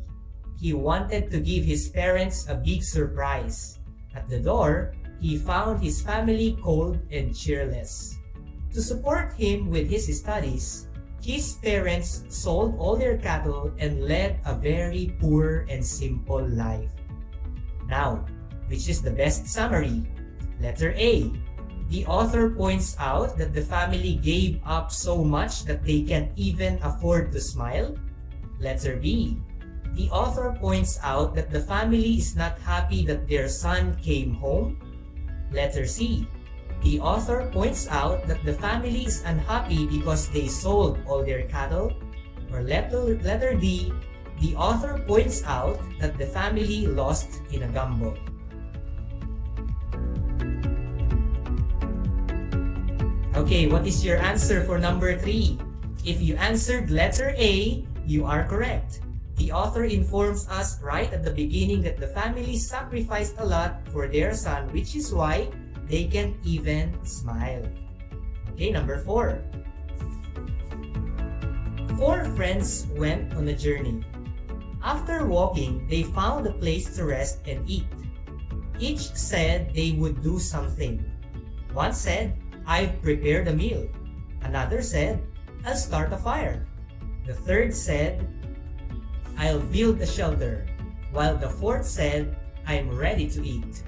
He wanted to give his parents a big surprise. At the door, he found his family cold and cheerless. To support him with his studies, his parents sold all their cattle and led a very poor and simple life. Now, which is the best summary? Letter A. The author points out that the family gave up so much that they can't even afford to smile. Letter B. The author points out that the family is not happy that their son came home. Letter C. The author points out that the family is unhappy because they sold all their cattle. Or letter D. The author points out that the family lost in a gamble. Okay, what is your answer for number 3? If you answered letter A, you are correct. The author informs us right at the beginning that the family sacrificed a lot for their son, which is why they can't even smile. Okay, number 4. 4 friends went on a journey. After walking, they found a place to rest and eat. Each said they would do something. One said, I've prepared a meal. Another said, I'll start a fire. The third said, I'll build a shelter. While the fourth said, I'm ready to eat.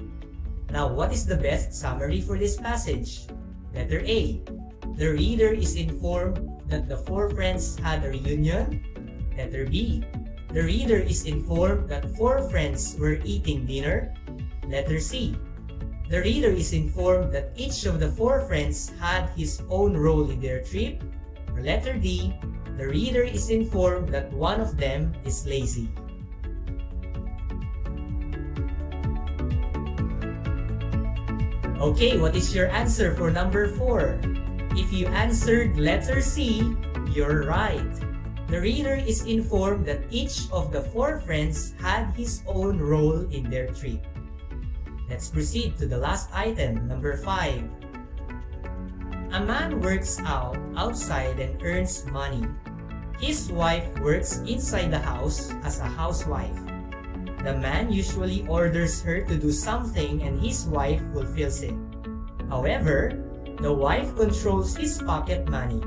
Now, what is the best summary for this passage? Letter A. The reader is informed that the 4 friends had a reunion. Letter B. The reader is informed that 4 friends were eating dinner. Letter C. The reader is informed that each of the 4 friends had his own role in their trip. Or letter D. The reader is informed that one of them is lazy. Okay, what is your answer for number 4? If you answered letter C, you're right. The reader is informed that each of the 4 friends had his own role in their trip. Let's proceed to the last item, number 5. A man works outside and earns money. His wife works inside the house as a housewife. The man usually orders her to do something and his wife fulfills it. However, the wife controls his pocket money.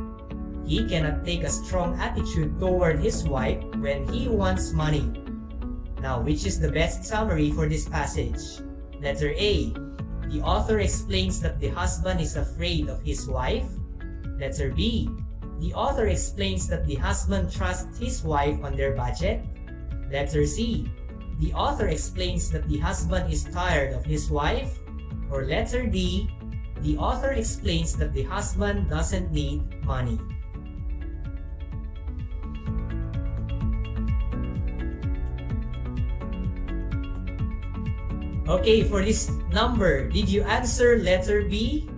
He cannot take a strong attitude toward his wife when he wants money. Now, which is the best summary for this passage? Letter A. The author explains that the husband is afraid of his wife. Letter B. The author explains that the husband trusts his wife on their budget. Letter C. The author explains that the husband is tired of his wife. Or letter D. The author explains that the husband doesn't need money. Okay, for this number, did you answer letter B?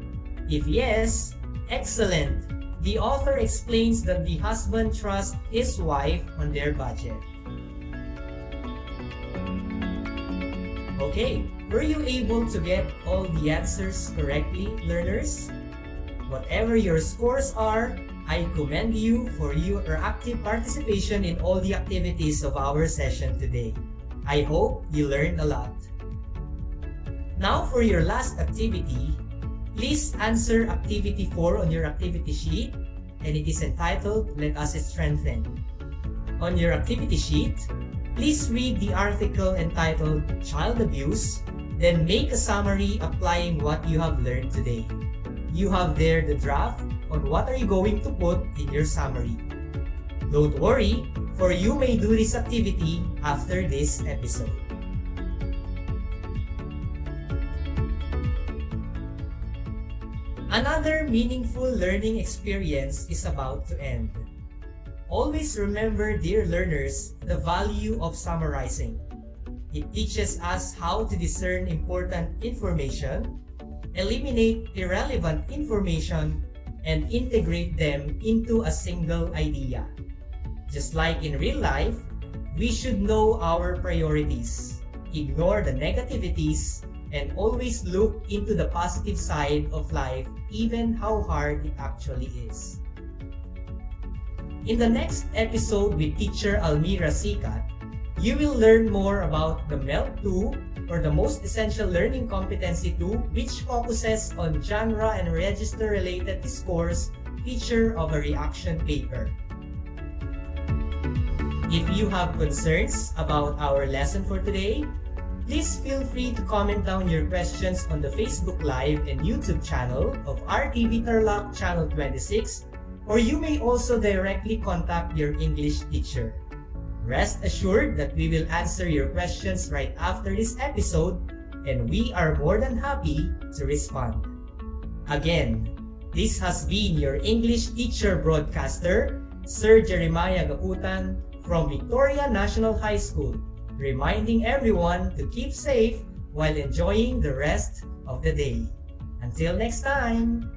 If yes, excellent. The author explains that the husband trusts his wife on their budget. Okay, were you able to get all the answers correctly, learners? Whatever your scores are, I commend you for your active participation in all the activities of our session today. I hope you learned a lot. Now for your last activity, please answer activity 4 on your activity sheet, and it is entitled Let Us Strengthen. On your activity sheet, please read the article entitled Child Abuse, then make a summary applying what you have learned today. You have there the draft on what are you going to put in your summary. Don't worry, for you may do this activity after this episode. Another meaningful learning experience is about to end. Always remember, dear learners, the value of summarizing. It teaches us how to discern important information, eliminate irrelevant information, and integrate them into a single idea. Just like in real life, we should know our priorities, ignore the negativities, and always look into the positive side of life, even how hard it actually is. In the next episode with teacher Almira Sikat, you will learn more about the MELC 2 or the Most Essential Learning Competency 2, which focuses on genre and register related scores feature of a reaction paper. If you have concerns about our lesson for today, please feel free to comment down your questions on the Facebook Live and YouTube channel of RTV Tarlac Channel 26, or you may also directly contact your English teacher. Rest assured that we will answer your questions right after this episode, and we are more than happy to respond. Again, this has been your English teacher broadcaster, Sir Jeremiah Gaputan from Victoria National High School, reminding everyone to keep safe while enjoying the rest of the day. Until next time!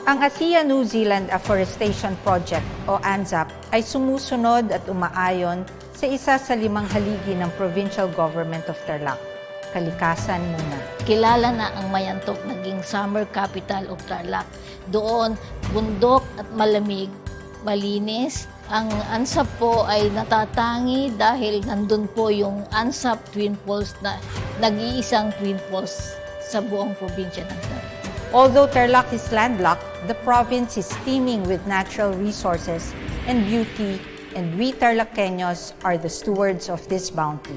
Ang ASEAN New Zealand Afforestation Project o ANZAP ay sumusunod at umaayon sa isa sa 5 haligi ng Provincial Government of Tarlac, Kalikasan muna. Kilala na ang Mayantok naging summer capital of Tarlac. Doon, bundok at malamig, malinis. Ang ANZAP po ay natatangi dahil nandun po yung ANZAP Twin Falls na nag-iisang Twin Falls sa buong probinsya ng Tarlac. Although Tarlac is landlocked, the province is teeming with natural resources and beauty, and we TarlakHenyos are the stewards of this bounty.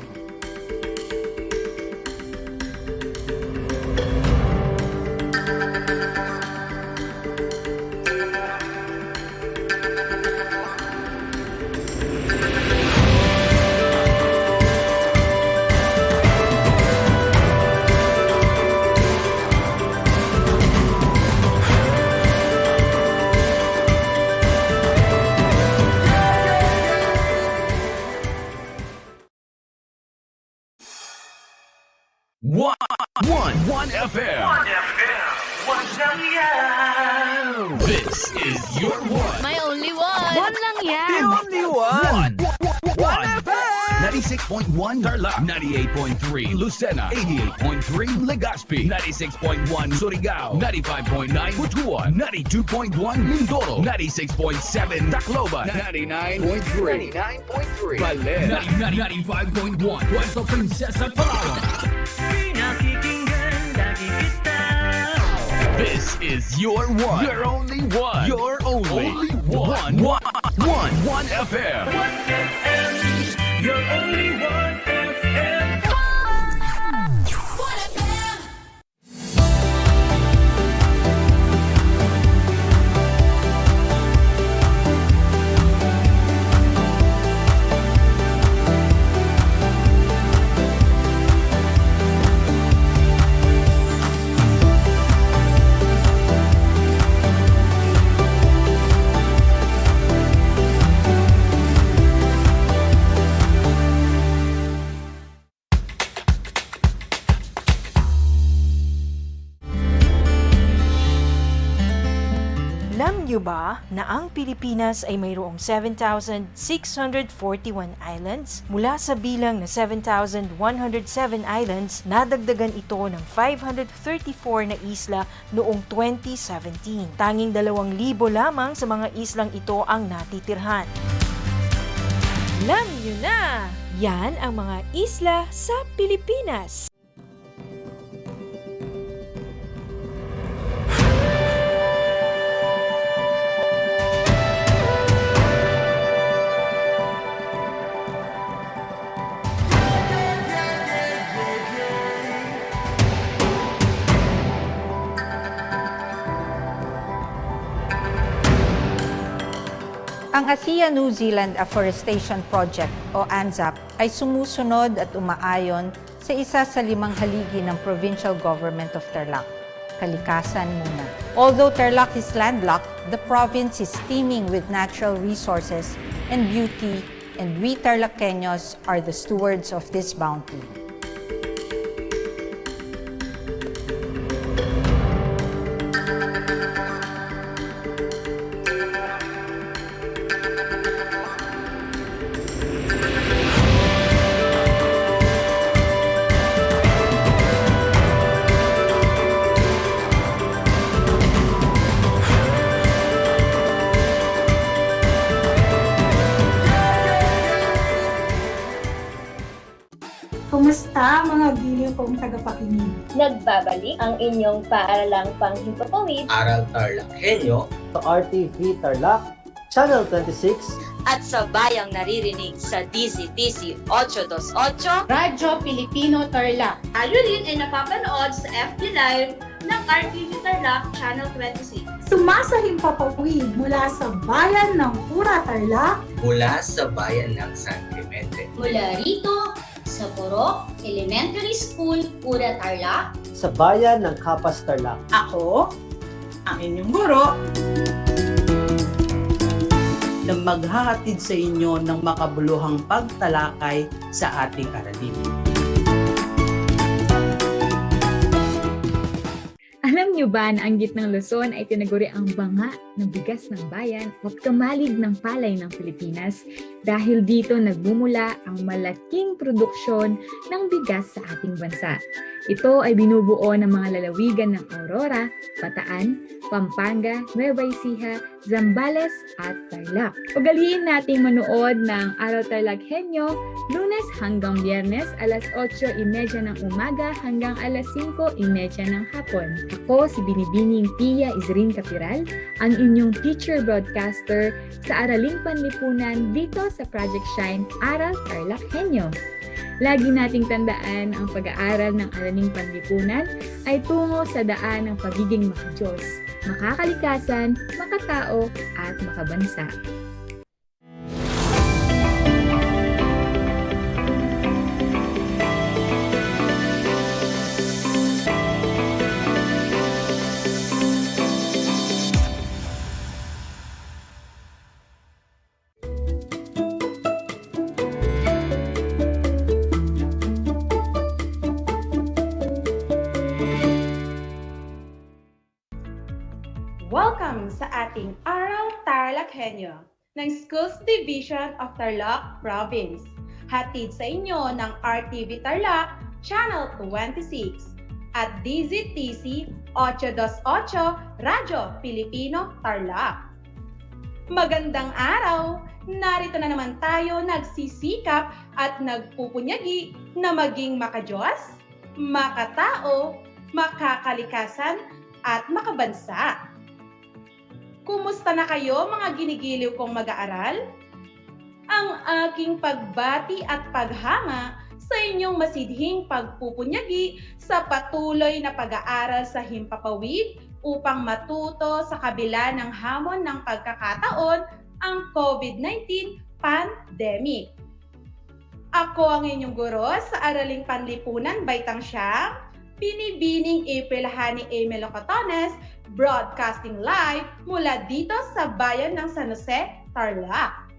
One FM. This is your one. My only one. One lang yan. The only one. One FM. 96.1 Tarlac, 98.3 Lucena, 88.3 Legazpi, 96.1 Surigao, 95.9 Butuan, 92.1 Mindoro, 96.7 Tacloban, 99.3 Baler, 95.1 Puerto Princesa, Palawan. This is your one. Your only one. Your only one. One FM. One FM. Your only one FM. One FM. Alam niyo ba na ang Pilipinas ay mayroong 7,641 islands? Mula sa bilang na 7,107 islands, nadagdagan ito ng 534 na isla noong 2017. Tanging 2,000 lamang sa mga islang ito ang natitirhan. Alam niyo na! Yan ang mga isla sa Pilipinas. Ang ASEAN New Zealand Afforestation Project o ANZAP ay sumusunod at umaayon sa isa sa 5 haligi ng Provincial Government of Tarlac, Kalikasan muna. Although Tarlac is landlocked, the province is teeming with natural resources and beauty, and we TarlakHenyos are the stewards of this bounty. Kumusta mga giliw kong tagapakinig? Nagbabalik ang inyong paaralang panghimpapawid, Aral TarlakHenyo, Sa RTV Tarlac, Channel 26, at sa bayang naririnig sa DZTC 828, Radyo Pilipino Tarlac. tayo rin ay napapanood sa FB Live ng RTV Tarlac Channel 26. Sumasahimpapawid mula sa bayan ng Pura Tarlac, mula sa bayan ng San Clemente. Mula rito, sa Purok Elementary School, Pura Tarlac. sa bayan ng Kapas Tarlac. Ako, ang inyong guro, na maghahatid sa inyo ng makabuluhang pagtalakay sa ating aralin. Alam niyo ba na ang gitnang Luzon ay tinaguri ang banga ng bigas ng bayan at kamalig ng palay ng Pilipinas dahil dito nagbumula ang malaking produksyon ng bigas sa ating bansa. Ito ay binubuo ng mga lalawigan ng Aurora, Bataan, Pampanga, Nueva Ecija, Zambales at Tarlac. Ugaliin nating manood ng Aral TarlakHenyo Lunes hanggang Biyernes alas 8:30 ng umaga hanggang alas 5:30 ng hapon. Ako si Binibining Pia Isrin Capiral, ang inyong teacher broadcaster sa Araling Panlipunan dito sa Project Shine Aral TarlakHenyo. Lagi nating tandaan ang pag-aaral ng Araling Panlipunan ay tungo sa daan ng pagiging makadiyos, makakalikasan, makatao at makabansa. Welcome sa ating Aral TarlakHenyo ng Schools Division of Tarlac Province. Hatid sa inyo ng RTV Tarlac Channel 26 at DZTC 828 Radyo Pilipino Tarlac. Magandang araw! Narito na naman tayo nagsisikap at nagpupunyagi na maging makadiyos, makatao, makakalikasan at makabansa. Kumusta na kayo mga ginigiliw kong mag-aaral? Ang aking pagbati at paghanga sa inyong masidhing pagpupunyagi sa patuloy na pag-aaral sa himpapawid upang matuto sa kabila ng hamon ng pagkakataon ang COVID-19 pandemic. Ako ang inyong guro sa Araling Panlipunan Baitang Siyang, Binibining Ipilhani Emil Cotones, broadcasting live mula dito sa bayan ng San Jose, Tarlac.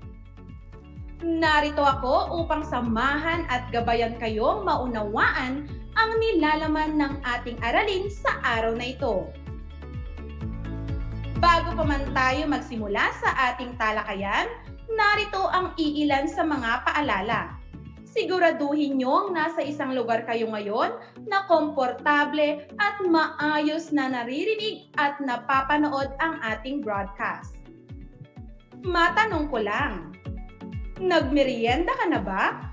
Narito ako upang samahan at gabayan kayong maunawaan ang nilalaman ng ating aralin sa araw na ito. Bago pa man tayo magsimula sa ating talakayan, narito ang iilan sa mga paalala. Siguraduhin niyong nasa isang lugar kayo ngayon na komportable at maayos na naririnig at napapanood ang ating broadcast. Matanong ko lang, nagmerienda ka na ba?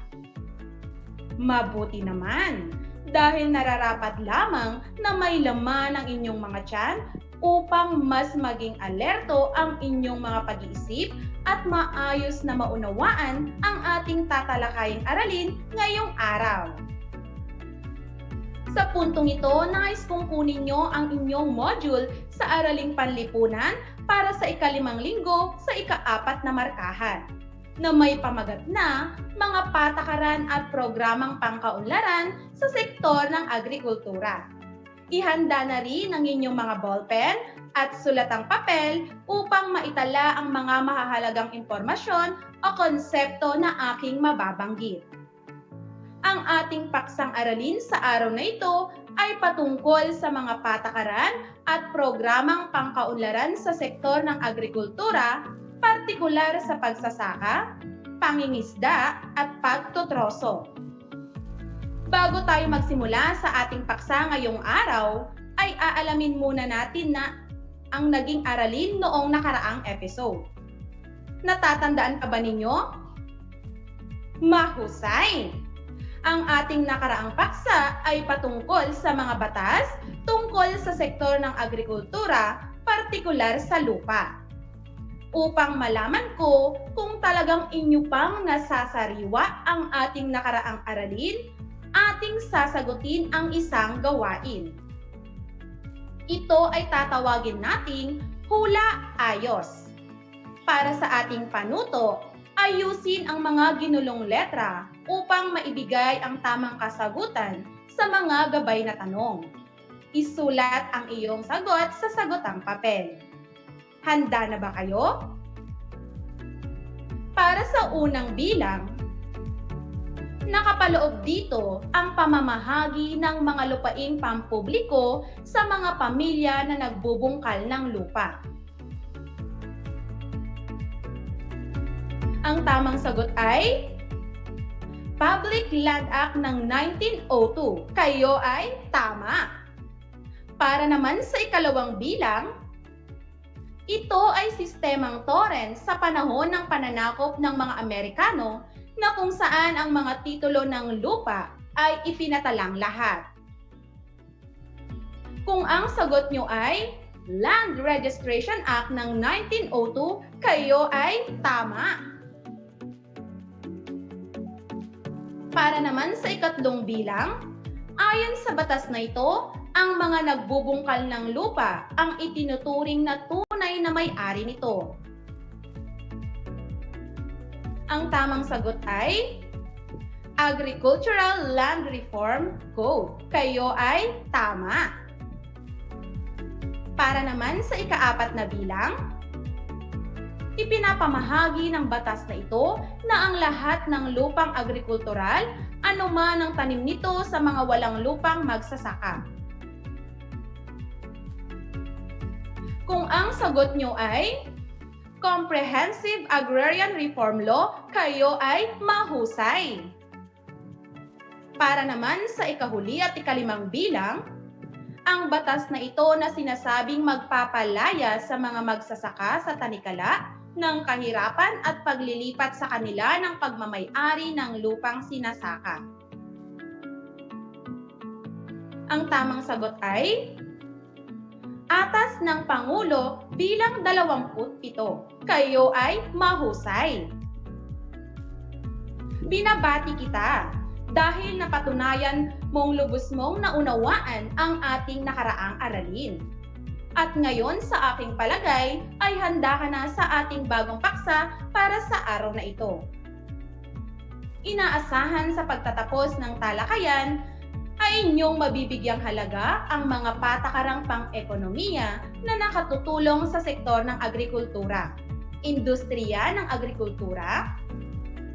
Mabuti naman, dahil nararapat lamang na may laman ang inyong mga tiyan upang mas maging alerto ang inyong mga pag-iisip at maayos na maunawaan ang ating tatalakayang aralin ngayong araw. Sa puntong ito, nais kong kunin nyo ang inyong module sa Araling Panlipunan para sa ika-5 linggo sa ika-4 na markahan, na may pamagat na mga patakaran at programang pangkaunlaran sa sektor ng agrikultura. Ihanda na rin ang inyong mga ballpen at sulatang papel upang maitala ang mga mahahalagang impormasyon o konsepto na aking mababanggit. Ang ating paksang aralin sa araw na ito ay patungkol sa mga patakaran at programang pangkaunlaran sa sektor ng agrikultura, partikular sa pagsasaka, pangingisda at pagtutroso. Bago tayo magsimula sa ating paksa ngayong araw, ay aalamin muna natin na ang naging aralin noong nakaraang episode. Natatandaan pa ba ninyo? Mahusay! Ang ating nakaraang paksa ay patungkol sa mga batas tungkol sa sektor ng agrikultura, partikular sa lupa. Upang malaman ko kung talagang inyo pang nasasariwa ang ating nakaraang aralin, ating sasagutin ang isang gawain. Ito ay tatawagin nating hula ayos. Para sa ating panuto, ayusin ang mga ginulong letra upang maibigay ang tamang kasagutan sa mga gabay na tanong. Isulat ang iyong sagot sa sagotang papel. Handa na ba kayo? Para sa unang bilang, nakapaloob dito ang pamamahagi ng mga lupaing pampubliko sa mga pamilya na nagbubungkal ng lupa. Ang tamang sagot ay Public Land Act ng 1902. Kayo ay tama. Para naman sa ikalawang bilang, ito ay sistemang torrent sa panahon ng pananakop ng mga Amerikano na kung saan ang mga titulo ng lupa ay ipinatalang lahat. Kung ang sagot nyo ay Land Registration Act ng 1902, kayo ay tama. Para naman sa ikatlong bilang, ayon sa batas na ito, ang mga nagbubungkal ng lupa ang itinuturing na tunay na may-ari nito. Ang tamang sagot ay Agricultural Land Reform Code. Kayo ay tama. Para naman sa ika-4 na bilang, ipinapamahagi ng batas na ito na ang lahat ng lupang agrikultural, anuman ang tanim nito sa mga walang lupang magsasaka. Kung ang sagot nyo ay Comprehensive Agrarian Reform Law, kayo ay mahusay. Para naman sa ikahuli at ika-5 bilang, ang batas na ito na sinasabing magpapalaya sa mga magsasaka sa tanikala ng kahirapan at paglilipat sa kanila ng pagmamay-ari ng lupang sinasaka. Ang tamang sagot ay Atas ng Pangulo bilang 27. Kayo ay mahusay. Binabati kita dahil napatunayan mong lubos mong naunawaan ang ating nakaraang aralin. At ngayon sa aking palagay ay handa ka na sa ating bagong paksa para sa araw na ito. Inaasahan sa pagtatapos ng talakayan ay inyong mabibigyang halaga ang mga patakarang pang-ekonomiya na nakatutulong sa sektor ng agrikultura, industriya ng agrikultura,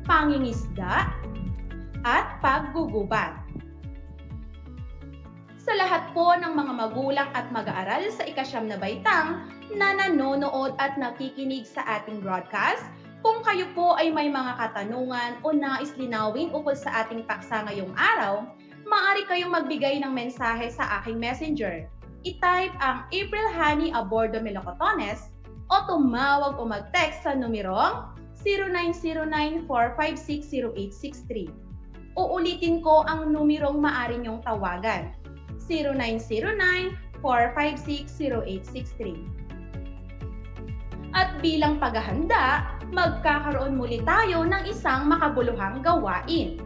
pangingisda, at paggugubat. sa lahat po ng mga magulang at mag-aaral sa ikasyam na baitang na nanonood at nakikinig sa ating broadcast, kung kayo po ay may mga katanungan o nais linawin ukol sa ating paksa ngayong araw, maaari kayong magbigay ng mensahe sa aking messenger. I-type ang April Honey Abordo Melocotones o tumawag o mag-text sa numerong 0909-456-0863. Uulitin ko ang numerong maaari niyong tawagan, 0909-456-0863. At bilang paghahanda, magkakaroon muli tayo ng isang makabuluhang gawain.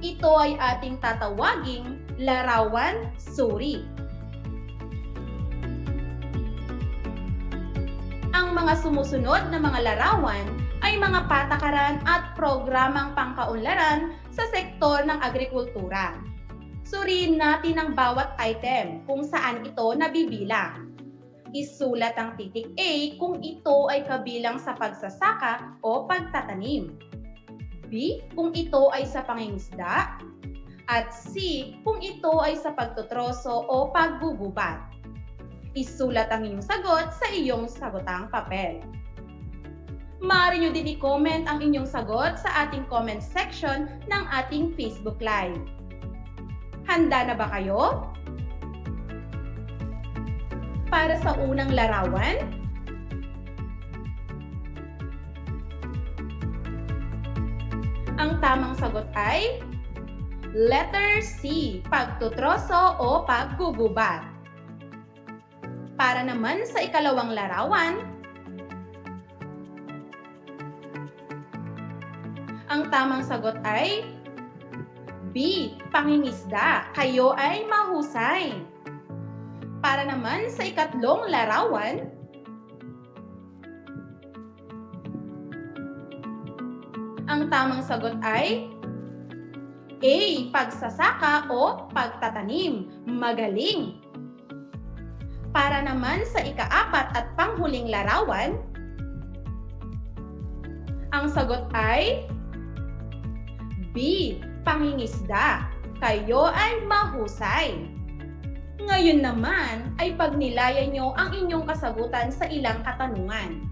Ito ay ating tatawaging larawan suri. Ang mga sumusunod na mga larawan ay mga patakaran at programang pangkaunlaran sa sektor ng agrikultura. Suriin natin ang bawat item kung saan ito nabibilang. Isulat ang titik A kung ito ay kabilang sa pagsasaka o pagtatanim. B kung ito ay sa pangingisda. At C kung ito ay sa pagtutroso o paggugubat. Isulat ang iyong sagot sa iyong sagotang papel. Maaari nyo din i-comment ang inyong sagot sa ating comment section ng ating Facebook Live. Handa na ba kayo? Para sa unang larawan, ang tamang sagot ay letter C, pagtutroso o paggugubat. Para naman sa ikalawang larawan, ang tamang sagot ay B, pangingisda. Kayo ay mahusay. Para naman sa ikatlong larawan, ang tamang sagot ay A, pagsasaka o pagtatanim. Magaling. Para naman sa ikaapat at panghuling larawan, ang sagot ay B, pangingisda. Kayo ay mahusay. Ngayon naman ay pagnilayan nyo ang inyong kasagutan sa ilang katanungan.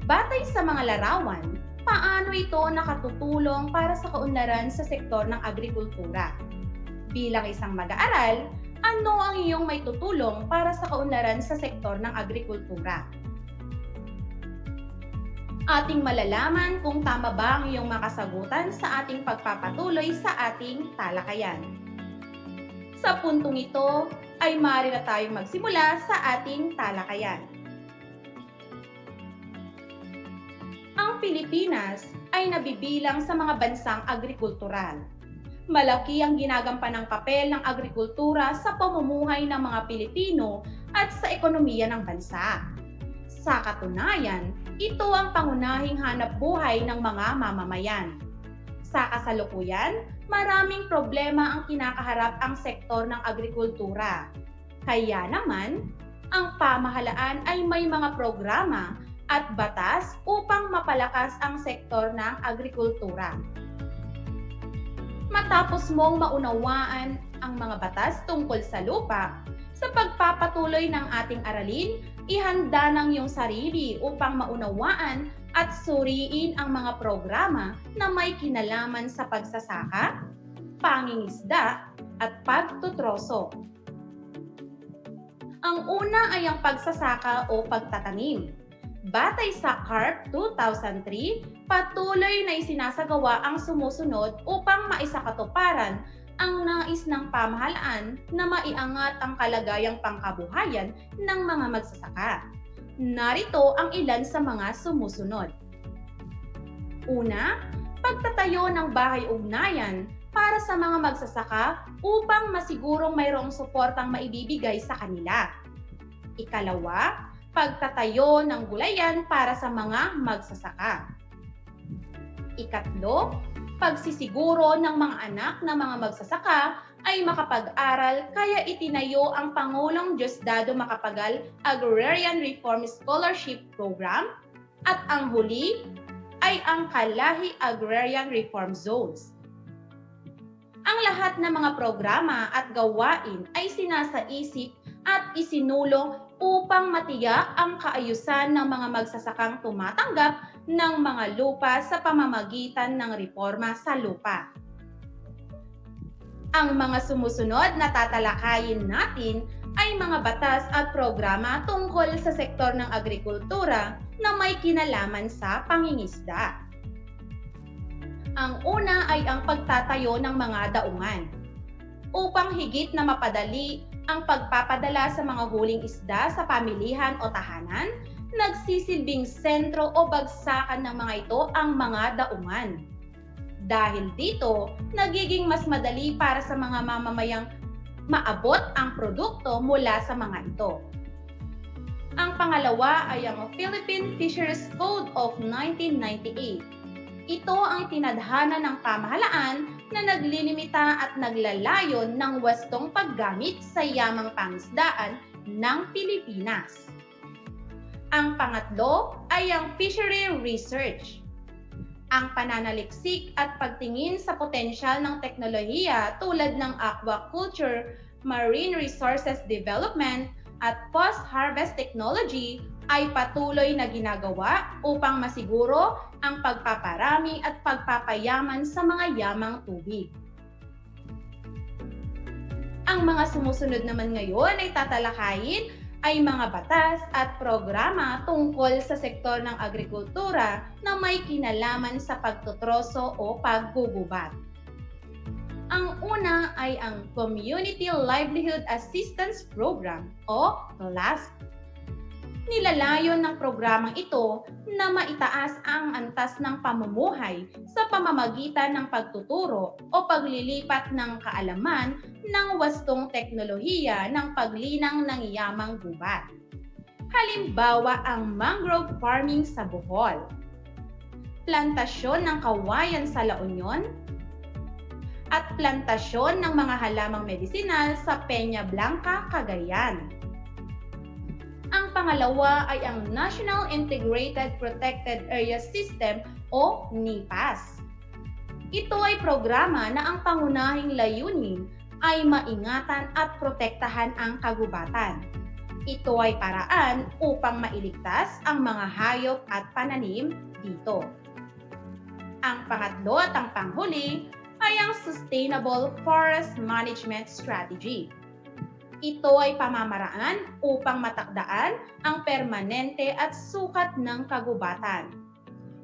Batay sa mga larawan, paano ito nakatutulong para sa kaunlaran sa sektor ng agrikultura? Bilang isang mag-aaral, ano ang iyong may tutulong para sa kaunlaran sa sektor ng agrikultura? Ating malalaman kung tama ba ang iyong makasagutan sa ating pagpapatuloy sa ating talakayan. Sa puntong ito ay maaari na tayong magsimula sa ating talakayan. Ang Pilipinas ay nabibilang sa mga bansang agrikultural. Malaki ang ginagampanan ng papel ng agrikultura sa pamumuhay ng mga Pilipino at sa ekonomiya ng bansa. Sa katunayan, ito ang pangunahing hanap buhay ng mga mamamayan. Sa kasalukuyan, maraming problema ang kinakaharap ang sektor ng agrikultura. Kaya naman, ang pamahalaan ay may mga programa at batas upang mapalakas ang sektor ng agrikultura. Matapos mong maunawaan ang mga batas tungkol sa lupa, sa pagpapatuloy ng ating aralin, ihanda ng iyong sarili upang maunawaan at suriin ang mga programa na may kinalaman sa pagsasaka, pangingisda, at pagtutroso. Ang una ay ang pagsasaka o pagtatanim. Batay sa CARP 2003, patuloy na isinasagawa ang sumusunod upang maisakatuparan ang nais ng pamahalaan na maiangat ang kalagayang pangkabuhayan ng mga magsasaka. Narito ang ilan sa mga sumusunod. Una, pagtatayo ng bahay-ugnayan para sa mga magsasaka upang masigurong mayroong suportang maibibigay sa kanila. Ikalawa, pagtatayo ng gulayan para sa mga magsasaka. Ikatlo, pagsisiguro ng mga anak na mga magsasaka ay makapag-aral kaya itinayo ang Pangulong Diosdado Macapagal Agrarian Reform Scholarship Program at ang huli ay ang Kalahi Agrarian Reform Zones. Ang lahat ng mga programa at gawain ay sinasaisip at isinulong upang matiyak ang kaayusan ng mga magsasakang tumatanggap ng mga lupa sa pamamagitan ng reforma sa lupa. Ang mga sumusunod na tatalakayin natin ay mga batas at programa tungkol sa sektor ng agrikultura na may kinalaman sa pangingisda. Ang una ay ang pagtatayo ng mga daungan. Upang higit na mapadali ang pagpapadala sa mga huling isda sa pamilihan o tahanan, nagsisilbing sentro o bagsakan ng mga ito ang mga daungan. Dahil dito, nagiging mas madali para sa mga mamamayang maabot ang produkto mula sa mga ito. Ang pangalawa ay ang Philippine Fisheries Code of 1998. Ito ang tinadhana ng pamahalaan na naglilimita at naglalayon ng wastong paggamit sa yamang pangisdaan ng Pilipinas. Ang pangatlo ay ang Fishery Research. Ang pananaliksik at pagtingin sa potensyal ng teknolohiya tulad ng aquaculture, marine resources development, at post-harvest technology ay patuloy na ginagawa upang masiguro ang pagpaparami at pagpapayaman sa mga yamang tubig. Ang mga sumusunod naman ngayon ay tatalakayin ay mga batas at programa tungkol sa sektor ng agrikultura na may kinalaman sa pagtutroso o paggugubat. Ang una ay ang Community Livelihood Assistance Program o CLAS. Nilalayon ng programang ito na maitaas ang antas ng pamumuhay sa pamamagitan ng pagtuturo o paglilipat ng kaalaman ng wastong teknolohiya ng paglinang ng yamang gubat. Halimbawa ang mangrove farming sa Bohol, plantasyon ng kawayan sa La Union, at plantasyon ng mga halamang medisinal sa Peña Blanca, Cagayan. Ang pangalawa ay ang National Integrated Protected Area System o NIPAS. Ito ay programa na ang pangunahing layunin ay maingatan at protektahan ang kagubatan. Ito ay paraan upang mailigtas ang mga hayop at pananim dito. Ang pangatlo at ang panghuli ay ang Sustainable Forest Management Strategy. Ito ay pamamaraan upang matakdaan ang permanente at sukat ng kagubatan.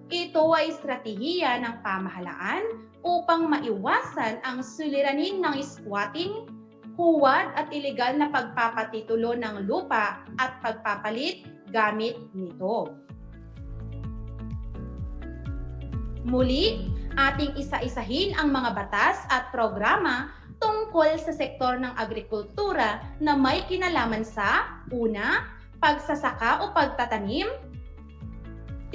Ito ay estratehiya ng pamahalaan upang maiwasan ang suliranin ng squatting, huwad at ilegal na pagpapatitulo ng lupa at pagpapalit gamit nito. Muli, ating isa-isahin ang mga batas at programa tungkol sa sektor ng agrikultura na may kinalaman sa una, pagsasaka o pagtatanim.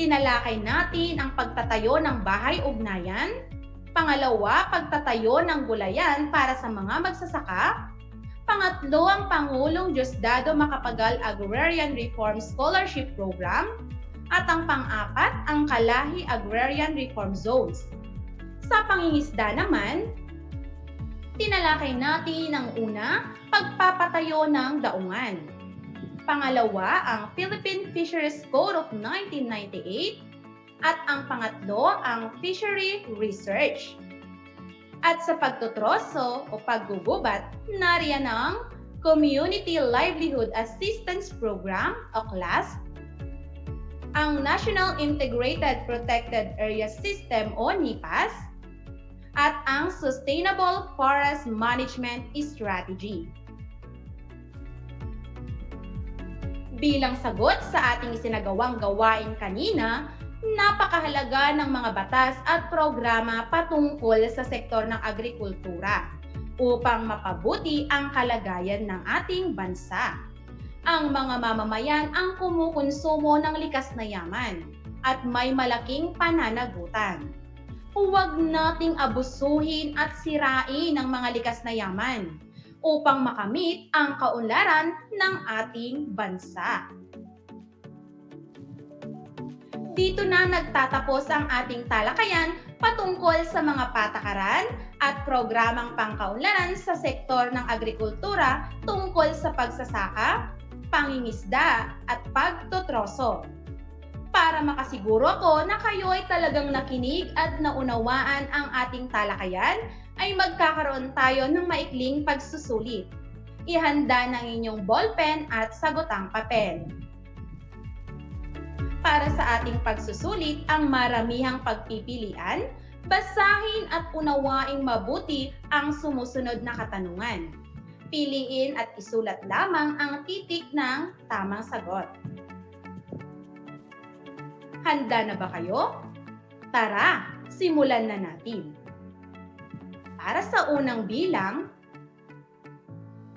Tinalakay natin ang pagtatayo ng bahay-ugnayan. Pangalawa, pagtatayo ng gulayan para sa mga magsasaka. Pangatlo, ang Pangulong Diosdado Macapagal Agrarian Reform Scholarship Program. At ang pang-apat, ang Kalahi Agrarian Reform Zones. Sa pangingisda naman, tinalakay natin ang una, pagpapatayo ng daungan. Pangalawa, ang Philippine Fisheries Code of 1998. At ang pangatlo, ang Fishery Research. At sa pagtutroso o paggugubat, nariyan ang Community Livelihood Assistance Program o CLAS, ang National Integrated Protected Area System o NIPAS, at ang Sustainable Forest Management Strategy. Bilang sagot sa ating isinagawang gawain kanina, napakahalaga ng mga batas at programa patungkol sa sektor ng agrikultura upang mapabuti ang kalagayan ng ating bansa. Ang mga mamamayan ang kumukonsumo ng likas na yaman at may malaking pananagutan. Huwag nating abusuhin at sirain ang mga likas na yaman upang makamit ang kaunlaran ng ating bansa. Dito na nagtatapos ang ating talakayan patungkol sa mga patakaran at programang pangkaunlaran sa sektor ng agrikultura tungkol sa pagsasaka, pangingisda at pagtotroso. Para makasiguro ako na kayo ay talagang nakinig at naunawaan ang ating talakayan, ay magkakaroon tayo ng maikling pagsusulit. Ihanda ng inyong ballpen at sagotang papel. Para sa ating pagsusulit ang maramihang pagpipilian, basahin at unawaing mabuti ang sumusunod na katanungan. Piliin at isulat lamang ang titik ng tamang sagot. Handa na ba kayo? Tara, simulan na natin. Para sa unang bilang,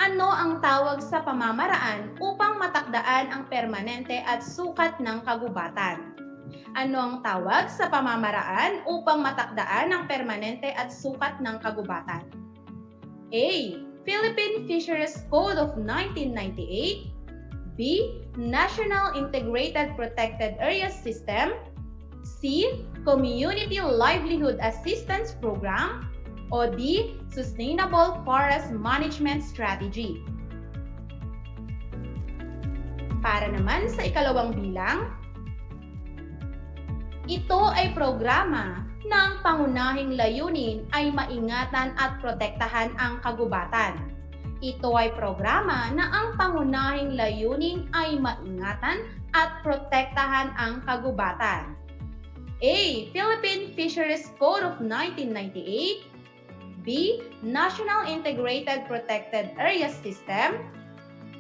ano ang tawag sa pamamaraan upang matakdaan ang permanente at sukat ng kagubatan? Ano ang tawag sa pamamaraan upang matakdaan ang permanente at sukat ng kagubatan? A. Philippine Fisheries Code of 1998. B. National Integrated Protected Areas System. C. Community Livelihood Assistance Program. O D. Sustainable Forest Management Strategy. Para naman sa ikalawang bilang, ito ay programa na ang pangunahing layunin ay maingatan at protektahan ang kagubatan. Ito ay programa na ang pangunahing layunin ay maingatan at protektahan ang kagubatan. A. Philippine Fisheries Code of 1998. B. National Integrated Protected Areas System.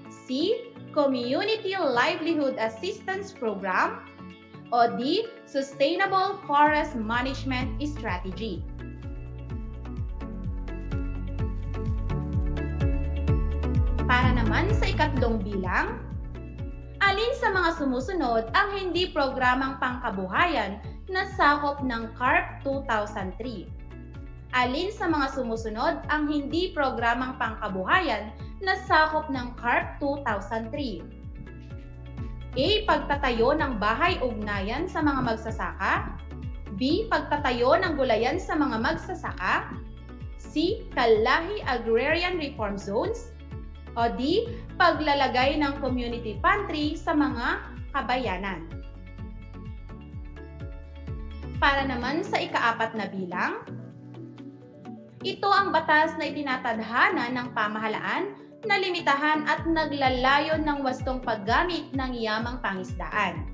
C. Community Livelihood Assistance Program. O D. Sustainable Forest Management Strategy. Para naman sa ikatlong bilang, alin sa mga sumusunod ang hindi programang pangkabuhayan na sakop ng CARP 2003? Alin sa mga sumusunod ang hindi programang pangkabuhayan na sakop ng CARP 2003? A. Pagtatayo ng bahay ugnayan sa mga magsasaka. B. Pagtatayo ng gulayan sa mga magsasaka. C. Kalahi Agrarian Reform Zones. O D. Paglalagay ng community pantry sa mga kabayanan. Para naman sa ikaapat na bilang, ito ang batas na itinatadhana ng pamahalaan na limitahan at naglalayon ng wastong paggamit ng yamang pangisdaan.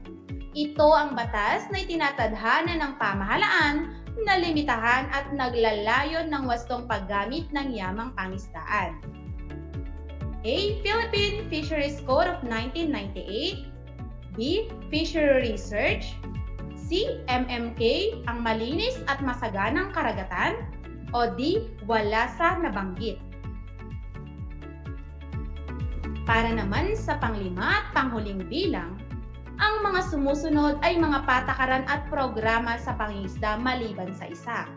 Ito ang batas na itinatadhana ng pamahalaan na limitahan at naglalayon ng wastong paggamit ng yamang pangisdaan. A. Philippine Fisheries Code of 1998. B. Fishery Research. C. MMK, ang malinis at masaganang karagatan. O D. Wala sa nabanggit. Para naman sa panglima at panghuling bilang, ang mga sumusunod ay mga patakaran at programa sa pangingisda maliban sa isa.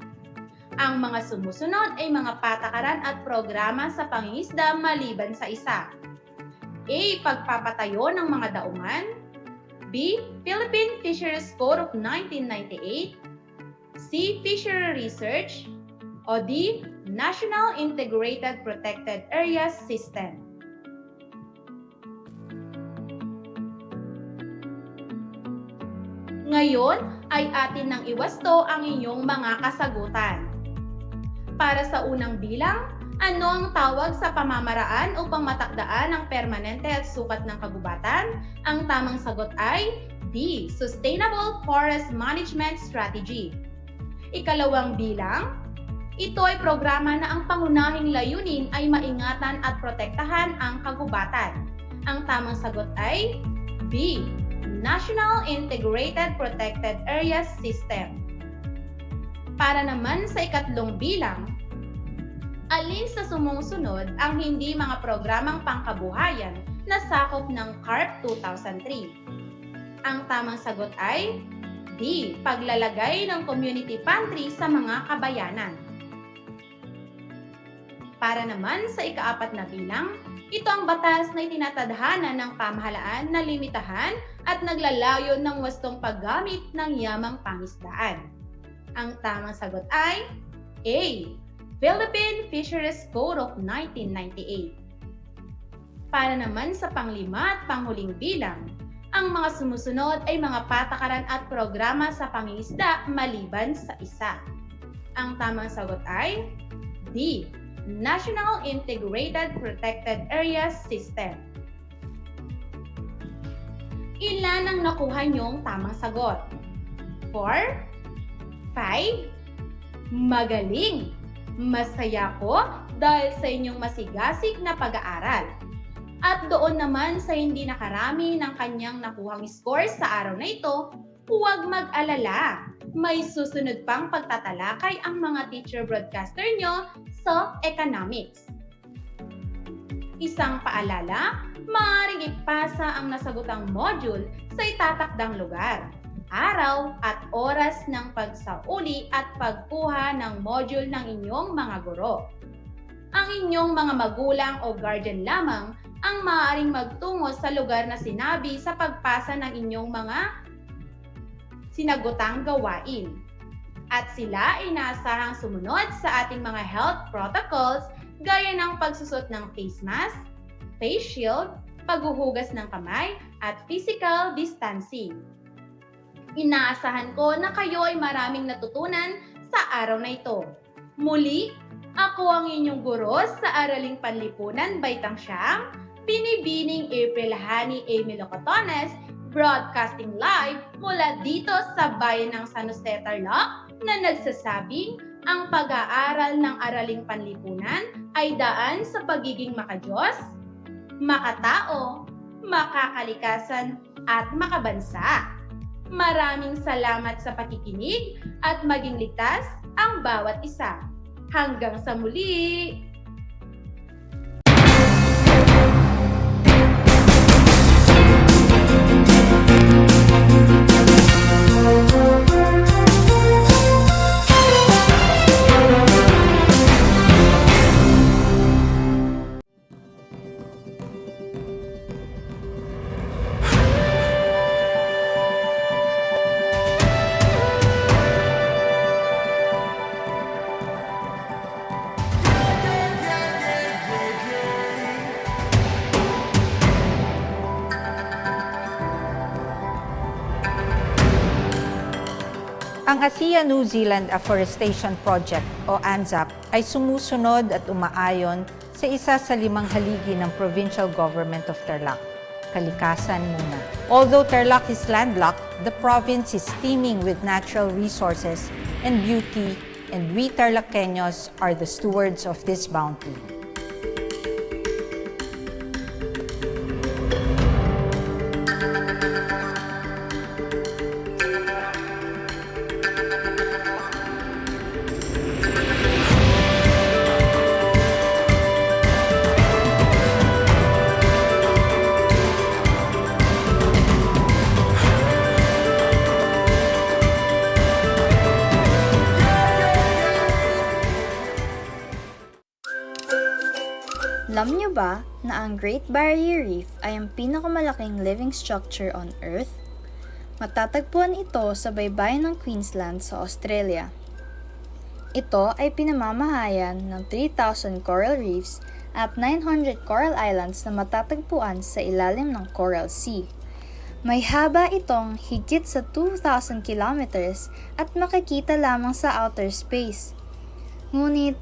Ang mga sumusunod ay mga patakaran at programa sa pangingisda maliban sa isa. A. Pagpapatayo ng mga daungan. B. Philippine Fisheries Code of 1998. C. Fishery Research. O D. National Integrated Protected Areas System. Ngayon ay atin nang iwasto ang inyong mga kasagutan. Para sa unang bilang, ano ang tawag sa pamamaraan upang matakdaan ang permanente at sukat ng kagubatan? Ang tamang sagot ay D. Sustainable Forest Management Strategy. Ikalawang bilang, ito ay programa na ang pangunahing layunin ay maingatan at protektahan ang kagubatan. Ang tamang sagot ay B. National Integrated Protected Areas System. Para naman sa ikatlong bilang, alin sa sumusunod ang hindi mga programang pangkabuhayan na sakop ng CARP 2003? Ang tamang sagot ay D. Paglalagay ng community pantry sa mga kabayanan. Para naman sa ikaapat na bilang, ito ang batas na itinatadhana ng pamahalaan na limitahan at naglalayon ng wastong paggamit ng yamang pangisdaan. Ang tamang sagot ay A. Philippine Fisheries Code of 1998. Para naman sa panglima at panghuling bilang, ang mga sumusunod ay mga patakaran at programa sa pangingisda maliban sa isa. Ang tamang sagot ay D. National Integrated Protected Areas System. Ilan ang nakuha niyong tamang sagot? 4, 5, magaling! Masaya ko dahil sa inyong masigasig na pag-aaral. At doon naman sa hindi nakarami ng kanyang nakuhang score sa araw na ito, huwag mag-alala. May susunod pang pagtatalakay ang mga teacher broadcaster nyo sa economics. Isang paalala, maaaring ipasa ang nasagutang module sa itatakdang lugar, araw at oras ng pagsauli at pagkuha ng module ng inyong mga guro. Ang inyong mga magulang o guardian lamang ang maaaring magtungo sa lugar na sinabi sa pagpasa ng inyong mga sinagutang gawain. At sila ay inaasahang sumunod sa ating mga health protocols gaya ng pagsusot ng face mask, face shield, paghuhugas ng kamay, at physical distancing. Inaasahan ko na kayo ay maraming natutunan sa araw na ito. Muli, ako ang inyong guro sa Araling Panlipunan Baitang Siyang, Binibining April Hani Amy Locotones, broadcasting live mula dito sa bayan ng San Jose, Tarlac, na nagsasabing ang pag-aaral ng Araling Panlipunan ay daan sa pagiging makadiyos, makatao, makakalikasan, at makabansa. Maraming salamat sa pakikinig at maging ligtas ang bawat isa. Hanggang sa muli! Ang ASEAN New Zealand Afforestation Project o ANZAP ay sumusunod at umaayon sa isa sa 5 haligi ng Provincial Government of Tarlac, kalikasan muna. Although Tarlac is landlocked, the province is teeming with natural resources and beauty, and we TarlakHenyos are the stewards of this bounty. Alam niyo ba na ang Great Barrier Reef ay ang pinakamalaking living structure on Earth? Matatagpuan ito sa baybayin ng Queensland sa Australia. Ito ay pinamamahayan ng 3,000 coral reefs at 900 coral islands na matatagpuan sa ilalim ng Coral Sea. May haba itong higit sa 2,000 kilometers at makikita lamang sa outer space. Ngunit,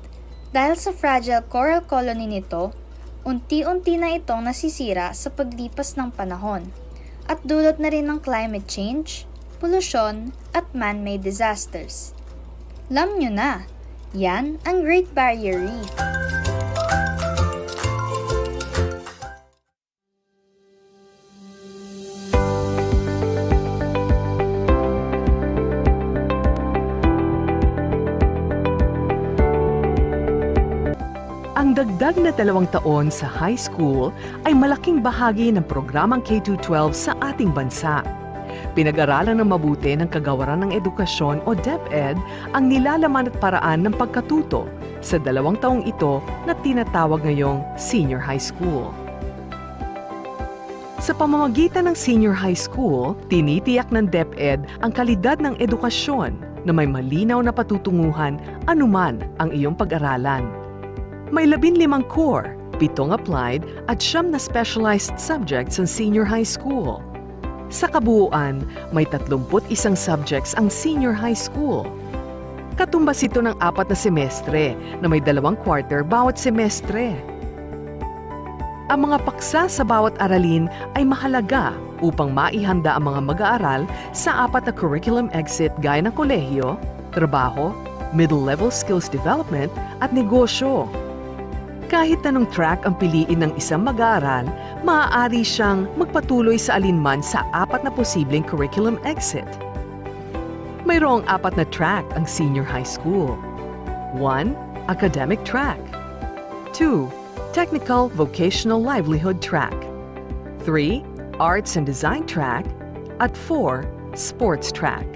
dahil sa fragile coral colony nito, unti-unti na itong nasisira sa paglipas ng panahon at dulot na rin ng climate change, polusyon at man-made disasters. Alam nyo na, yan ang Great Barrier Reef. Ang dagdag na 2 taon sa high school ay malaking bahagi ng programang K-12 sa ating bansa. Pinag-aralan ng mabuti ng Kagawaran ng Edukasyon o DEPED ang nilalaman at paraan ng pagkatuto sa 2 taong ito na tinatawag ngayong senior high school. Sa pamamagitan ng senior high school, tinitiyak ng DEPED ang kalidad ng edukasyon, na may malinaw na patutunguhan anuman ang iyong pag-aralan. May 15 core, 7 applied at 9 na specialized subjects ang senior high school. Sa kabuuan, may 31 subjects ang senior high school. Katumbas ito ng 4 na semestre na may 2 quarter bawat semestre. Ang mga paksa sa bawat aralin ay mahalaga upang maihanda ang mga mag-aaral sa 4 na curriculum exit gaya ng kolehiyo, trabaho, middle-level skills development at negosyo. Kahit anong track ang piliin ng isang mag-aaral, maaari siyang magpatuloy sa alinman sa 4 na posibleng curriculum exit. Mayroong 4 na track ang senior high school. 1. Academic track. 2. Technical Vocational Livelihood track. 3. Arts and Design track. At 4. Sports track.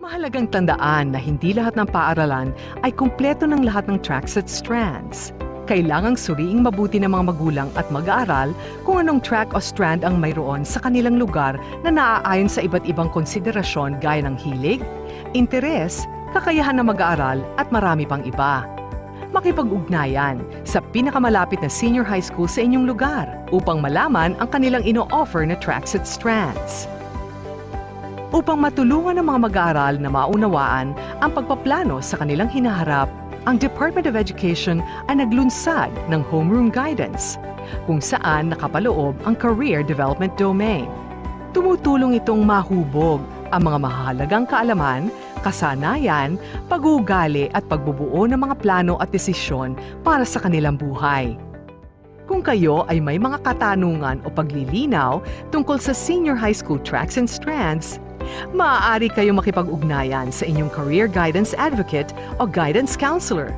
Mahalagang tandaan na hindi lahat ng paaralan ay kumpleto ng lahat ng tracks at strands. Kailangang suriing mabuti ng mga magulang at mag-aaral kung anong track o strand ang mayroon sa kanilang lugar na naaayon sa iba't ibang konsiderasyon gaya ng hilig, interes, kakayahan ng mag-aaral at marami pang iba. Makipag-ugnayan sa pinakamalapit na senior high school sa inyong lugar upang malaman ang kanilang ino-offer na tracks at strands. Upang matulungan ng mga mag-aaral na maunawaan ang pagpaplano sa kanilang hinaharap, ang Department of Education ay naglunsad ng Homeroom Guidance, kung saan nakapaloob ang Career Development Domain. Tumutulong itong mahubog ang mga mahalagang kaalaman, kasanayan, pag-uugali at pagbubuo ng mga plano at desisyon para sa kanilang buhay. Kung kayo ay may mga katanungan o paglilinaw tungkol sa senior high school tracks and strands, maaari kayong makipag-ugnayan sa inyong career guidance advocate o guidance counselor.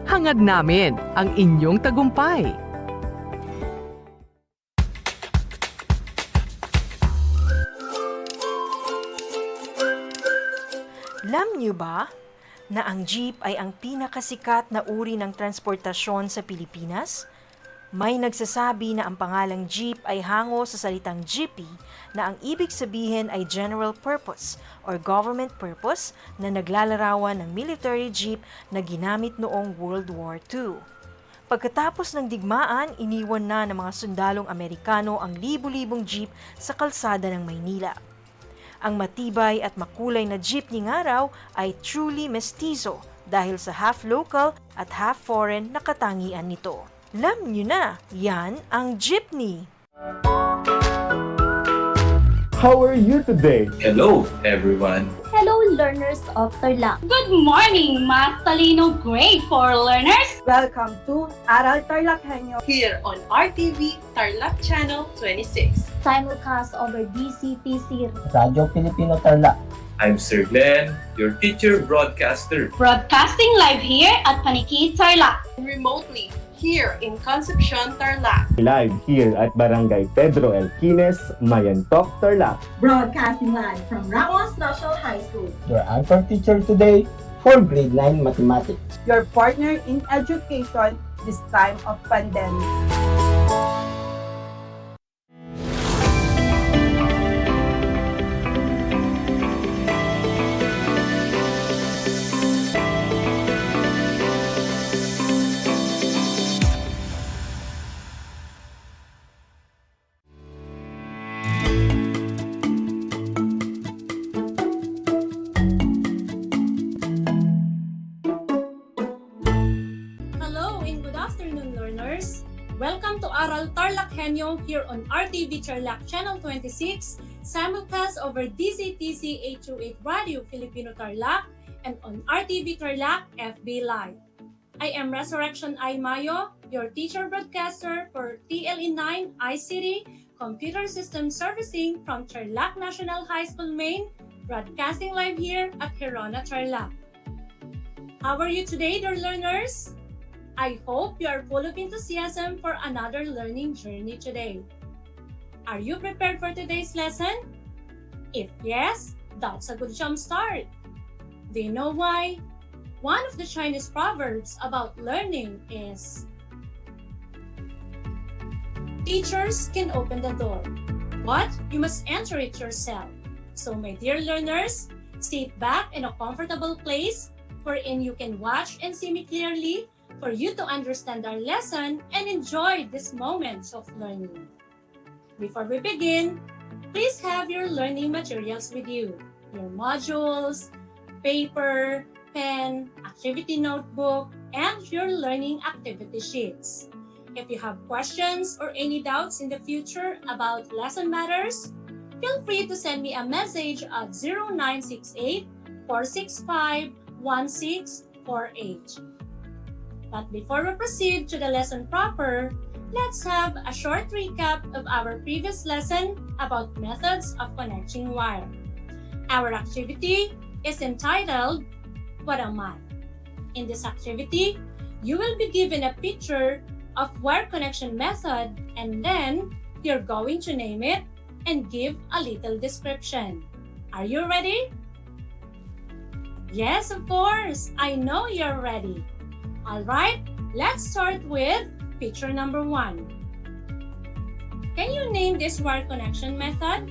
Hangad namin ang inyong tagumpay. Alam niyo ba na ang jeep ay ang pinakasikat na uri ng transportasyon sa Pilipinas? May nagsasabi na ang pangalang jeep ay hango sa salitang jeepy na ang ibig sabihin ay general purpose or government purpose na naglalarawan ng military jeep na ginamit noong World War II. Pagkatapos ng digmaan, iniwan na ng mga sundalong Amerikano ang libu-libong jeep sa kalsada ng Maynila. Ang matibay at makulay na jeepney nga raw ay truly mestizo dahil sa half local at half foreign na katangian nito. Alam nyo na, yan ang jeepney. How are you today? Hello, everyone. Hello, learners of Tarlac. Good morning, Math Talino Grade 4 learners. Welcome to Aral TarlakHenyo here on RTV Tarlac Channel 26. Simulcast over DCTC. Radyo Pilipino Tarlac. I'm Sir Glenn, your teacher broadcaster. Broadcasting live here at Paniki Tarlac. Remotely here in Concepcion, Tarlac. Live here at Barangay Pedro Elquines, Mayantok, Tarlac. Broadcasting live from Ramos National High School. Your anchor teacher today for grade 9 mathematics. Your partner in education this time of pandemic. Welcome to Aral TarlakHenyo here on RTV Tarlac Channel 26, simulcast over DCTC 828 Radio Filipino Tarlac and on RTV Tarlac FB Live. I am Resurrection I. Mayo, your teacher broadcaster for TLE9 ICT Computer System Servicing from Tarlac National High School, Maine, broadcasting live here at Herona, Tarlac. How are you today, dear learners? I hope you are full of enthusiasm for another learning journey today. Are you prepared for today's lesson? If yes, that's a good jump start. Do you know why? One of the Chinese proverbs about learning is, teachers can open the door, but you must enter it yourself. So my dear learners, Sit back in a comfortable place wherein you can watch and see me clearly for you to understand our lesson and enjoy these moments of learning. Before we begin, please have your learning materials with you, your modules, paper, pen, activity notebook, and your learning activity sheets. If you have questions or any doubts in the future about lesson matters, feel free to send me a message at 0968-465-1648. But before we proceed to the lesson proper, let's have a short recap of our previous lesson about methods of connecting wire. Our activity is entitled, What Am I? In this activity, you will be given a picture of wire connection method and then you're going to name it and give a little description. Are you ready? Yes, of course. I know you're ready. Alright, let's start with picture number 1. Can you name this wire connection method?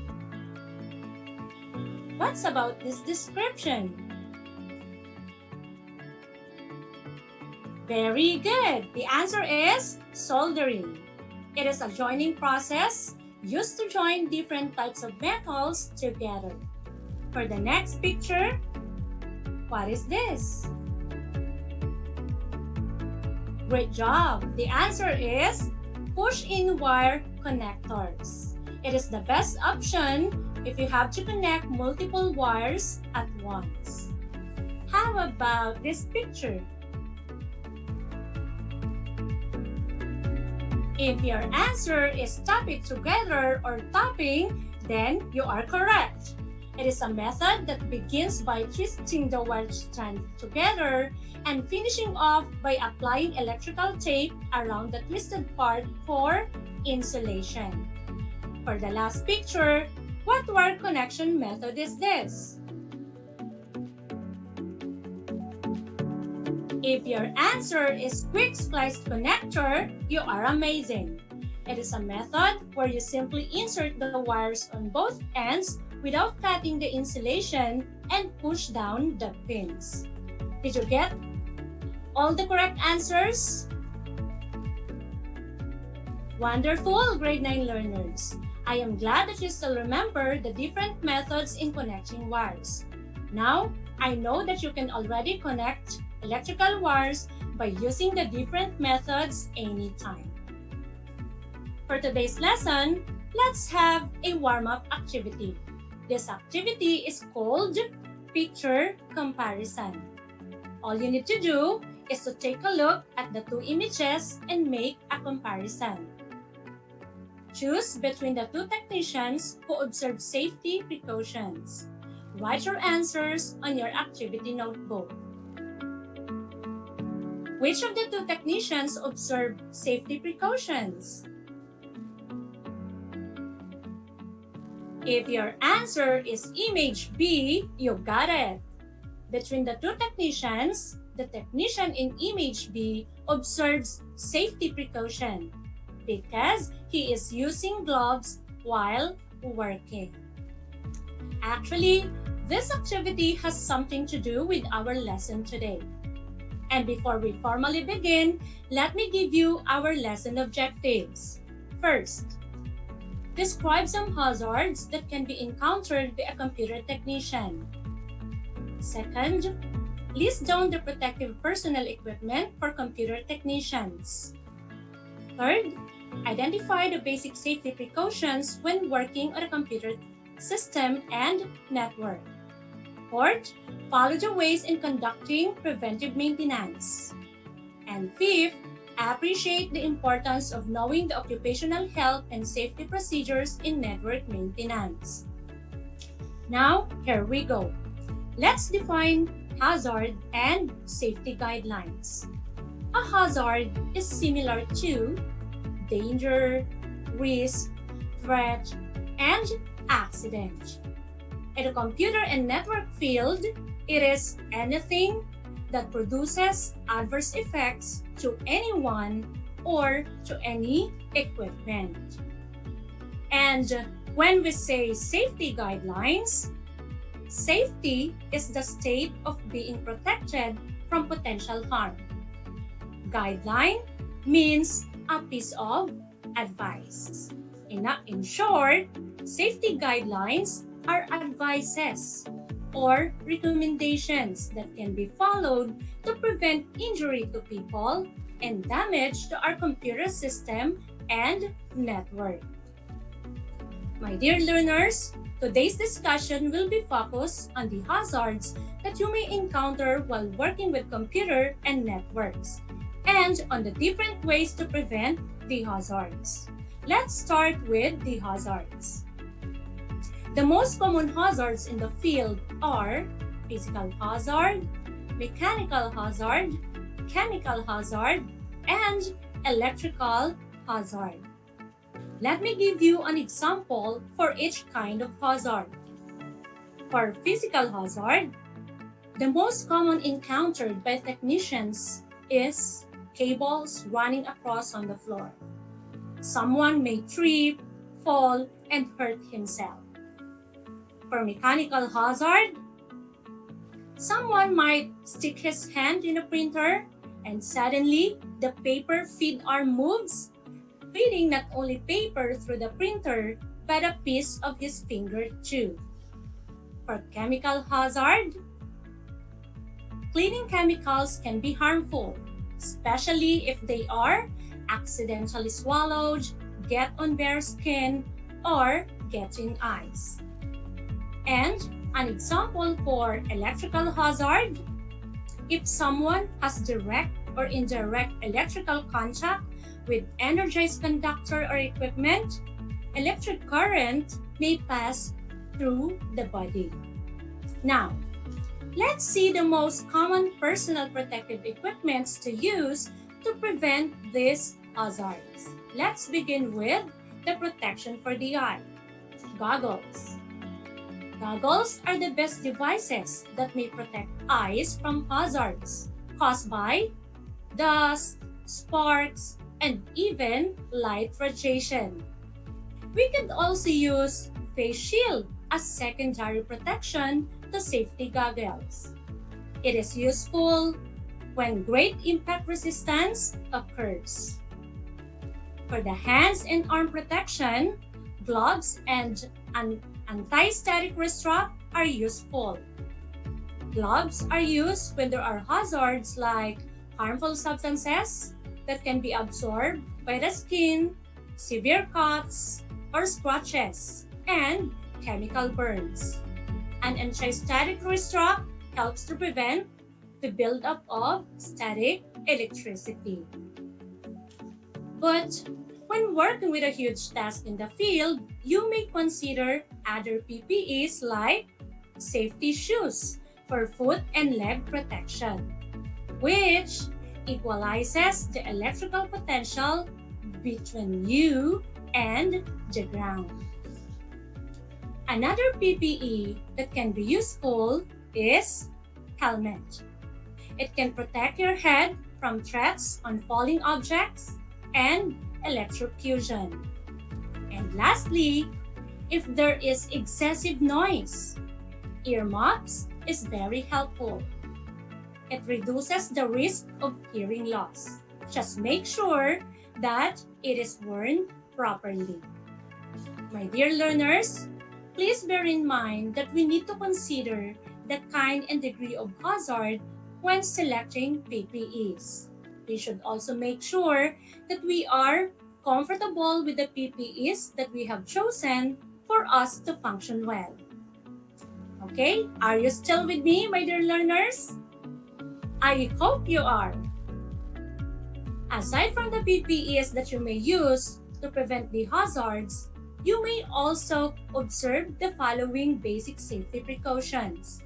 What's about this description? Very good. The answer is soldering. It is a joining process used to join different types of metals together. For the next picture, what is this? Great job! The answer is push-in wire connectors. It is the best option if you have to connect multiple wires at once. How about this picture? If your answer is tap it together or tapping, then you are correct. It is a method that begins by twisting the wire strand together and finishing off by applying electrical tape around the twisted part for insulation. For the last picture, what wire connection method is this? If your answer is quick splice connector, you are amazing. It is a method where you simply insert the wires on both ends without cutting the insulation and push down the pins. Did you get all the correct answers? Wonderful, grade 9 learners. I am glad that you still remember the different methods in connecting wires. Now, I know that you can already connect electrical wires by using the different methods anytime. For today's lesson, let's have a warm-up activity. This activity is called Picture Comparison. All you need to do is to take a look at the two images and make a comparison. Choose between the two technicians who observe safety precautions. Write your answers on your activity notebook. Which of the two technicians observed safety precautions? If your answer is image B, you got it. Between the two technicians, the technician in image B observes safety precaution because he is using gloves while working. Actually, this activity has something to do with our lesson today. And before we formally begin, let me give you our lesson objectives. First, describe some hazards that can be encountered by a computer technician. Second, list down the protective personal equipment for computer technicians. Third, identify the basic safety precautions when working on a computer system and network. Fourth, follow the ways in conducting preventive maintenance. And fifth, appreciate the importance of knowing the occupational health and safety procedures in network maintenance. Now, here we go. Let's define hazard and safety guidelines. A hazard is similar to danger, risk, threat, and accident. In the computer and network field, it is anything that produces adverse effects to anyone or to any equipment. And when we say safety guidelines Safety is the state of being protected from potential harm. Guideline means a piece of advice. In short, safety guidelines are advices or recommendations that can be followed to prevent injury to people and damage to our computer system and network. My dear learners, today's discussion will be focused on the hazards that you may encounter while working with computer and networks, and on the different ways to prevent the hazards. Let's start with the hazards. The most common hazards in the field are physical hazard, mechanical hazard, chemical hazard, and electrical hazard. Let me give you an example for each kind of hazard. For physical hazard, the most common encountered by technicians is cables running across on the floor. Someone may trip, fall, and hurt himself. For mechanical hazard, someone might stick his hand in a printer and suddenly the paper feed arm moves, feeding not only paper through the printer but a piece of his finger too. For chemical hazard, cleaning chemicals can be harmful, especially if they are accidentally swallowed, get on bare skin, or get in eyes. And an example for electrical hazard, if someone has direct or indirect electrical contact with energized conductor or equipment, electric current may pass through the body. Now, let's see the most common personal protective equipments to use to prevent these hazards. Let's begin with the protection for the eye. Goggles. Goggles are the best devices that may protect eyes from hazards caused by dust, sparks, and even light radiation. We could also use face shield as secondary protection to safety goggles. It is useful when great impact resistance occurs. For the hands and arm protection, gloves and an anti-static wrist strap are useful. Gloves are used when there are hazards like harmful substances that can be absorbed by the skin, severe cuts or scratches, and chemical burns. An anti-static wrist strap helps to prevent the buildup of static electricity. But when working with a huge task in the field, you may consider other PPEs like safety shoes for foot and leg protection, which equalizes the electrical potential between you and the ground. Another PPE that can be useful is helmet. It can protect your head from threats on falling objects and electrocution. And lastly, if there is excessive noise, earmuffs is very helpful. It reduces the risk of hearing loss. Just make sure that it is worn properly. My dear learners, please bear in mind that we need to consider the kind and degree of hazard when selecting PPEs. We should also make sure that we are comfortable with the PPEs that we have chosen for us to function well. Okay, are you still with me, my dear learners? I hope you are. Aside from the PPEs that you may use to prevent the hazards, you may also observe the following basic safety precautions.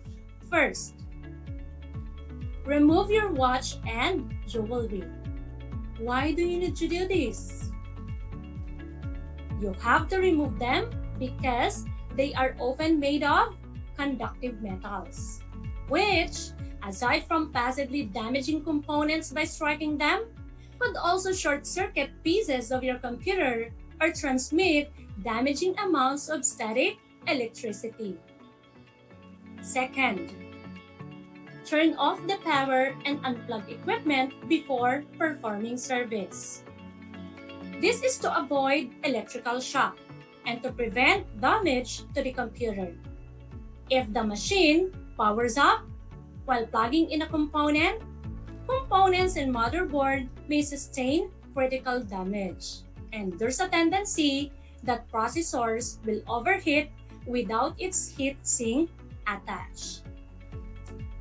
First, remove your watch and jewelry. Why do you need to do this? You have to remove them because they are often made of conductive metals, which, aside from passively damaging components by striking them, could also short-circuit pieces of your computer or transmit damaging amounts of static electricity. Second, turn off the power and unplug equipment before performing service. This is to avoid electrical shock and to prevent damage to the computer. If the machine powers up while plugging in a component, components and motherboard may sustain critical damage. And there's a tendency that processors will overheat without its heatsink attached.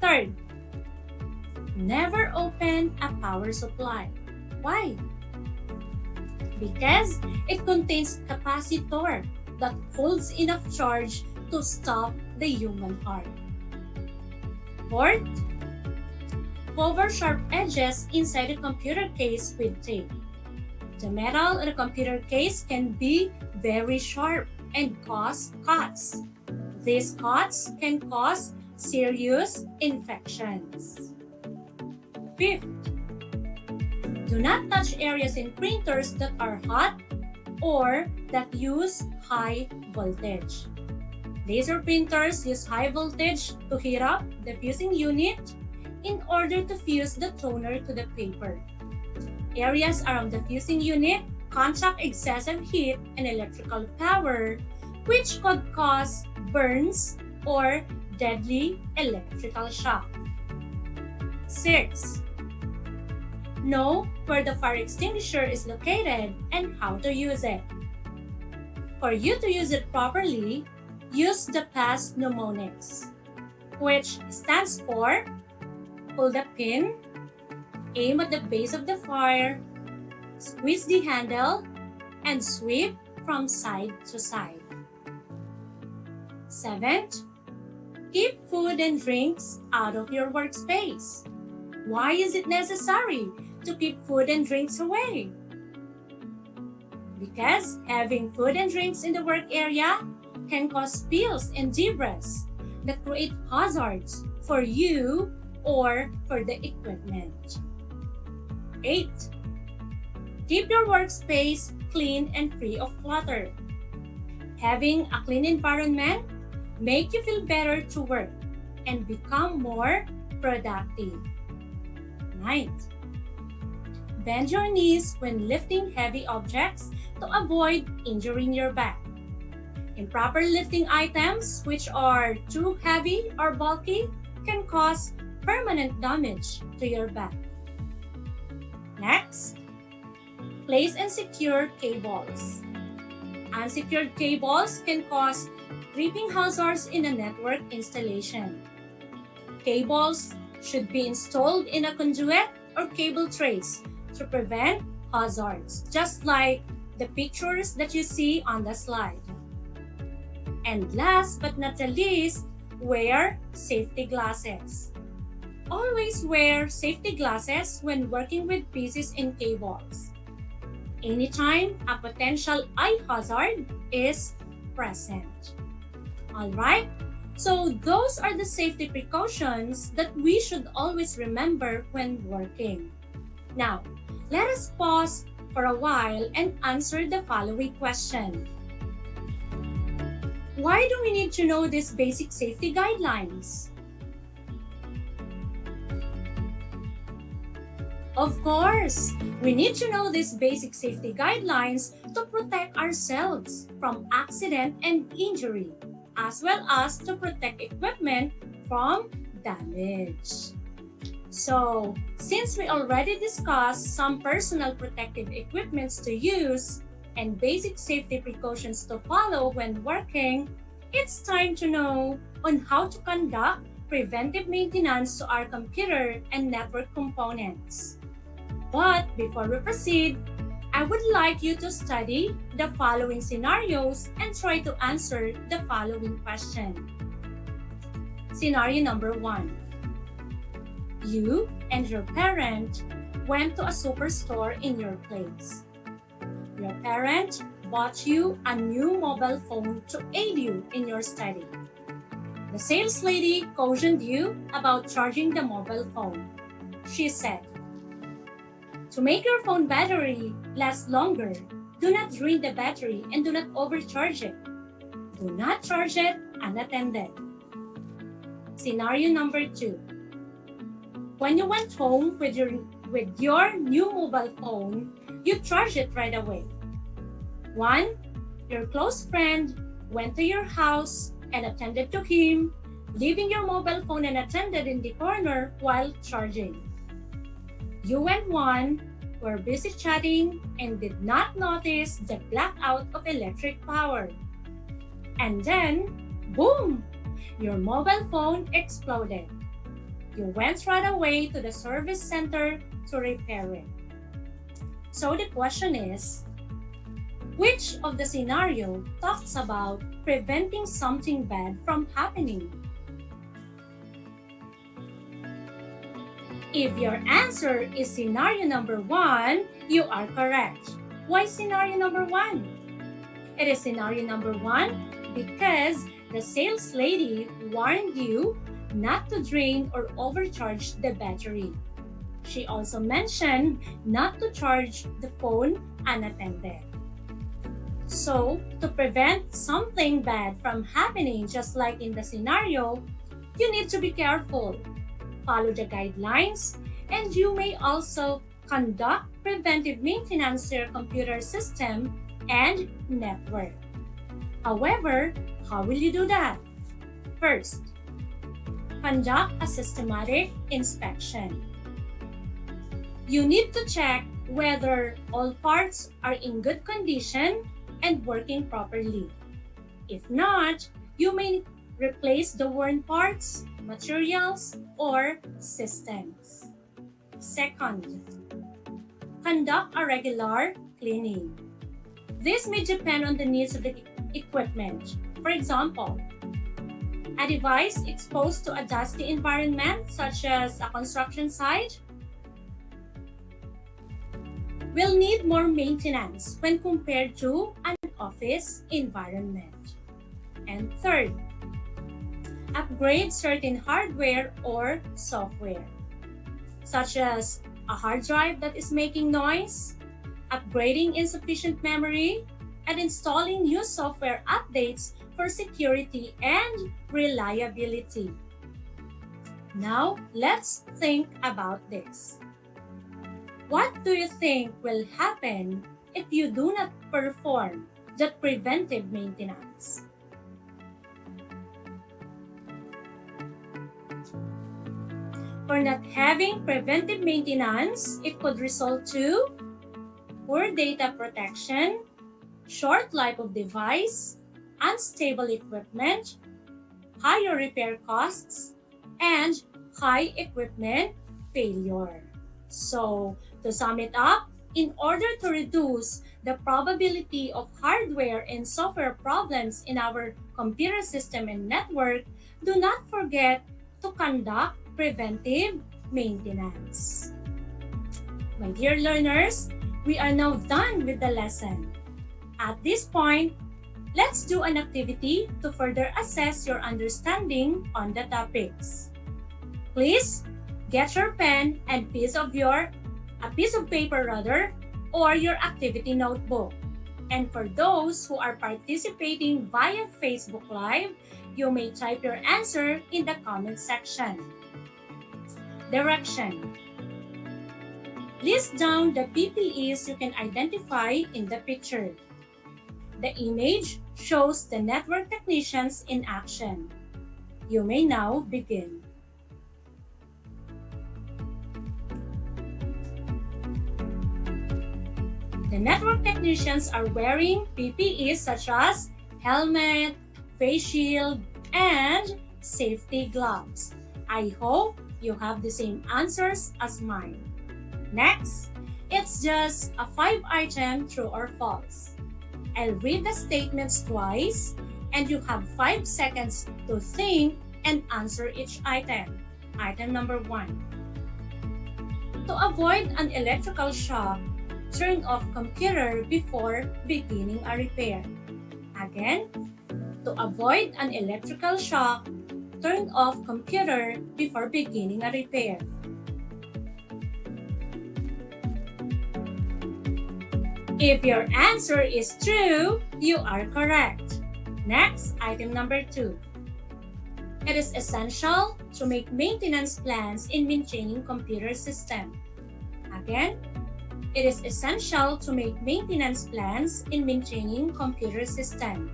Third, never open a power supply. Why? Because it contains capacitor that holds enough charge to stop the human heart. Fourth, cover sharp edges inside a computer case with tape. The metal in a computer case can be very sharp and cause cuts. These cuts can cause serious infections. Fifth, do not touch areas in printers that are hot or that use high voltage. Laser printers use high voltage to heat up the fusing unit in order to fuse the toner to the paper. Areas around the fusing unit contact excessive heat and electrical power, which could cause burns or deadly electrical shock. 6. Know where the fire extinguisher is located and how to use it. For you to use it properly, use the past mnemonics, which stands for pull the pin, aim at the base of the fire, squeeze the handle, and sweep from side to side. 7th, keep food and drinks out of your workspace. Why is it necessary to keep food and drinks away? Because having food and drinks in the work area can cause spills and debris that create hazards for you or for the equipment. 8. Keep your workspace clean and free of clutter. Having a clean environment make you feel better to work and become more productive. 9th, bend your knees when lifting heavy objects to avoid injuring your back. Improper lifting items which are too heavy or bulky can cause permanent damage to your back. Next, place and secure cables. Unsecured cables can cause tripping hazards in a network installation. Cables should be installed in a conduit or cable trays to prevent hazards, just like the pictures that you see on the slide. And last but not the least, wear safety glasses. Always wear safety glasses when working with pieces and cables. Anytime a potential eye hazard is present. Alright, so those are the safety precautions that we should always remember when working. Now, let us pause for a while and answer the following question. Why do we need to know these basic safety guidelines? Of course, we need to know these basic safety guidelines to protect ourselves from accident and injury, as well as to protect equipment from damage. So, since we already discussed some personal protective equipments to use and basic safety precautions to follow when working, it's time to know on how to conduct preventive maintenance to our computer and network components. But before we proceed, I would like you to study the following scenarios and try to answer the following question. Scenario number 1. You and your parent went to a superstore in your place. Your parent bought you a new mobile phone to aid you in your study. The sales lady cautioned you about charging the mobile phone. She said, to make your phone battery last longer, do not drain the battery and do not overcharge it. Do not charge it unattended. scenario number 2. When you went home with your new mobile phone, you charged it right away. 1. Your close friend went to your house and attended to him, leaving your mobile phone unattended in the corner while charging. You and 1 were busy chatting and did not notice the blackout of electric power. And then, boom! Your mobile phone exploded. You went right away to the service center to repair it. So the question is, which of the scenario talks about preventing something bad from happening? If your answer is scenario number 1, you are correct. Why scenario number 1? It is scenario number 1 because the sales lady warned you not to drain or overcharge the battery. She also mentioned not to charge the phone unattended. So, to prevent something bad from happening just like in the scenario, you need to be careful, follow the guidelines, and you may also conduct preventive maintenance to your computer system and network. However, how will you do that? First, conduct a systematic inspection. You need to check whether all parts are in good condition and working properly. If not, you may replace the worn parts, materials, or systems. Second, conduct a regular cleaning. This may depend on the needs of the equipment. For example, a device exposed to a dusty environment, such as a construction site, will need more maintenance when compared to an office environment. And third, upgrade certain hardware or software, such as a hard drive that is making noise, upgrading insufficient memory, and installing new software updates for security and reliability. Now, let's think about this. What do you think will happen if you do not perform that preventive maintenance? For not having preventive maintenance, it could result to poor data protection, short life of device, unstable equipment, higher repair costs, and high equipment failure. So, to sum it up, in order to reduce the probability of hardware and software problems in our computer system and network, do not forget to conduct preventive maintenance. My dear learners, we are now done with the lesson. At this point, let's do an activity to further assess your understanding on the topics. Please get your pen and a piece of paper or your activity notebook. And for those who are participating via Facebook Live, you may type your answer in the comment section. Direction. List down the PPEs you can identify in the picture. The image shows the network technicians in action. You may now begin. The network technicians are wearing PPEs such as helmet, face shield, and safety gloves. I hope you have the same answers as mine. Next, it's just a 5-item true or false. I'll read the statements twice, and you have 5 seconds to think and answer each item. Item number 1. To avoid an electrical shock, turn off computer before beginning a repair. Again, to avoid an electrical shock, turn off computer before beginning a repair. If your answer is true, you are correct. Next, item number 2. It is essential to make maintenance plans in maintaining computer system. Again, it is essential to make maintenance plans in maintaining computer system.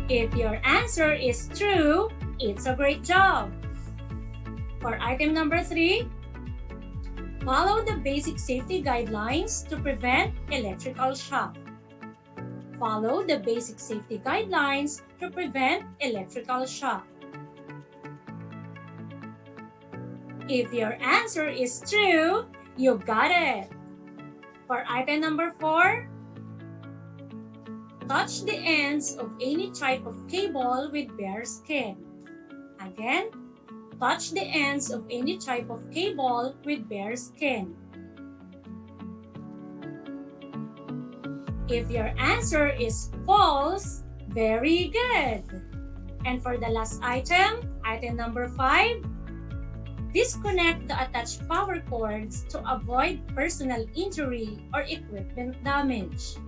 If your answer is true, it's a great job. For item number 3, follow the basic safety guidelines to prevent electrical shock. Follow the basic safety guidelines to prevent electrical shock. If your answer is true, you got it. For item number 4, touch the ends of any type of cable with bare skin. Again, touch the ends of any type of cable with bare skin. If your answer is false, very good. And for the last item, item number 5, disconnect the attached power cords to avoid personal injury or equipment damage.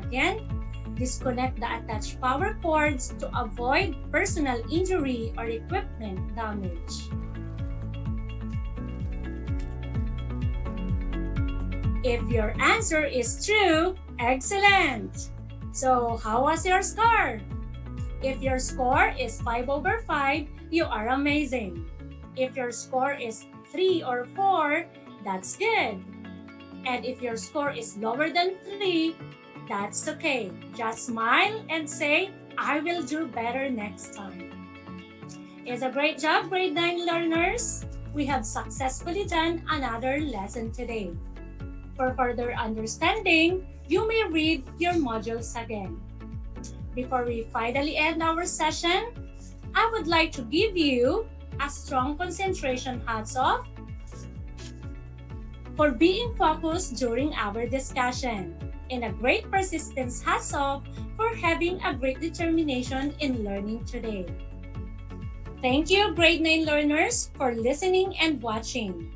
Again, disconnect the attached power cords to avoid personal injury or equipment damage. If your answer is true, excellent! So, how was your score? If your score is 5/5, you are amazing. If your score is 3 or 4, that's good. And if your score is lower than 3, that's okay. Just smile and say, I will do better next time. It's a great job, grade 9 learners. We have successfully done another lesson today. For further understanding, you may read your modules again. Before we finally end our session, I would like to give you a strong concentration hats off for being focused during our discussion, and a great persistence hats off for having a great determination in learning today. Thank you, grade 9 learners, for listening and watching.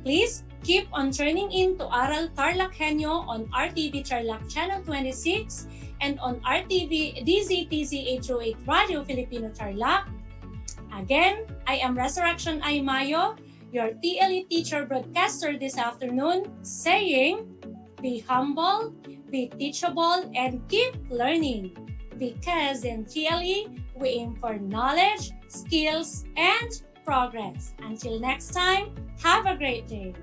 Please keep on tuning in to Aral TarlakHenyo on RTV Tarlac Channel 26 and on RTV DZTC HO8 Radio Filipino Tarlac. Again, I am Resurrection Aymayo, your TLE teacher broadcaster this afternoon, saying, be humble, be teachable, and keep learning. Because in TLE, we aim for knowledge, skills, and progress. Until next time, have a great day.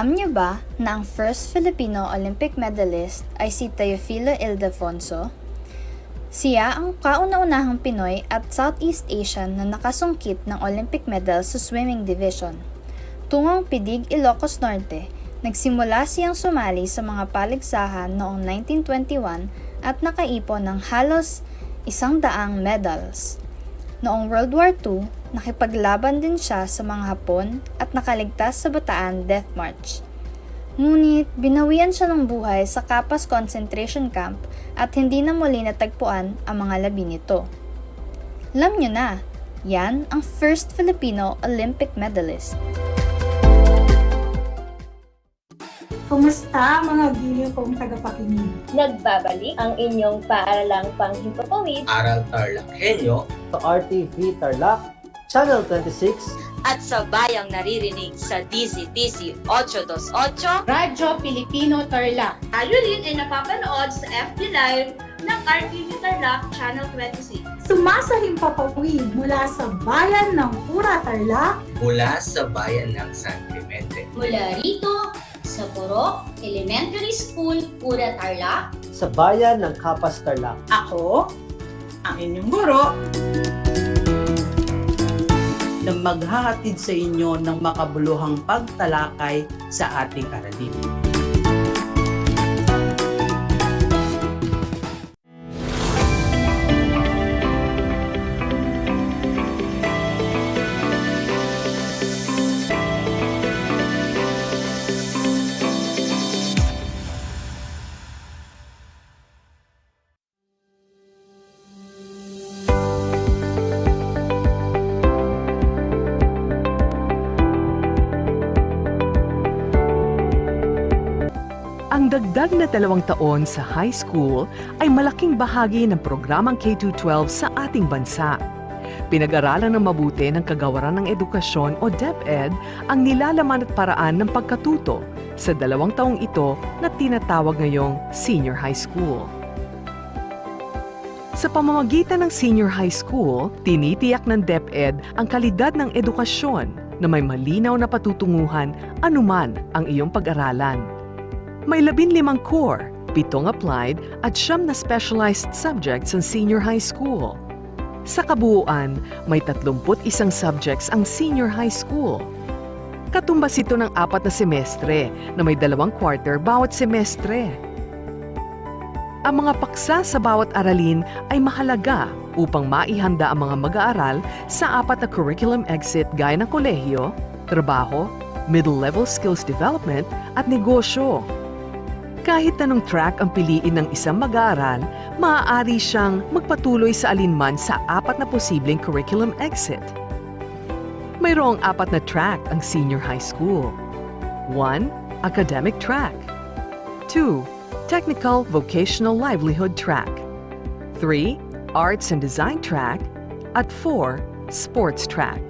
Alam niyo ba na ang first Filipino Olympic medalist ay si Teofilo Ildefonso? Siya ang kauna-unahang Pinoy at Southeast Asian na nakasungkit ng Olympic medal sa swimming division. Tungong Pidig, Ilocos Norte, nagsimula siyang sumali sa mga paligsahan noong 1921 at nakaipon ng halos 100 medals. Noong World War II, nakipaglaban din siya sa mga Hapon at nakaligtas sa Bataan Death March. Ngunit binawian siya ng buhay sa Capas Concentration Camp at hindi na muli natagpuan ang mga labi nito. Alam niyo na, yan ang first Filipino Olympic medalist. Kumusta mga giliw kong tagapakinig? Nagbabalik ang inyong paaralang panghimpapawid Aral TarlakHenyo sa RTV Tarlac, Channel 26 at sa bayang naririnig sa DZTC 828 Radyo Pilipino Tarlac. Tayo rin ay napapanood sa FB Live ng RTV Tarlac Channel 26. Sumasahimpapawid mula sa bayan ng Pura Tarlac, mula sa bayan ng San Clemente, mula rito sa Purok Elementary School, Pura Tarlac, sa bayan ng Kapas Tarlac. Ako, ang inyong guro, na maghahatid sa inyo ng makabuluhang pagtalakay sa ating aralin. Ang dagdag na 2 taon sa high school ay malaking bahagi ng programang K-12 sa ating bansa. Pinag-aralan ng mabuti ng Kagawaran ng Edukasyon o DEPED ang nilalaman at paraan ng pagkatuto sa 2 taong ito na tinatawag ngayong senior high school. Sa pamamagitan ng senior high school, tinitiyak ng DEPED ang kalidad ng edukasyon na may malinaw na patutunguhan anuman ang iyong pag-aralan. May 15 core, 7 applied at 9 na specialized subjects ang senior high school. Sa kabuuan, may 31 subjects ang senior high school. Katumbas ito ng 4 na semestre na may 2 quarter bawat semestre. Ang mga paksa sa bawat aralin ay mahalaga upang maihanda ang mga mag-aaral sa 4 na curriculum exit gaya ng kolehiyo, trabaho, middle-level skills development at negosyo. Kahit anong track ang piliin ng isang mag-aaral, maaari siyang magpatuloy sa alinman sa 4 na posibleng curriculum exit. Mayroong 4 na track ang senior high school. 1. Academic track. 2. Technical Vocational Livelihood track. 3. Arts and Design track. At 4. Sports track.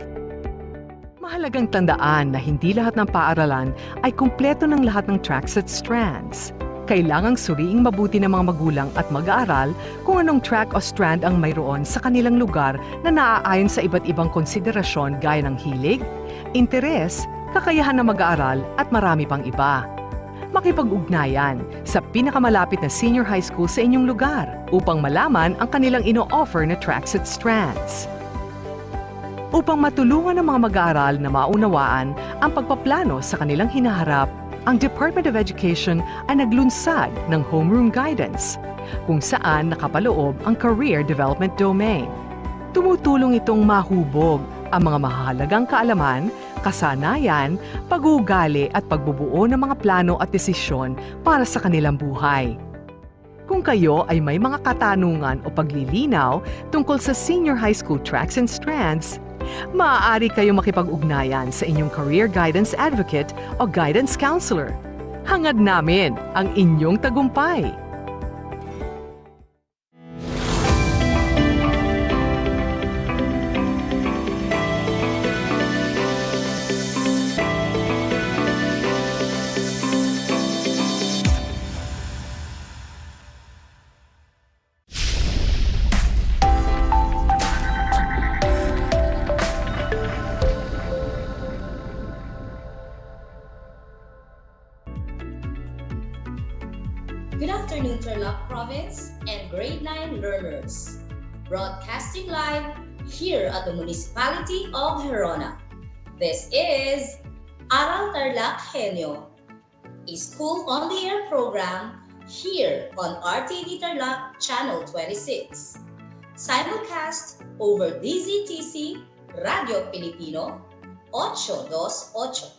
Mahalagang tandaan na hindi lahat ng paaralan ay kumpleto ng lahat ng tracks at strands. Kailangang suriing mabuti ng mga magulang at mag-aaral kung anong track o strand ang mayroon sa kanilang lugar na naaayon sa iba't ibang konsiderasyon gaya ng hilig, interes, kakayahan ng mag-aaral at marami pang iba. Makipag-ugnayan sa pinakamalapit na senior high school sa inyong lugar upang malaman ang kanilang ino-offer na tracks at strands. Upang matulungan ng mga mag-aaral na maunawaan ang pagpaplano sa kanilang hinaharap, ang Department of Education ay naglunsad ng Homeroom Guidance, kung saan nakapaloob ang Career Development Domain. Tumutulong itong mahubog ang mga mahalagang kaalaman, kasanayan, pag-uugali at pagbubuo ng mga plano at desisyon para sa kanilang buhay. Kung kayo ay may mga katanungan o paglilinaw tungkol sa senior high school tracks and strands, maaari kayong makipag-ugnayan sa inyong career guidance advocate o guidance counselor. Hangad namin ang inyong tagumpay. Good afternoon, Tarlac Province and Grade 9 learners. Broadcasting live here at the Municipality of Gerona. This is Aral TarlakHenyo, a school-on-the-air program here on RTV Tarlac Channel 26. Simulcast over DZTC Radio Filipino 828.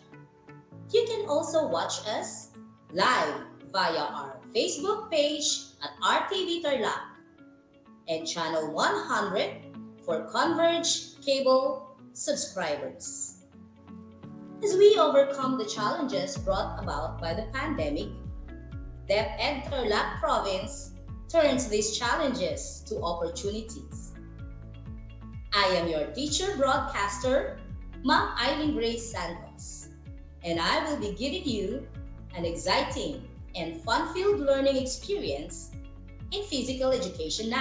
You can also watch us live via our Facebook page at RTV Tarlac and Channel 100 for Converge Cable subscribers. As we overcome the challenges brought about by the pandemic, DEPED Tarlac Province turns these challenges to opportunities. I am your teacher broadcaster, Ma'am Eileen Grace Santos, and I will be giving you an exciting and fun-filled learning experience in Physical Education 9.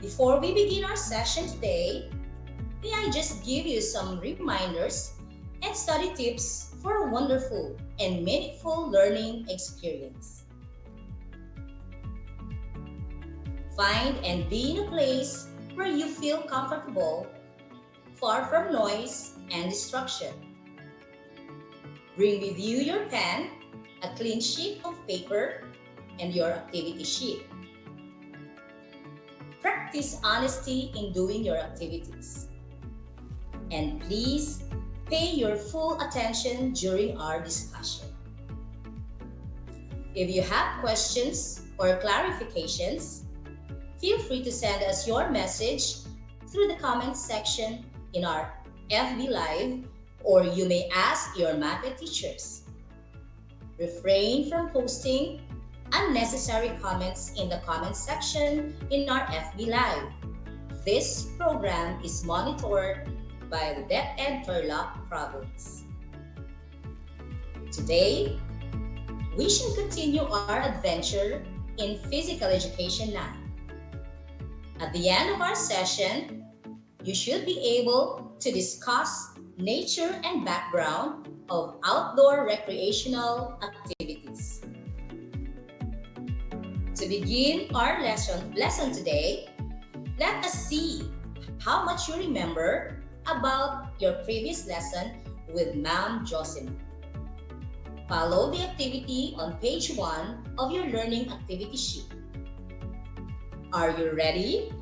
Before we begin our session today, may I just give you some reminders and study tips for a wonderful and meaningful learning experience. Find and be in a place where you feel comfortable, far from noise and distraction. Bring with you your pen, a clean sheet of paper, and your activity sheet. Practice honesty in doing your activities. And please pay your full attention during our discussion. If you have questions or clarifications, feel free to send us your message through the comments section in our FB Live, or you may ask your math teachers. Refrain from posting unnecessary comments in the comments section in our FB Live. This program is monitored by the DEPED Tarlac Province. Today, we shall continue our adventure in Physical Education 9. At the end of our session, you should be able to discuss nature and background of outdoor recreational activities. To begin our lesson today, let us see how much you remember about your previous lesson with Ma'am Jocelyn. Follow the activity on page 1 of your learning activity sheet. Are you ready?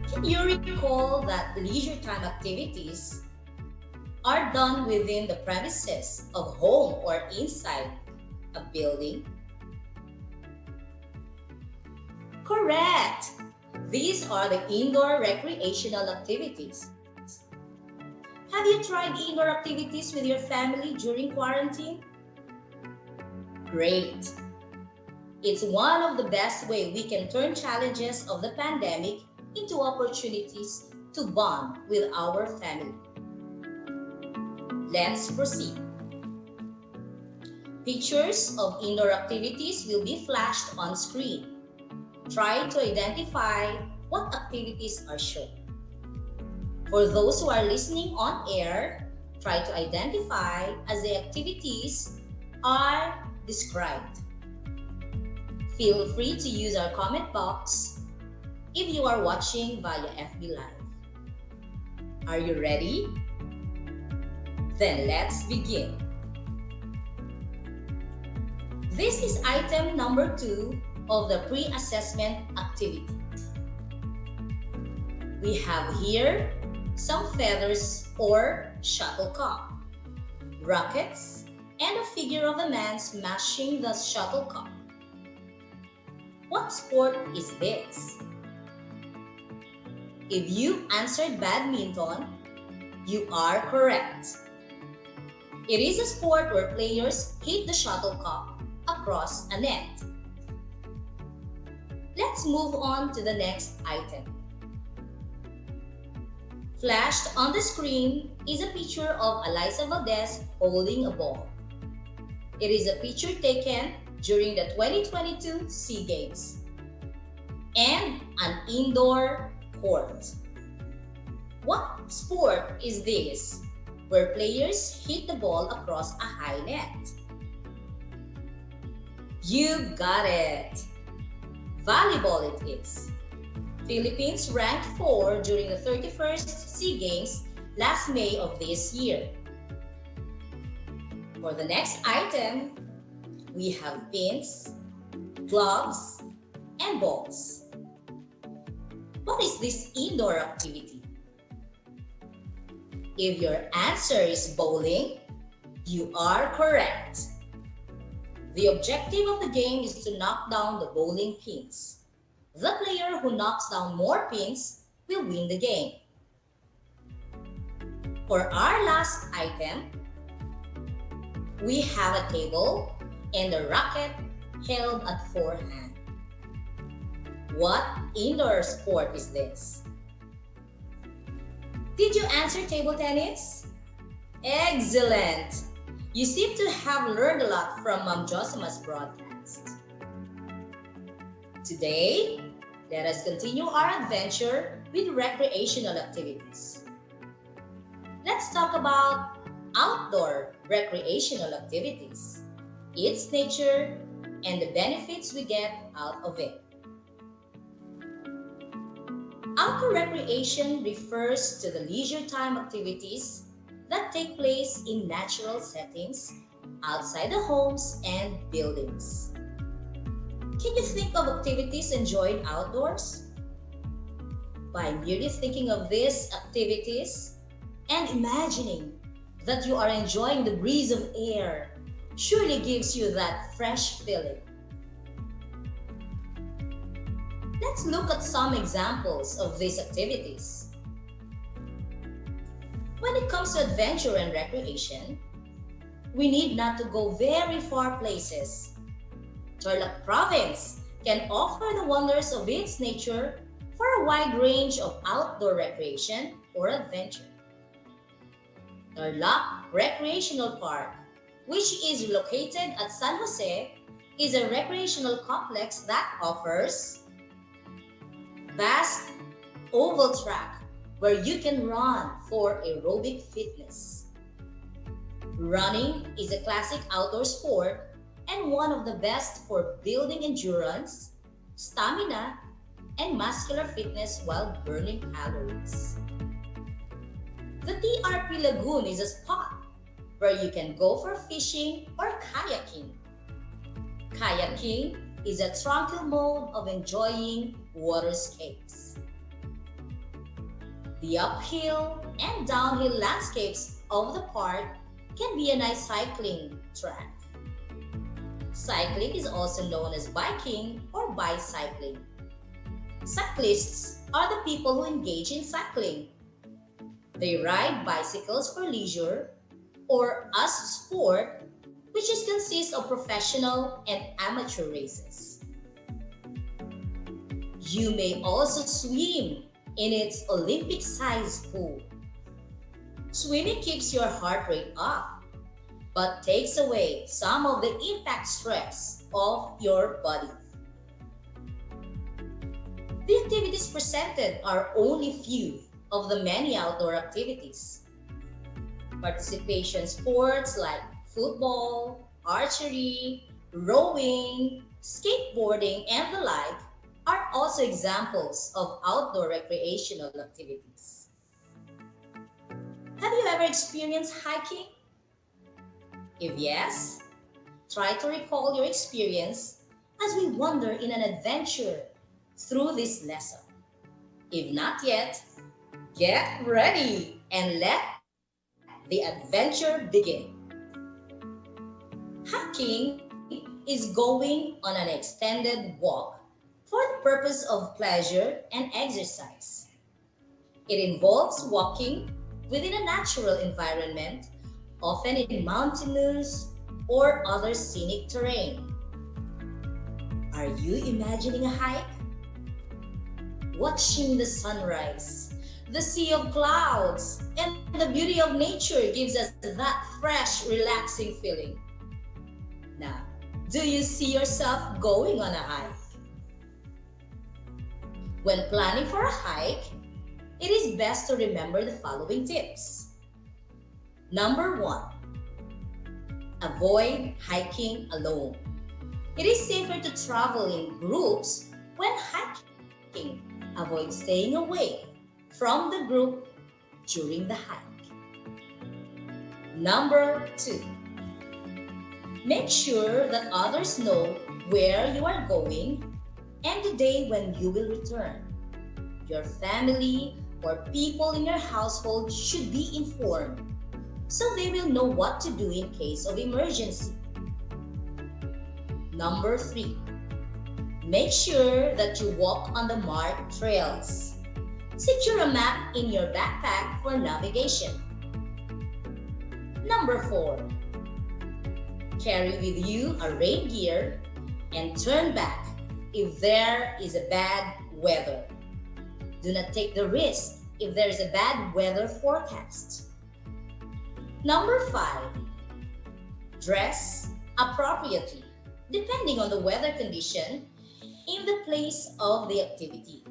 Can you recall that leisure time activities are done within the premises of home or inside a building? Correct! These are the indoor recreational activities. Have you tried indoor activities with your family during quarantine? Great! It's one of the best ways we can turn challenges of the pandemic into opportunities to bond with our family. Let's proceed. Pictures of indoor activities will be flashed on screen. Try to identify what activities are shown. For those who are listening on air, try to identify as the activities are described. Feel free to use our comment box if you are watching via FB Live. Are you ready? Then let's begin. This is item number 2 of the pre-assessment activity. We have here some feathers or shuttlecock, rockets, and a figure of a man smashing the shuttlecock. What sport is this? If you answered badminton, you are correct. It is a sport where players hit the shuttlecock across a net. Let's move on to the next item. Flashed on the screen is a picture of Eliza Valdez holding a ball. It is a picture taken during the 2022 SEA Games and an indoor court. What sport is this where players hit the ball across a high net? You got it! Volleyball it is. Philippines ranked 4 during the 31st SEA Games last May of this year. For the next item, we have pins, gloves, and balls. What is this indoor activity? If your answer is bowling, you are correct. The objective of the game is to knock down the bowling pins. The player who knocks down more pins will win the game. For our last item, we have a table and a racket held at forehand. What indoor sport is this? Did you answer table tennis? Excellent! You seem to have learned a lot from Ma'am Josima's broadcast. Today, let us continue our adventure with recreational activities. Let's talk about outdoor recreational activities, its nature, and the benefits we get out of it. Outdoor recreation refers to the leisure time activities that take place in natural settings outside the homes and buildings. Can you think of activities enjoyed outdoors? By merely thinking of these activities and imagining that you are enjoying the breeze of air surely gives you that fresh feeling. Let's look at some examples of these activities. When it comes to adventure and recreation, we need not to go very far places. Tarlac Province can offer the wonders of its nature for a wide range of outdoor recreation or adventure. Tarlac Recreational Park, which is located at San Jose, is a recreational complex that offers vast oval track where you can run for aerobic fitness. Running is a classic outdoor sport and one of the best for building endurance, stamina, and muscular fitness while burning calories. The TRP Lagoon is a spot where you can go for fishing or kayaking. Kayaking is a tranquil mode of enjoying waterscapes. The uphill and downhill landscapes of the park can be a nice cycling track. Cycling is also known as biking or bicycling. Cyclists are the people who engage in cycling. They ride bicycles for leisure or as sport, which consists of professional and amateur races. You may also swim in its Olympic-sized pool. Swimming keeps your heart rate up, but takes away some of the impact stress of your body. The activities presented are only few of the many outdoor activities. Participation sports like football, archery, rowing, skateboarding, and the like are also examples of outdoor recreational activities. Have you ever experienced hiking? If yes, try to recall your experience as we wander in an adventure through this lesson. If not yet, get ready and let the adventure begin. Hiking is going on an extended walk for the purpose of pleasure and exercise. It involves walking within a natural environment, often in mountainous or other scenic terrain. Are you imagining a hike? Watching the sunrise, the sea of clouds, and the beauty of nature gives us that fresh, relaxing feeling. Now, do you see yourself going on a hike? When planning for a hike, it is best to remember the following tips. Number 1, avoid hiking alone. It is safer to travel in groups when hiking. Avoid staying away from the group during the hike. Number 2, make sure that others know where you are going and the day when you will return. Your family or people in your household should be informed so they will know what to do in case of emergency. Number 3, make sure that you walk on the marked trails. Secure a map in your backpack for navigation. Number 4, carry with you a rain gear and turn back if there is a bad weather. Do not take the risk if there is a bad weather forecast. Number 5, dress appropriately depending on the weather condition in the place of the activity.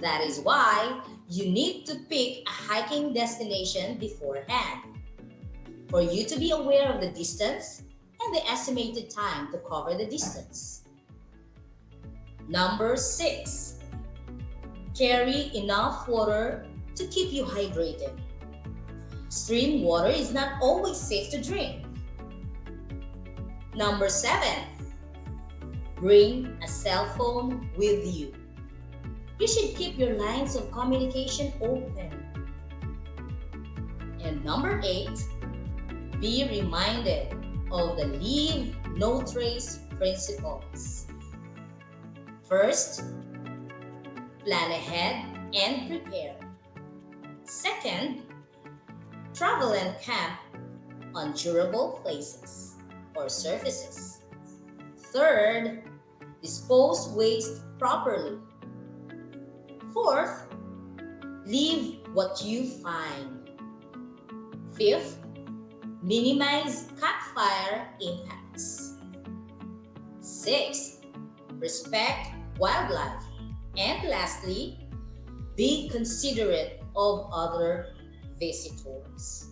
That is why you need to pick a hiking destination beforehand for you to be aware of the distance and the estimated time to cover the distance. Number 6, carry enough water to keep you hydrated. Stream water is not always safe to drink. Number 7, bring a cell phone with you. You should keep your lines of communication open. And number 8, be reminded of the leave no trace principles. First, plan ahead and prepare. Second, travel and camp on durable places or surfaces. Third, dispose waste properly. Fourth, leave what you find. Fifth, minimize campfire impacts. Sixth, respect wildlife. And lastly, be considerate of other visitors.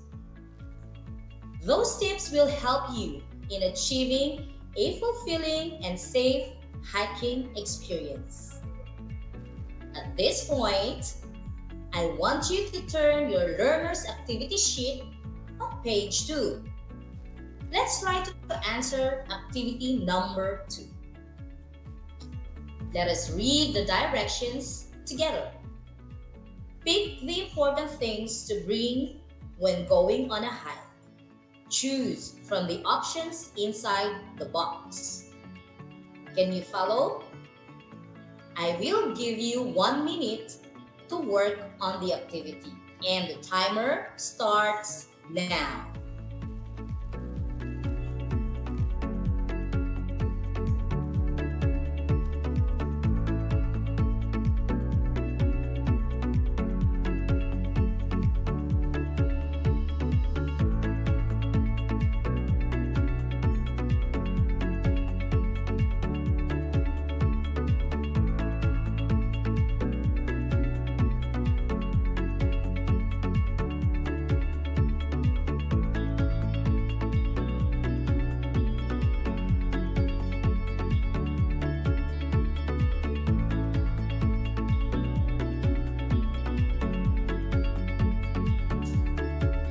Those tips will help you in achieving a fulfilling and safe hiking experience. At this point, I want you to turn your learner's activity sheet on page 2. Let's try to answer activity number 2. Let us read the directions together. Pick the important things to bring when going on a hike. Choose from the options inside the box. Can you follow? I will give you 1 minute to work on the activity, and the timer starts now.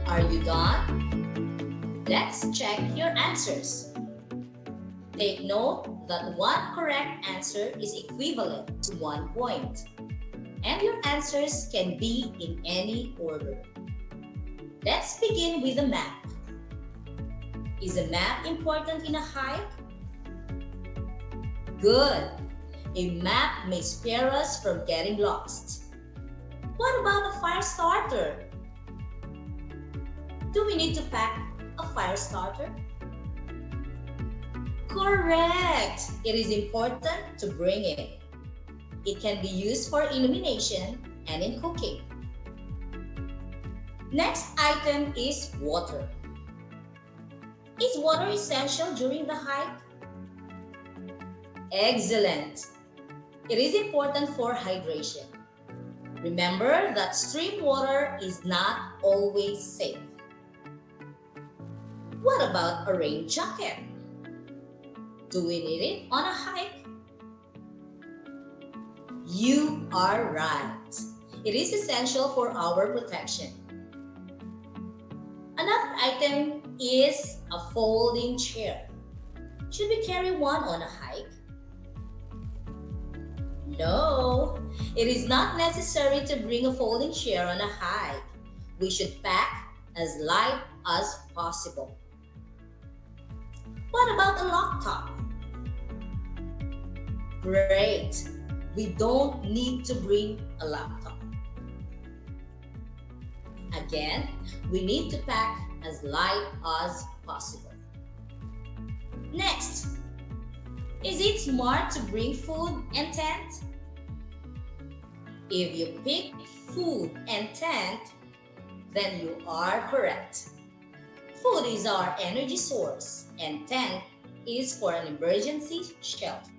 Are you done? Let's check your answers. Take note that one correct answer is equivalent to 1 point, and your answers can be in any order. Let's begin with the map. Is a map important in a hike? Good. A map may spare us from getting lost. What about a fire starter? Do we need to pack a fire starter? Correct! It is important to bring it. It can be used for illumination and in cooking. Next item is water. Is water essential during the hike? Excellent! It is important for hydration. Remember that stream water is not always safe. What about a rain jacket? Do we need it on a hike? You are right. It is essential for our protection. Another item is a folding chair. Should we carry one on a hike? No, it is not necessary to bring a folding chair on a hike. We should pack as light as possible. What about a laptop? Great! We don't need to bring a laptop. Again, we need to pack as light as possible. Next, is it smart to bring food and tent? If you pick food and tent, then you are correct. Food is our energy source and tent is for an emergency shelter.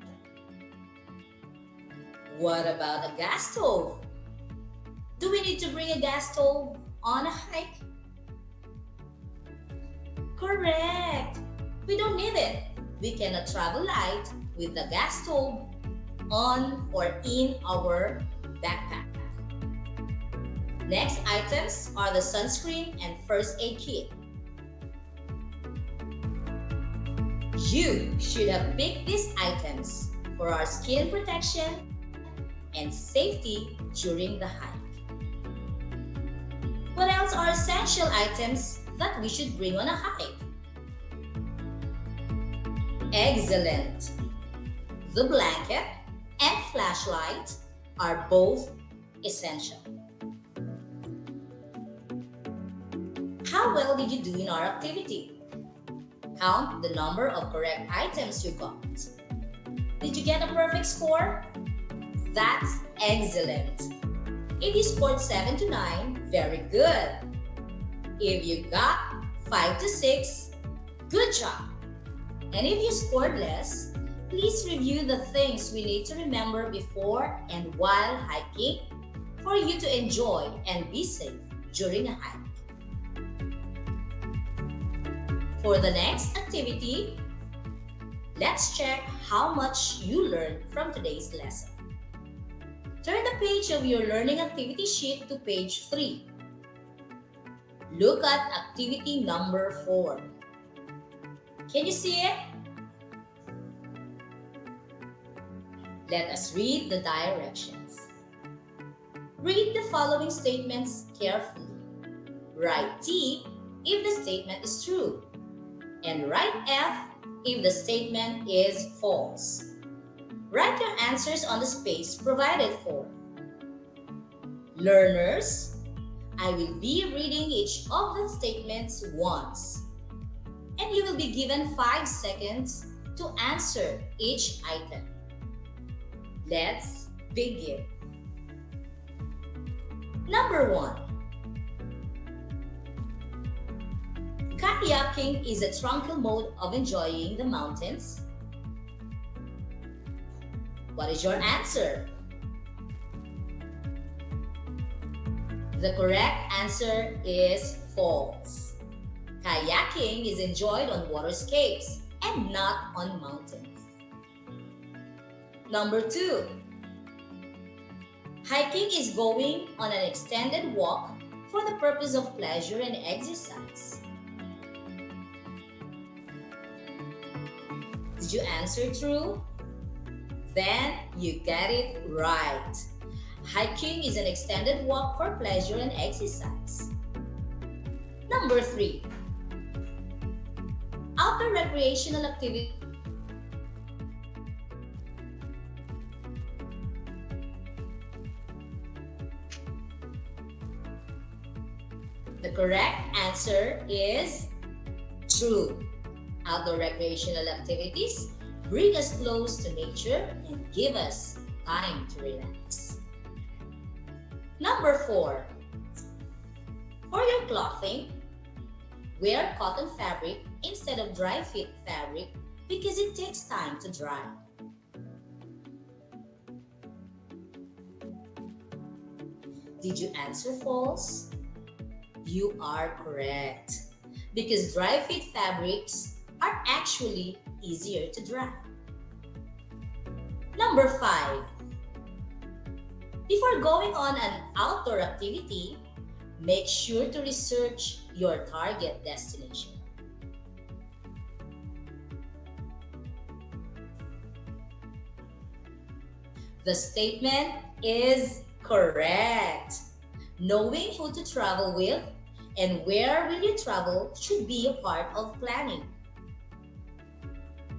What about a gas stove? Do we need to bring a gas stove on a hike? Correct! We don't need it. We cannot travel light with the gas stove on or in our backpack. Next items are the sunscreen and first aid kit. You should have picked these items for our skin protection and safety during the hike. What else are essential items that we should bring on a hike? Excellent! The blanket and flashlight are both essential. How well did you do in our activity? Count the number of correct items you got. Did you get a perfect score? That's excellent. If you scored 7 to 9, very good. If you got 5 to 6, good job. And if you scored less, please review the things we need to remember before and while hiking for you to enjoy and be safe during a hike. For the next activity, let's check how much you learned from today's lesson. Turn the page of your learning activity sheet to page 3. Look at activity number 4. Can you see it? Let us read the directions. Read the following statements carefully. Write T if the statement is true, and write F if the statement is false. Write your answers on the space provided for. Learners, I will be reading each of the statements once, and you will be given 5 seconds to answer each item. Let's begin. Number 1. Kayaking is a tranquil mode of enjoying the mountains. What is your answer? The correct answer is false. Kayaking is enjoyed on waterscapes and not on mountains. Number 2. Hiking is going on an extended walk for the purpose of pleasure and exercise. Did you answer true? Then you get it right. Hiking is an extended walk for pleasure and exercise. Number 3. Outdoor recreational activity. The correct answer is true. Outdoor recreational activities bring us close to nature and give us time to relax. Number 4. For your clothing, wear cotton fabric instead of dry fit fabric because it takes time to dry. Did you answer false? You are correct, because dry fit fabrics are actually easier to dry. Number 5. Before going on an outdoor activity, make sure to research your target destination. The statement is correct. Knowing who to travel with and where will you travel should be a part of planning.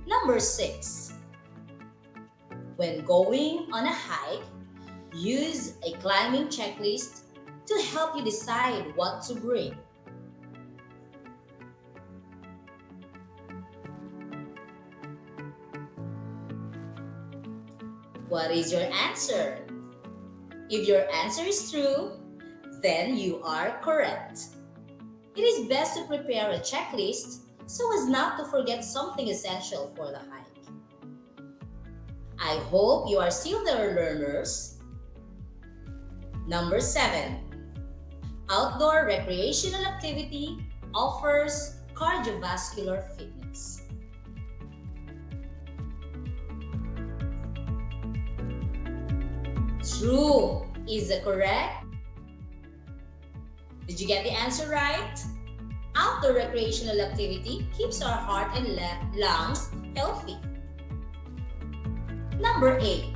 Number 6. When going on a hike, use a climbing checklist to help you decide what to bring. What is your answer? If your answer is true, then you are correct. It is best to prepare a checklist so as not to forget something essential for the hike. I hope you are still there, learners. Number 7. Outdoor recreational activity offers cardiovascular fitness. True is the correct. Did you get the answer right? Outdoor recreational activity keeps our heart and lungs healthy. Number 8.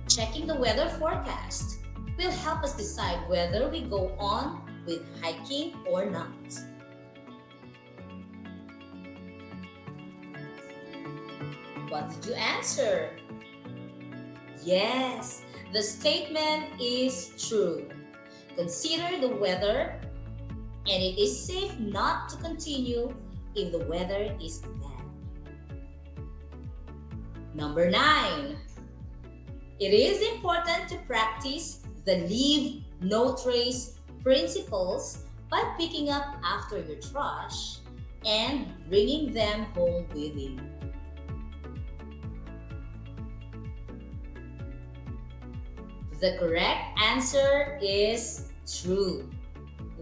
Checking the weather forecast will help us decide whether we go on with hiking or not. What did you answer? Yes, the statement is true. Consider the weather, and it is safe not to continue if the weather is bad. Number 9. It is important to practice the leave no trace principles by picking up after your trash and bringing them home with you. The correct answer is true.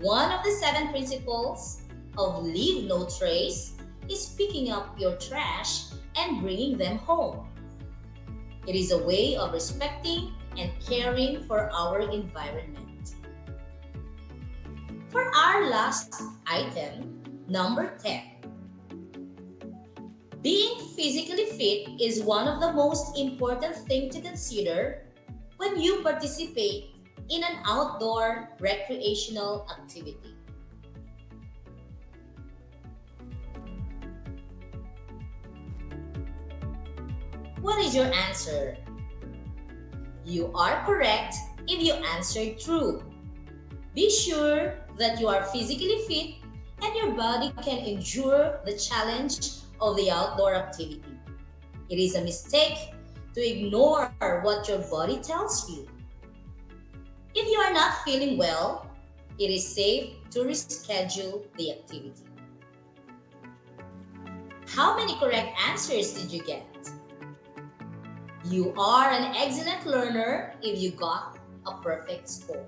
One of the 7 principles of leave no trace is picking up your trash and bringing them home. It is a way of respecting and caring for our environment. For our last item, number 10. Being physically fit is one of the most important things to consider when you participate in an outdoor recreational activity. What is your answer? You are correct if you answered true. Be sure that you are physically fit and your body can endure the challenge of the outdoor activity. It is a mistake to ignore what your body tells you. If you are not feeling well, it is safe to reschedule the activity. How many correct answers did you get? You are an excellent learner if you got a perfect score.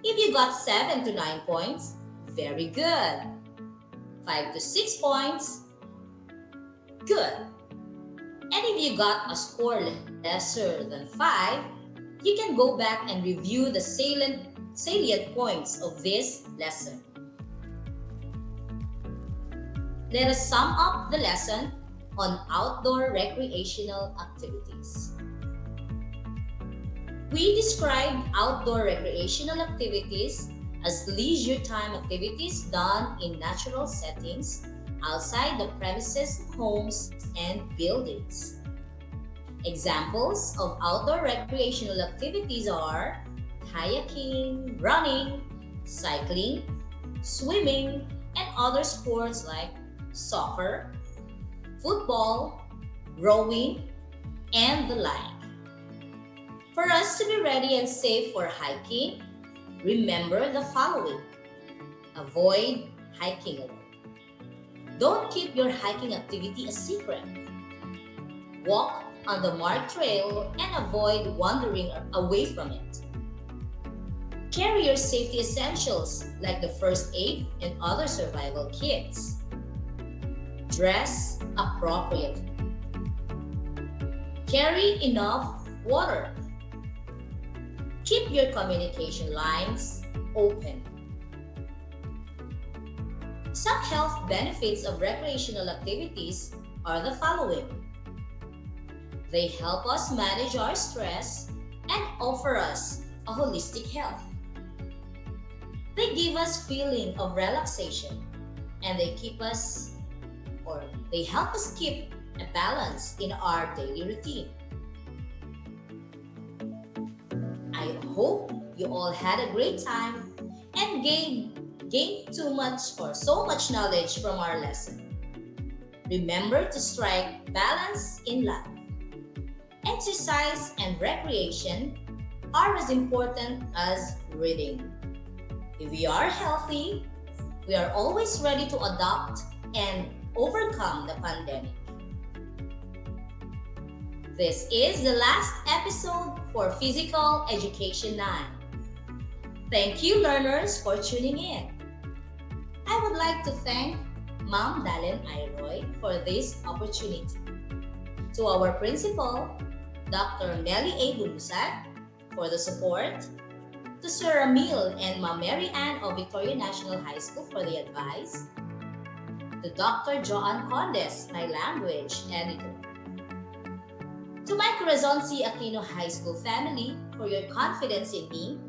If you got 7 to 9 points, very good. 5 to 6 points, good. And if you got a score lesser than 5, you can go back and review the salient points of this lesson. Let us sum up the lesson on outdoor recreational activities. We described outdoor recreational activities as leisure time activities done in natural settings outside the premises of homes and buildings. Examples of outdoor recreational activities are kayaking, running, cycling, swimming, and other sports like soccer, football, rowing, and the like. For us to be ready and safe for hiking, remember the following. Avoid hiking alone. Don't keep your hiking activity a secret. Walk on the marked trail and avoid wandering away from it. Carry your safety essentials like the first aid and other survival kits. Dress appropriately. Carry enough water. Keep your communication lines open. Some health benefits of recreational activities are the following. They help us manage our stress and offer us a holistic health. They give us feeling of relaxation and they help us keep a balance in our daily routine. I hope you all had a great time and gained too much or so much knowledge from our lesson. Remember to strike balance in life. exercise, and recreation are as important as reading. If we are healthy, we are always ready to adapt and overcome the pandemic. This is the last episode for Physical Education 9. Thank you, learners, for tuning in. I would like to thank Ma'am Dalen Ayroy for this opportunity. To our principal, Dr. Melly A. Bulusag, for the support. To Sir Ramil and Ma'am Mary Ann of Victoria National High School for the advice. To Dr. Joan Condes, my language editor. To my Corazon C. Aquino High School family for your confidence in me.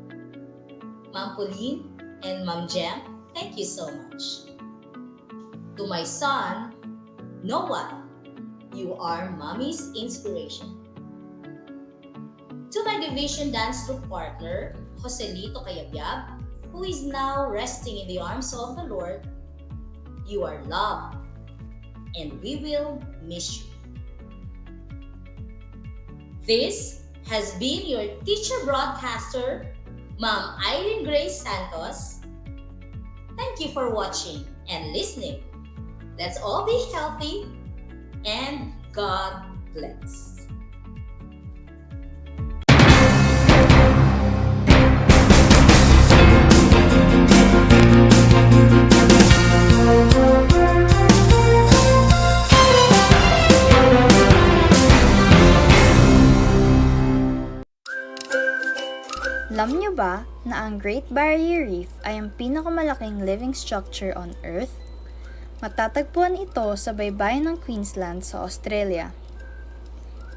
Ma'am Pauline and Ma'am Jem, thank you so much. To my son, Noah, you are Mommy's inspiration. To my division dance group partner, Joselito Cayabyab, who is now resting in the arms of the Lord, you are loved, and we will miss you. This has been your teacher broadcaster, Ma'am Irene Grace Santos. Thank you for watching and listening. Let's all be healthy and God bless. Alam niyo ba na ang Great Barrier Reef ay ang pinakamalaking living structure on Earth? Matatagpuan ito sa baybayin ng Queensland sa Australia.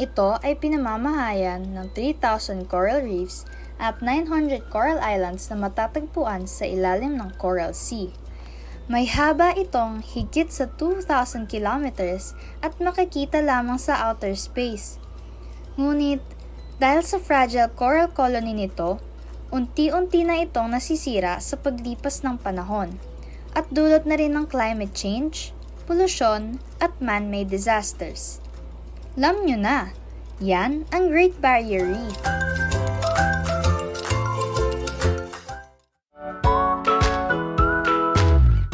Ito ay pinamamahayan ng 3,000 coral reefs at 900 coral islands na matatagpuan sa ilalim ng Coral Sea. May haba itong higit sa 2,000 kilometers at makikita lamang sa outer space. Ngunit, dahil sa fragile coral colony nito, unti-unti na itong nasisira sa paglipas ng panahon at dulot na rin ng climate change, polusyon at man-made disasters. Alam nyo na, yan ang Great Barrier Reef.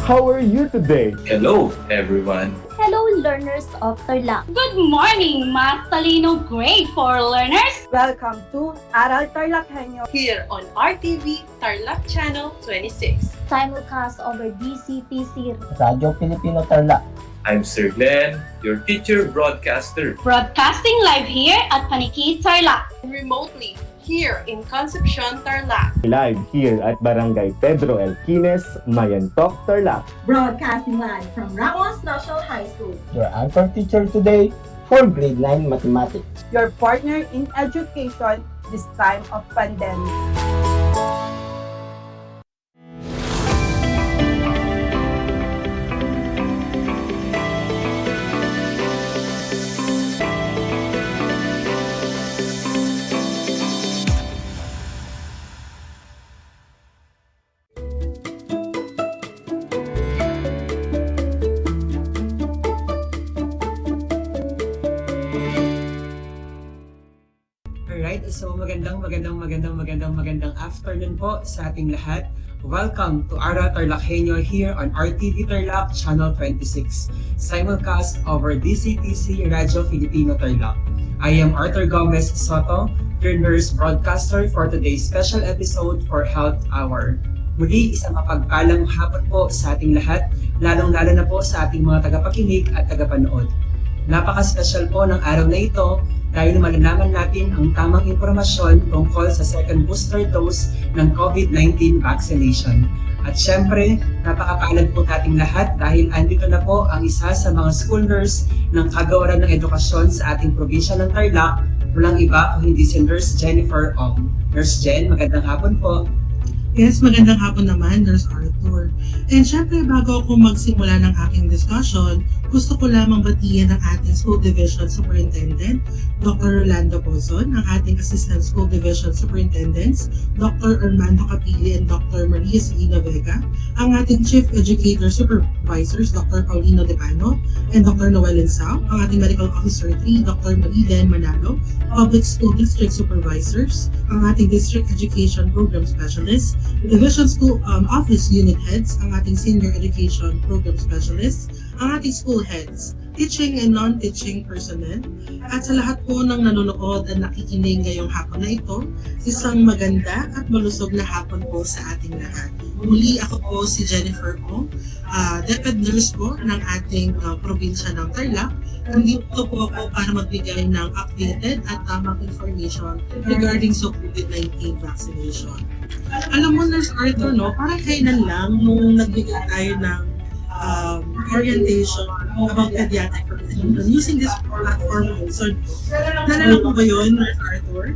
How are you today? Hello, everyone. Hello, learners of Tarlac. Good morning, Mas Talino Grade 4 learners. Welcome to Aral TarlakHenyo here on RTV Tarlac Channel 26. Simulcast over DCTC Radio Filipino Tarlac. I'm Sir Glenn, your teacher broadcaster. Broadcasting live here at Paniki Tarlac. Remotely here in Concepcion, Tarlac. Live here at Barangay Pedro Elquines, Mayantok, Tarlac. Broadcasting live from Ramos National High School. Your anchor teacher today for grade 9 mathematics. Your partner in education this time of pandemic. Alright, so magandang afternoon po sa ating lahat. Welcome to Aral TarlakHenyo here on RTV Tarlac Channel 26, simulcast over DCTC Radio Filipino Tarlac. I am Arthur Gomez Soto, your nurse broadcaster for today's special episode for Health Hour. Muli, isang mapagpalang hapon po sa ating lahat, lalong-lalo na po sa ating mga tagapakinig at tagapanood. Napaka-special po ng araw na ito dahil malalaman natin ang tamang impormasyon tungkol sa second booster dose ng COVID-19 vaccination. At syempre, napakapalad po nating lahat dahil andito na po ang isa sa mga school nurse ng Kagawaran ng Edukasyon sa ating probinsya ng Tarlac, walang iba kung hindi si Nurse Jennifer Ong. Nurse Jen, magandang hapon po. Yes, magandang hapon naman, Nurse Arthur. And syempre, bago ako magsimula ng aking discussion, gusto ko lamang batiin ang ating School Division Superintendent, Dr. Rolando Pozon, ang ating Assistant School Division Superintendents, Dr. Armando Capili and Dr. Maria Selena Vega, ang ating Chief Educator Supervisors, Dr. Paulino Depano and Dr. Noel Insao, ang ating Medical Officer 3, Dr. Marilyn Manalo, Public School District Supervisors, ang ating District Education Program Specialists, Division School Office Unit Heads, ang ating Senior Education Program Specialists, ang ating School Heads, teaching and non-teaching personnel, at sa lahat po ng nanonood at nakikinig ngayong hapon na ito, isang maganda at malusog na hapon po sa ating lahat. Muli ako po si Jennifer po, DEPED nurse po ng ating probinsya ng Tarlac. Nandito po ako para magbigay ng updated at tamang information regarding sa COVID-19 vaccination. Alam mo, Nurse Arthur, no, parang kailan lang nung nagbigay tayo ng orientation about pediatric vaccination using this platform also. Nalala ko ba yun, Nurse Arthur?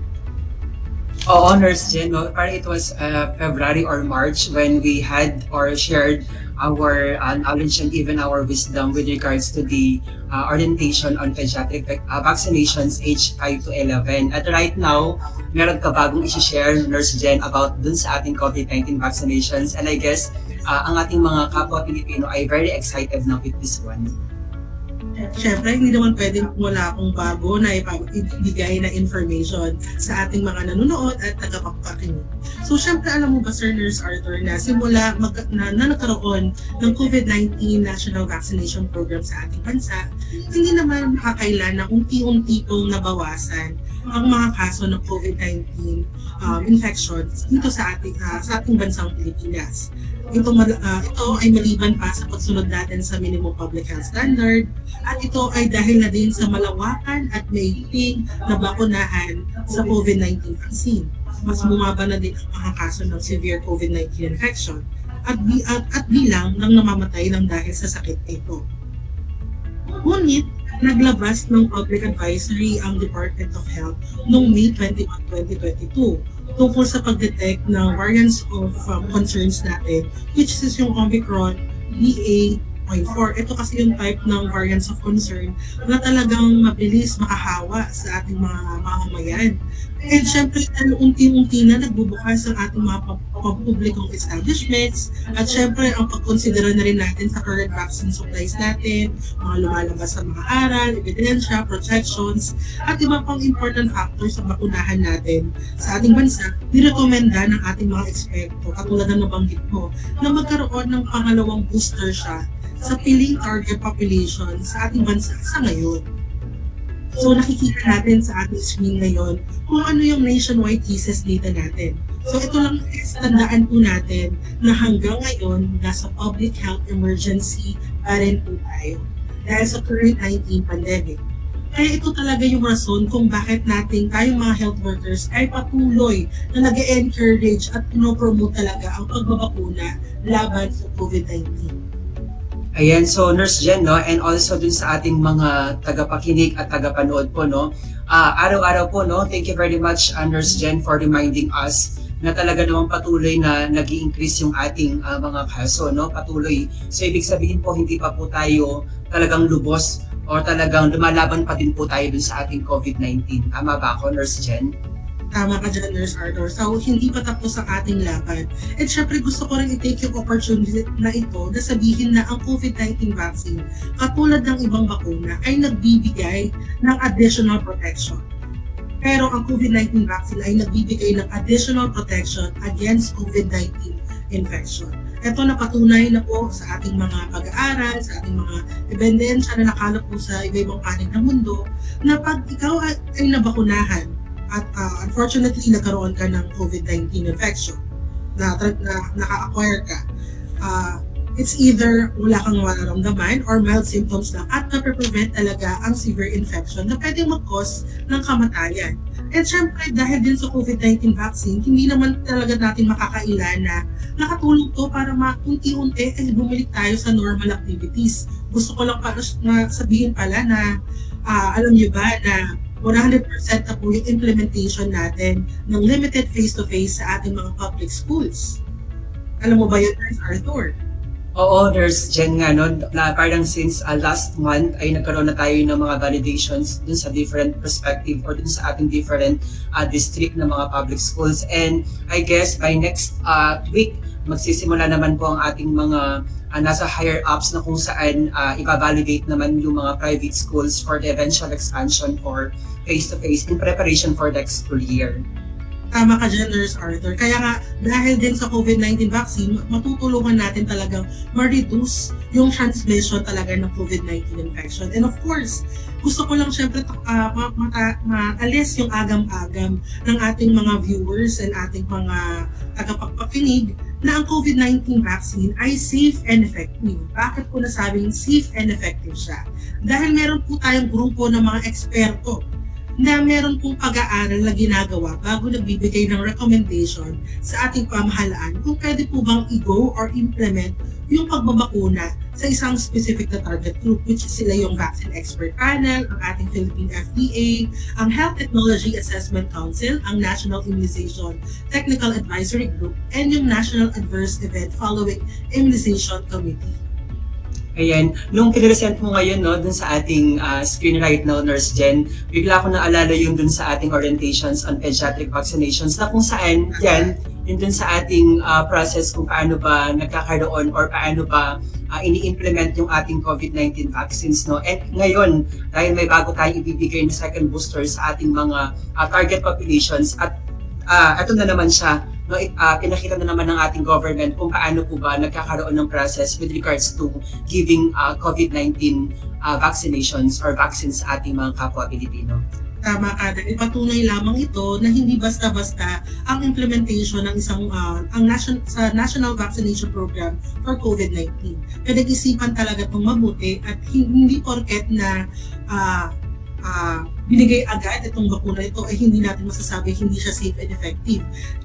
Oo, Nurse Jen, no? Parang it was February or March when we had or shared our knowledge and even our wisdom with regards to the orientation on pediatric vaccinations age 5 to 11. At right now, meron ka bagong isi-share, Nurse Jen, about dun sa ating COVID-19 vaccinations. And I guess, ang ating mga kapwa Pilipino ay very excited na with this one. Siyempre, hindi naman pwedeng wala akong bago na ibigay na information sa ating mga nanonood at tagapakinig. So, siyempre, alam mo ba, Sir Nurse Arthur, na simula na nagkaroon ng COVID-19 National Vaccination Program sa ating bansa, hindi naman makakailan na unti-unti pong nabawasan ang mga kaso ng COVID-19 infections dito sa ating bansang Pilipinas. Ito ay maliban pa sa pagsunod natin sa minimum public health standard, at ito ay dahil na din sa malawakan at maigting na bakunahan sa COVID-19 vaccine. Mas bumaba na din ang mga kaso ng severe COVID-19 infection at bilang ng namamatay ng dahil sa sakit ito. Ngunit, naglabas ng public advisory ang Department of Health noong May 21, 2022 tungkol sa pag-detect ng variants of concerns natin, which is yung Omicron BA.4. Ito kasi yung type ng variants of concern na talagang mabilis makahawa sa ating mga mamamayan. And syempre, unti-unti na nagbubukas ang ating mga pampublikong establishments, at syempre, ang pagkonsidera na rin natin sa current vaccine supplies natin, mga lumalabas sa mga aral, ebidensya, projections, at iba pang important factors sa bakunahan natin sa ating bansa, nirekomenda ng ating mga eksperto, katulad na nabanggit mo, na magkaroon ng pangalawang booster siya sa piling target population sa ating bansa sa ngayon. So nakikita natin sa ating screen ngayon kung ano yung nationwide cases data natin. So ito lang, tandaan po natin na hanggang ngayon nasa public health emergency pa rin po tayo dahil sa COVID-19 pandemic. Kaya ito talaga yung rason kung bakit natin tayong mga health workers ay patuloy na nag-encourage at pinopromote talaga ang pagbabakuna laban sa COVID-19. Ayan, so Nurse Jen, no, and also dun sa ating mga tagapakinig at tagapanood po, no, araw-araw po, no, thank you very much, Nurse Jen, for reminding us na talaga namang patuloy na nag-i-increase yung ating mga kaso, no, patuloy. So ibig sabihin po, hindi pa po tayo talagang lubos o talagang lumalaban pa din po tayo dun sa ating COVID-19. Tama ba ako, Nurse Jen? Tama ka dyan, Nurse Arthur. So, hindi pa tapos ang ating laban. At syempre, gusto ko rin i-take yung opportunity na ito na sabihin na ang COVID-19 vaccine, katulad ng ibang bakuna, ay nagbibigay ng additional protection. Pero ang COVID-19 vaccine ay nagbibigay ng additional protection against COVID-19 infection. Ito napatunay na po sa ating mga pag-aaral, sa ating mga ebidensya na nakalap po sa iba-ibang panig ng mundo, na pag ikaw ay nabakunahan, at unfortunately nagkaroon ka ng COVID-19 infection, na naka-acquire ka, it's either wala kang mararamdaman or mild symptoms lang, at nape-prevent talaga ang severe infection na pwedeng mag-cause ng kamatayan. And syempre, dahil din sa COVID-19 vaccine, hindi naman talaga natin makakailan na nakatulong to para unti-unti ay bumalik tayo sa normal activities. Gusto ko lang sabihin pala na alam niyo ba na 100% na po yung implementation natin ng limited face-to-face sa ating mga public schools. Alam mo ba yun, Nurse Arthur? Oo, Nurse Jen nga, no, na parang since last month ay nagkaroon na tayo ng mga validations dun sa different perspective or dun sa ating different district ng mga public schools. And I guess by next week, magsisimula naman po ang ating mga nasa higher ups na kung saan i-validate naman yung mga private schools for the eventual expansion for face-to-face in preparation for next school year. Tama ka dyan, Nurse Arthur. Kaya nga, dahil din sa COVID-19 vaccine, matutulungan natin talagang ma-reduce yung transmission talaga ng COVID-19 infection. And of course, gusto ko lang syempre maalis yung agam-agam ng ating mga viewers and ating mga tagapagpakinig na ang COVID-19 vaccine ay safe and effective. Bakit ko nasabing safe and effective siya? Dahil meron po tayong grupo ng mga eksperto na meron pong pag-aaral na ginagawa bago nagbibigay ng recommendation sa ating pamahalaan kung pwede po bang i-go or implement yung pagbabakuna sa isang specific na target group, which is sila yung Vaccine Expert Panel, ang ating Philippine FDA, ang Health Technology Assessment Council, ang National Immunization Technical Advisory Group, and yung National Adverse Event Following Immunization Committee. Ayan, nung pinresent mo ngayon no, dun sa ating screen right now, Nurse Jen, bigla ko naalala yung dun sa ating orientations on pediatric vaccinations na kung saan yan, yun dun sa ating process kung paano ba nagkakaroon or paano ba ini-implement yung ating COVID-19 vaccines. No? And ngayon, dahil may bago tayong ibibigay na second booster sa ating mga target populations at ito na naman siya, no, pinakita na naman ng ating government kung paano po ba nagkakaroon ng process with regards to giving COVID-19 vaccinations or vaccines sa ating mga kapwa Pilipino. Tama ka, dahil patunay lamang ito na hindi basta-basta ang implementation ng isang sa National Vaccination Program for COVID-19. Pinag-isipan talaga itong mabuti at hindi porket na binigay agad itong bakuna ito ay hindi natin masasabi hindi siya safe and effective.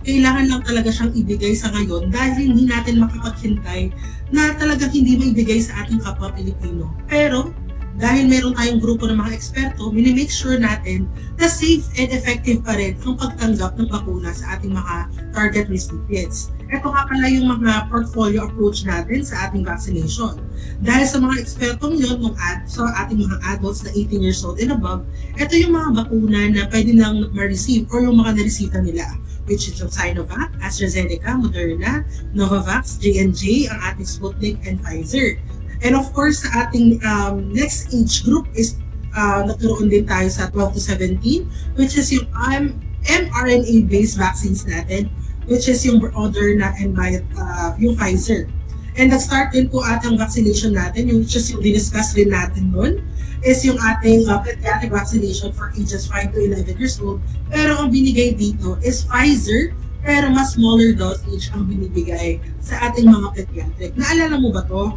Kailangan lang talaga siyang ibigay sa ngayon dahil hindi natin makapaghintay na talagang hindi maibigay sa ating kapwa Pilipino. Pero dahil meron tayong grupo ng mga eksperto, minimake sure natin na safe and effective pa rin ang pagtanggap ng bakuna sa ating mga target recipients. Ito nga pala yung mga portfolio approach natin sa ating vaccination. Dahil sa mga ekspertong yun, sa ating mga adults na 18 years old and above, ito yung mga bakuna na pwede lang ma-receive or yung mga naresita nila, which is yung Sinovac, AstraZeneca, Moderna, Novavax, J&J, ang ating Sputnik, and Pfizer. And of course, sa ating next age group is nagkaroon din tayo sa 12 to 17, which is yung mRNA-based vaccines natin, which is yung Moderna and yung Pfizer. And nag-start din po atang vaccination natin, which is yung diniscuss din natin nun, is yung ating pediatric vaccination for ages 5 to 11 years old. Pero ang binigay dito is Pfizer, pero mas smaller dosage ang binibigay sa ating mga pediatric. Naalala mo ba to?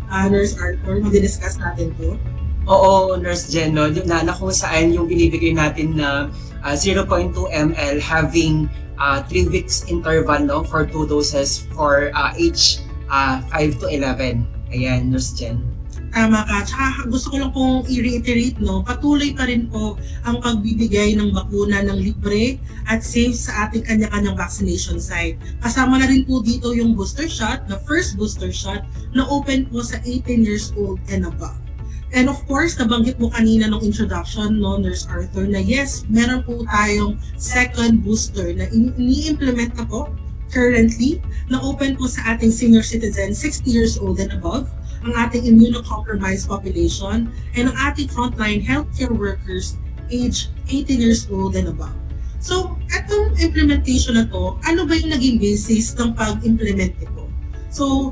Nurse Arthur, mag-discuss natin to? Oo, Nurse Jen, no? Na kung saan yung binibigay natin na 0.2 ml having 3 weeks interval no, for 2 doses for age 5 to 11. Ayan, Nurse Jen. Tama ka. Tsaka gusto ko lang pong i-reiterate, no, patuloy pa rin po ang pagbibigay ng bakuna ng libre at safe sa ating kanya-kanyang vaccination site. Kasama na rin po dito yung booster shot, the first booster shot na open po sa 18 years old and above. And of course, nabanggit mo kanina nung introduction, no, Nurse Arthur, na yes, meron po tayong second booster na ini-implement na po currently na open po sa ating senior citizens 60 years old and above, ang ating immunocompromised population, and ang ating frontline healthcare workers age 18 years old and above. So, itong implementation na to, ano ba yung naging basis ng pag-implement nito? So,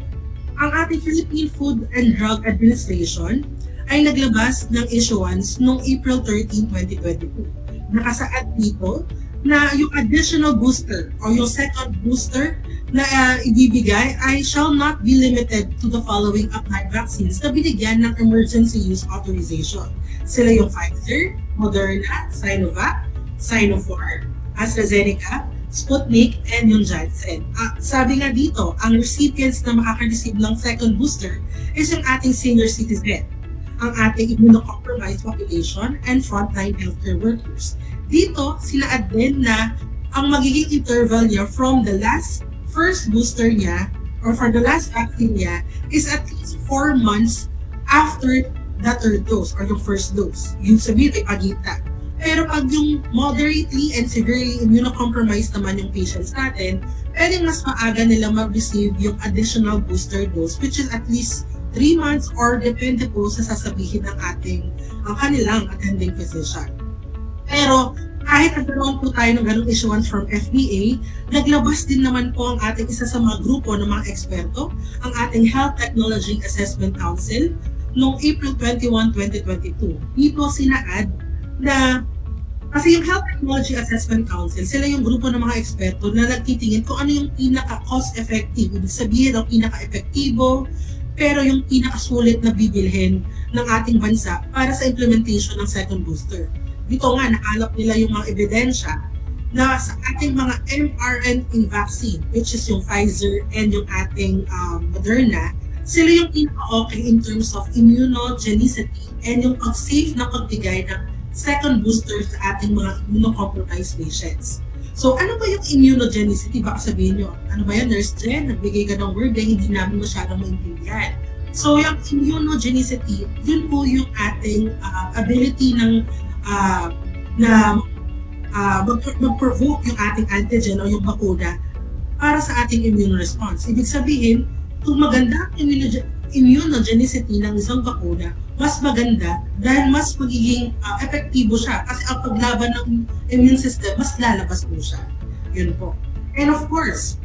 ang ating Philippine Food and Drug Administration ay naglabas ng issuance noong April 13, 2022. Nakasaad dito na yung additional booster o yung second booster na ibibigay ay shall not be limited to the following applied vaccines na binigyan ng emergency use authorization. Sila yung Pfizer, Moderna, Sinovac, Sinopharm, AstraZeneca, Sputnik, and yung Janssen. Sabi nga dito, ang recipients na makaka-receive ng second booster is yung ating senior citizen, ang ating immunocompromised population, and frontline healthcare workers. Dito, sila din na ang magiging interval niya from the first booster niya or for the last vaccine niya is at least 4 months after the third dose or yung first dose. Yung sabihin ay pagitan. Pero pag yung moderately and severely immunocompromised naman yung patients natin, pwedeng mas maaga nila mag-receive yung additional booster dose, which is at least 3 months or depende po sa sasabihin ng ating kanilang attending physician. Pero kahit nagkaroon po tayo ng ganong issuance from FDA, naglabas din naman po ang ating isa sa mga grupo ng mga eksperto, ang ating Health Technology Assessment Council, noong April 21, 2022. Dito sina-add na kasi yung Health Technology Assessment Council, sila yung grupo ng mga eksperto na nagtitingin kung ano yung pinaka-cost-effective, ibig sabihin ang pinaka-epektibo, pero yung pinaka-sulit na bibilhin ng ating bansa para sa implementation ng second booster. Dito nga, nakalap nila yung mga ebidensya na sa ating mga mRNA vaccine, which is yung Pfizer and yung ating Moderna, sila yung pinaka-okay in terms of immunogenicity and yung pag-safe na pagbigay ng second booster sa ating mga immunocompromised patients. So ano ba yung immunogenicity? Baka sabihin nyo, ano ba yan, Nurse Jen? Nagbigay ka ng word na hindi namin masyadong maintindihan. So yung immunogenicity, yun po yung ating ability ng mag-provoke yung ating antigen o yung bakuna para sa ating immune response. Ibig sabihin, kung maganda ang immunogenicity ng isang bakuna, mas maganda dahil mas magiging epektibo siya kasi ang paglaban ng immune system, mas lalabas po siya. Yun po. And of course,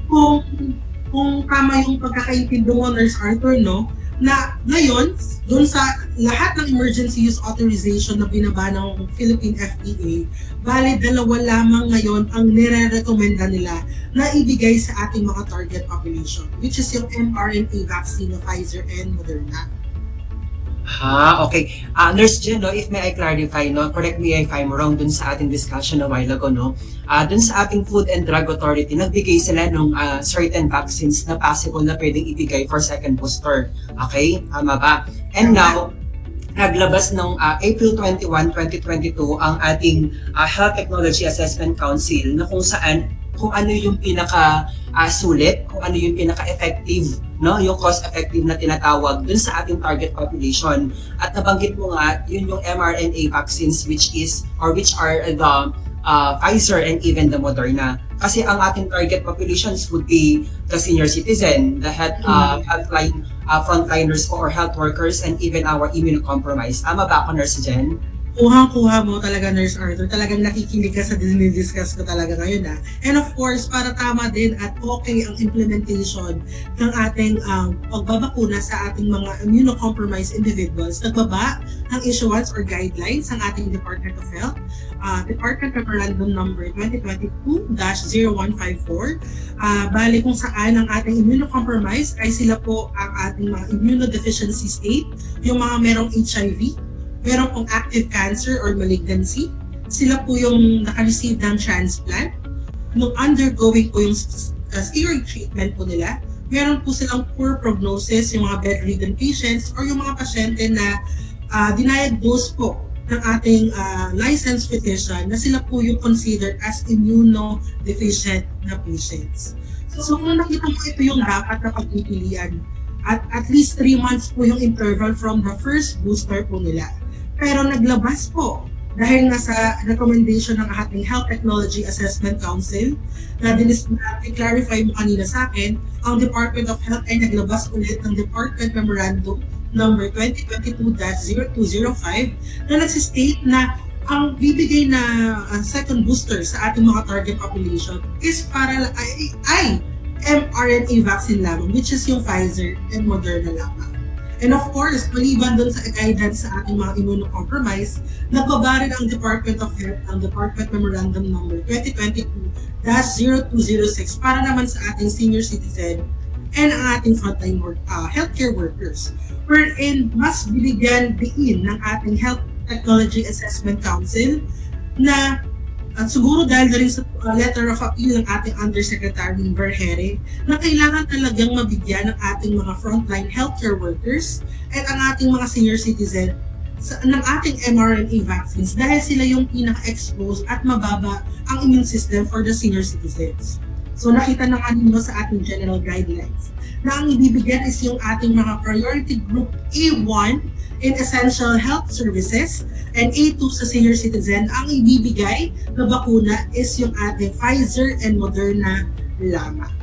kung tama yung pagkakaintindi mo, Nurse Arthur, no, na ngayon, doon sa lahat ng emergency use authorization na binaba ng Philippine FDA, bali 2 lamang ngayon ang nire-recommenda nila na ibigay sa ating mga target population, which is yung mRNA vaccine ng Pfizer and Moderna. Okay. Nurse Jen, no, if may I clarify, no, correct me if I'm wrong dun sa ating discussion a while ago, no, dun sa ating Food and Drug Authority, nagbigay sila ng certain vaccines na possible na pwedeng ibigay for second booster. Okay? Tama ba? And now, naglabas ng April 21, 2022 ang ating Health Technology Assessment Council na kung saan kung ano yung pinaka-sulit, kung ano yung pinaka-effective, no, yung cost-effective na tinatawag dun sa ating target population. At nabanggit mo nga, yun yung mRNA vaccines which are the Pfizer and even the Moderna. Kasi ang ating target populations would be the senior citizen, the frontliners or health workers, and even our immunocompromised. Tama ba ako, Nurse Jen? Kuha mo talaga, Nurse Arthur. Talagang nakikinig ka sa dinidiscuss ko talaga ngayon. And of course, para tama din at okay ang implementation ng ating pagbabakuna sa ating mga immunocompromised individuals, nagbaba ang issuance or guidelines ng ating Department of Health, Department Memorandum Number 2022-0154. Bali kung saan ang ating immunocompromised ay sila po ang ating mga immunodeficiency state, yung mga merong HIV, meron pong active cancer or malignancy, sila po yung naka-receive ng transplant, nung undergoing po yung steroid treatment po nila, meron po silang poor prognosis, yung mga bedridden patients, or yung mga pasyente na diniagnose po ng ating licensed physician na sila po yung considered as immunodeficient na patients. So kung nakita mo ito yung dapat na pagpipilian, at least 3 months po yung interval from the first booster po nila. Pero naglabas po dahil nga sa recommendation ng ating Health Technology Assessment Council na clarify mo kanina sa akin, ang Department of Health ay naglabas ulit ng Department Memorandum Number 2022-0205 na nagsistate na ang bibigay na second booster sa ating mga target population is para ay mRNA vaccine lamang, which is yung Pfizer and Moderna lamang. And of course, maliban doon sa guidance sa ating mga immunocompromised, nagbaba rin ang Department of Health ang Department Memorandum Number 2022-0206 para naman sa ating senior citizen and ang ating frontline healthcare workers, wherein mas binigyan diin ng ating Health Technology Assessment Council na at siguro dahil na rin sa letter of appeal ng ating Undersecretary Vergere na kailangan talagang mabigyan ng ating mga frontline healthcare workers at ang ating mga senior citizen ng ating mRNA vaccines dahil sila yung pinaka-exposed at mababa ang immune system for the senior citizens. So nakita na nga ninyo sa ating general guidelines na ang ibibigyan is yung ating mga priority group A1 in essential health services and A2 sa senior citizen. Ang ibibigay na bakuna is yung ating Pfizer and Moderna lamang.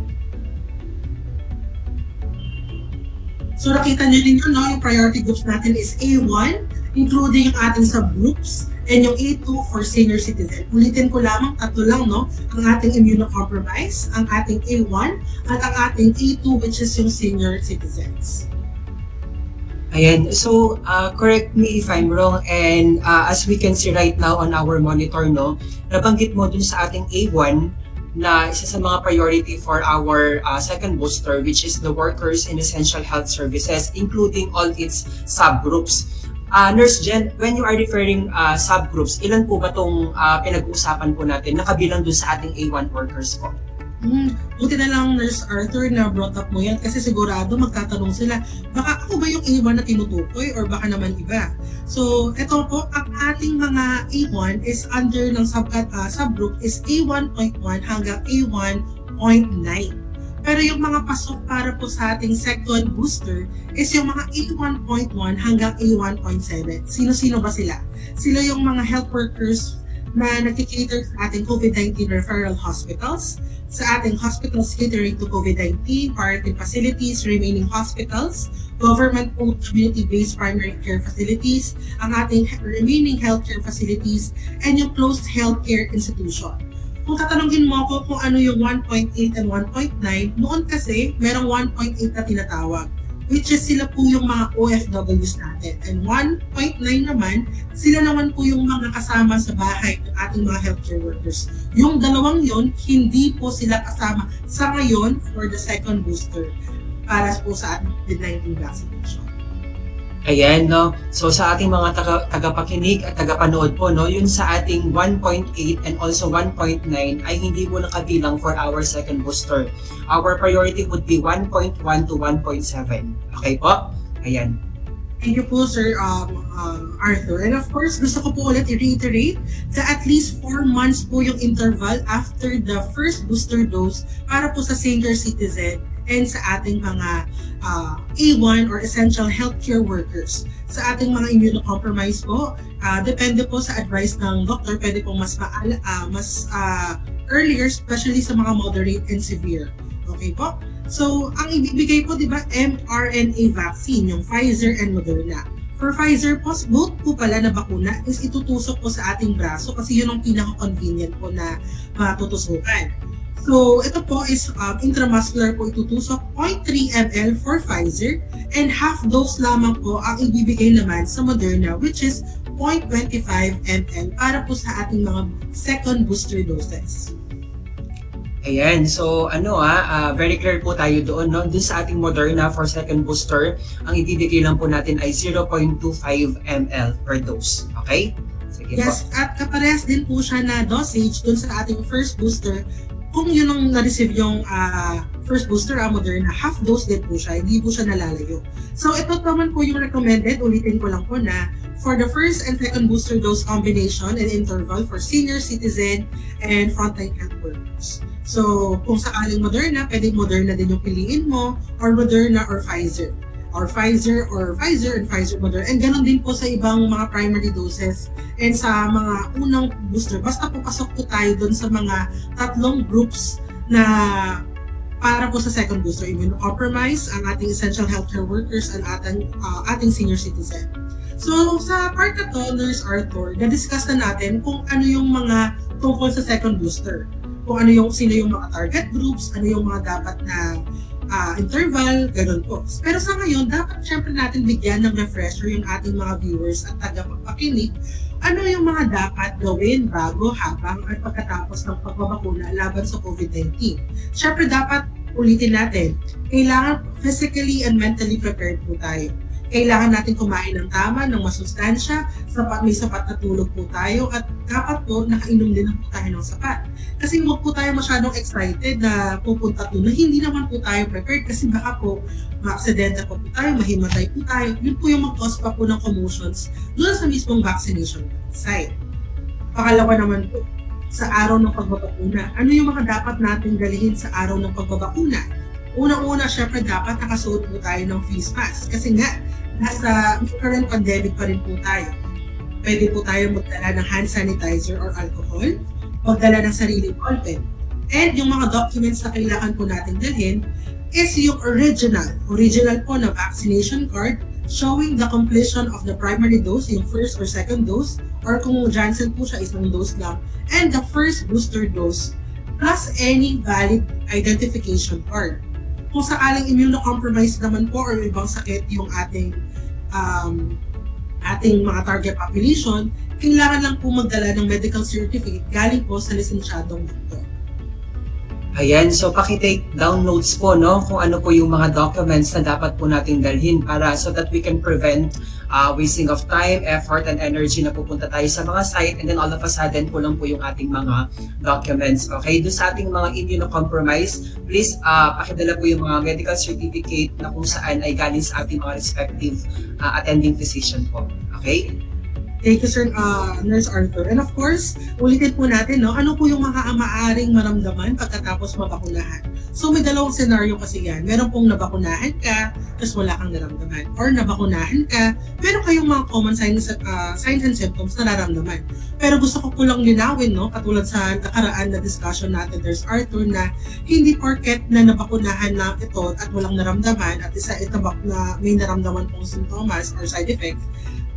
So nakita nyo din yun, no? Yung priority groups natin is A1, including yung ating subgroups, and yung A2 for senior citizen. Ulitin ko lamang, tatlo lang, no? Ang ating immunocompromised, ang ating A1, at ang ating A2, which is yung senior citizens. Ayan, so correct me if I'm wrong, and as we can see right now on our monitor, no, nabanggit mo dun sa ating A1 na isa sa mga priority for our second booster, which is the workers in essential health services, including all its subgroups. Nurse Jen, when you are referring subgroups, ilan po ba itong pinag-uusapan po natin nakabilang dun sa ating A1 workers po? Buti na lang, Nurse Arthur, na brought up mo yan kasi sigurado magtatanong sila, baka ako ba yung A1 na tinutukoy or baka naman iba? So, ito po, ang ating mga A1 is under ng subgroup is A1.1 hanggang A1.9. Pero yung mga pasok para po sa ating second booster is yung mga A1.1 hanggang A1.7. Sino-sino ba sila? Sila yung mga health workers na nagkikater sa ating COVID-19 referral hospitals, sa ating hospitals catering to COVID-19, quarantine facilities, remaining hospitals, government-owned community-based primary care facilities, ang ating remaining healthcare facilities, and yung closed healthcare institution. Kung tatanungin mo ako kung ano yung 1.8 and 1.9, noon kasi merong 1.8 na tinatawag, which is sila po yung mga OFWs natin. And 1.9 naman, sila naman po yung mga kasama sa bahay ng ating mga healthcare workers. Yung dalawang yon, hindi po sila kasama sa ngayon for the second booster para po sa ating COVID-19 vaccination. Ayan, no? So sa ating mga tagapakinig at tagapanood po, no, yun sa ating 1.8 and also 1.9 ay hindi mo nakabilang for our second booster. Our priority would be 1.1 to 1.7. Okay po? Ayan. Thank you po, Sir Arthur. And of course, gusto ko po ulit i-reiterate na at least 4 months po yung interval after the first booster dose para po sa senior citizen and sa ating mga A1 or essential healthcare workers. Sa ating mga immunocompromised po, depende po sa advice ng doctor, pwede po mas earlier, especially sa mga moderate and severe. Okay po? So, ang ibibigay po, di ba, mRNA vaccine, yung Pfizer and Moderna. For Pfizer po, both po pala na bakuna is itutusok po sa ating braso kasi yun ang pinaka-convenient po na matutusukan. So, ito po is intramuscular po itutusok, 0.3 ml for Pfizer and half dose lamang po ang ibibigay naman sa Moderna, which is 0.25 ml para po sa ating mga second booster doses. Ayan, so very clear po tayo doon, no? Doon sa ating Moderna for second booster, ang ibibigay lang po natin ay 0.25 ml per dose. Okay? Sige yes, po. At kaparehas din po siya na dosage doon sa ating first booster. Kung yun ang na-receive yung first booster, Moderna, half dose din po siya, hindi po siya nalalayo. So ito naman po yung recommended, ulitin ko lang po na for the first and second booster dose combination and interval for senior citizen and frontline health workers. So kung sakaling Moderna, pwedeng Moderna din yung piliin mo, or Moderna or Pfizer. Or Pfizer and Pfizer Moderna. And ganun din po sa ibang mga primary doses and sa mga unang booster. Basta po pasok po tayo dun sa mga tatlong groups na para po sa second booster. Immunocompromised, ang ating essential healthcare workers, and ating senior citizen. So sa part na to, Nurse Arthur, na-discuss na natin kung ano yung mga tungkol sa second booster. Kung ano yung, sino yung mga target groups, ano yung mga dapat na interval, ganun po. Pero sa ngayon, dapat syempre natin bigyan ng refresher yung ating mga viewers at tagapakinig ano yung mga dapat gawin bago, habang at pagkatapos ng pagbabakuna laban sa COVID-19. Syempre dapat ulitin natin, kailangan physically and mentally prepared po tayo. Kailangan natin kumain ng tama, ng masustansya, may sapat na tulog po tayo, at dapat po nakainom din po tayo ng sapat. Kasi huwag po tayo masyadong excited na pupunta po na hindi naman po tayo prepared kasi baka po ma-aksidente po tayo, mahimatay po tayo. Yun po yung mag-cause pa po ng commotions doon sa mismong vaccination site. Pangalawa naman po, sa araw ng pagbabakuna. Ano yung mga dapat natin dalhin sa araw ng pagbabakuna? Unang-una, syempre dapat nakasuot po tayo ng face mask kasi nga nasa current pandemic pa rin po tayo. Pwede po tayo magdala ng hand sanitizer or alcohol, magdala ng sariling ballpen. And yung mga documents na kailangan po natin dalhin is yung original po na vaccination card showing the completion of the primary dose, yung first or second dose, or kung Janssen po siya, isang dose lang, and the first booster dose, plus any valid identification card. Kung sakaling immunocompromised naman po or ibang sakit yung ating mga target population, kailangan lang po magdala ng medical certificate galing po sa lisensyadong doktor. Ayan, so pakitake down notes po, no, kung ano po yung mga documents na dapat po natin dalhin para so that we can prevent wasting of time, effort, and energy na pupunta tayo sa mga site and then all of a sudden kulang po yung ating mga documents. Okay, doon sa ating mga immunocompromised, please pakidala po yung mga medical certificate na kung saan ay galing sa ating mga respective attending physician po. Okay? Thank you, Sir Nurse Arthur. And of course, ulitin po natin, no, ano po yung mga maaaring maramdaman pagkatapos mabakunahan. So may dalawang scenario kasi yan. Meron pong nabakunahan ka, tapos wala kang naramdaman. Or nabakunahan ka, meron kayong mga common signs and symptoms na nararamdaman. Pero gusto ko lang linawin, no, katulad sa nakaraan na discussion natin, Nurse Arthur, na hindi porket na nabakunahan na ito at walang naramdaman at isa itabak na may naramdaman pong sintomas or side effects,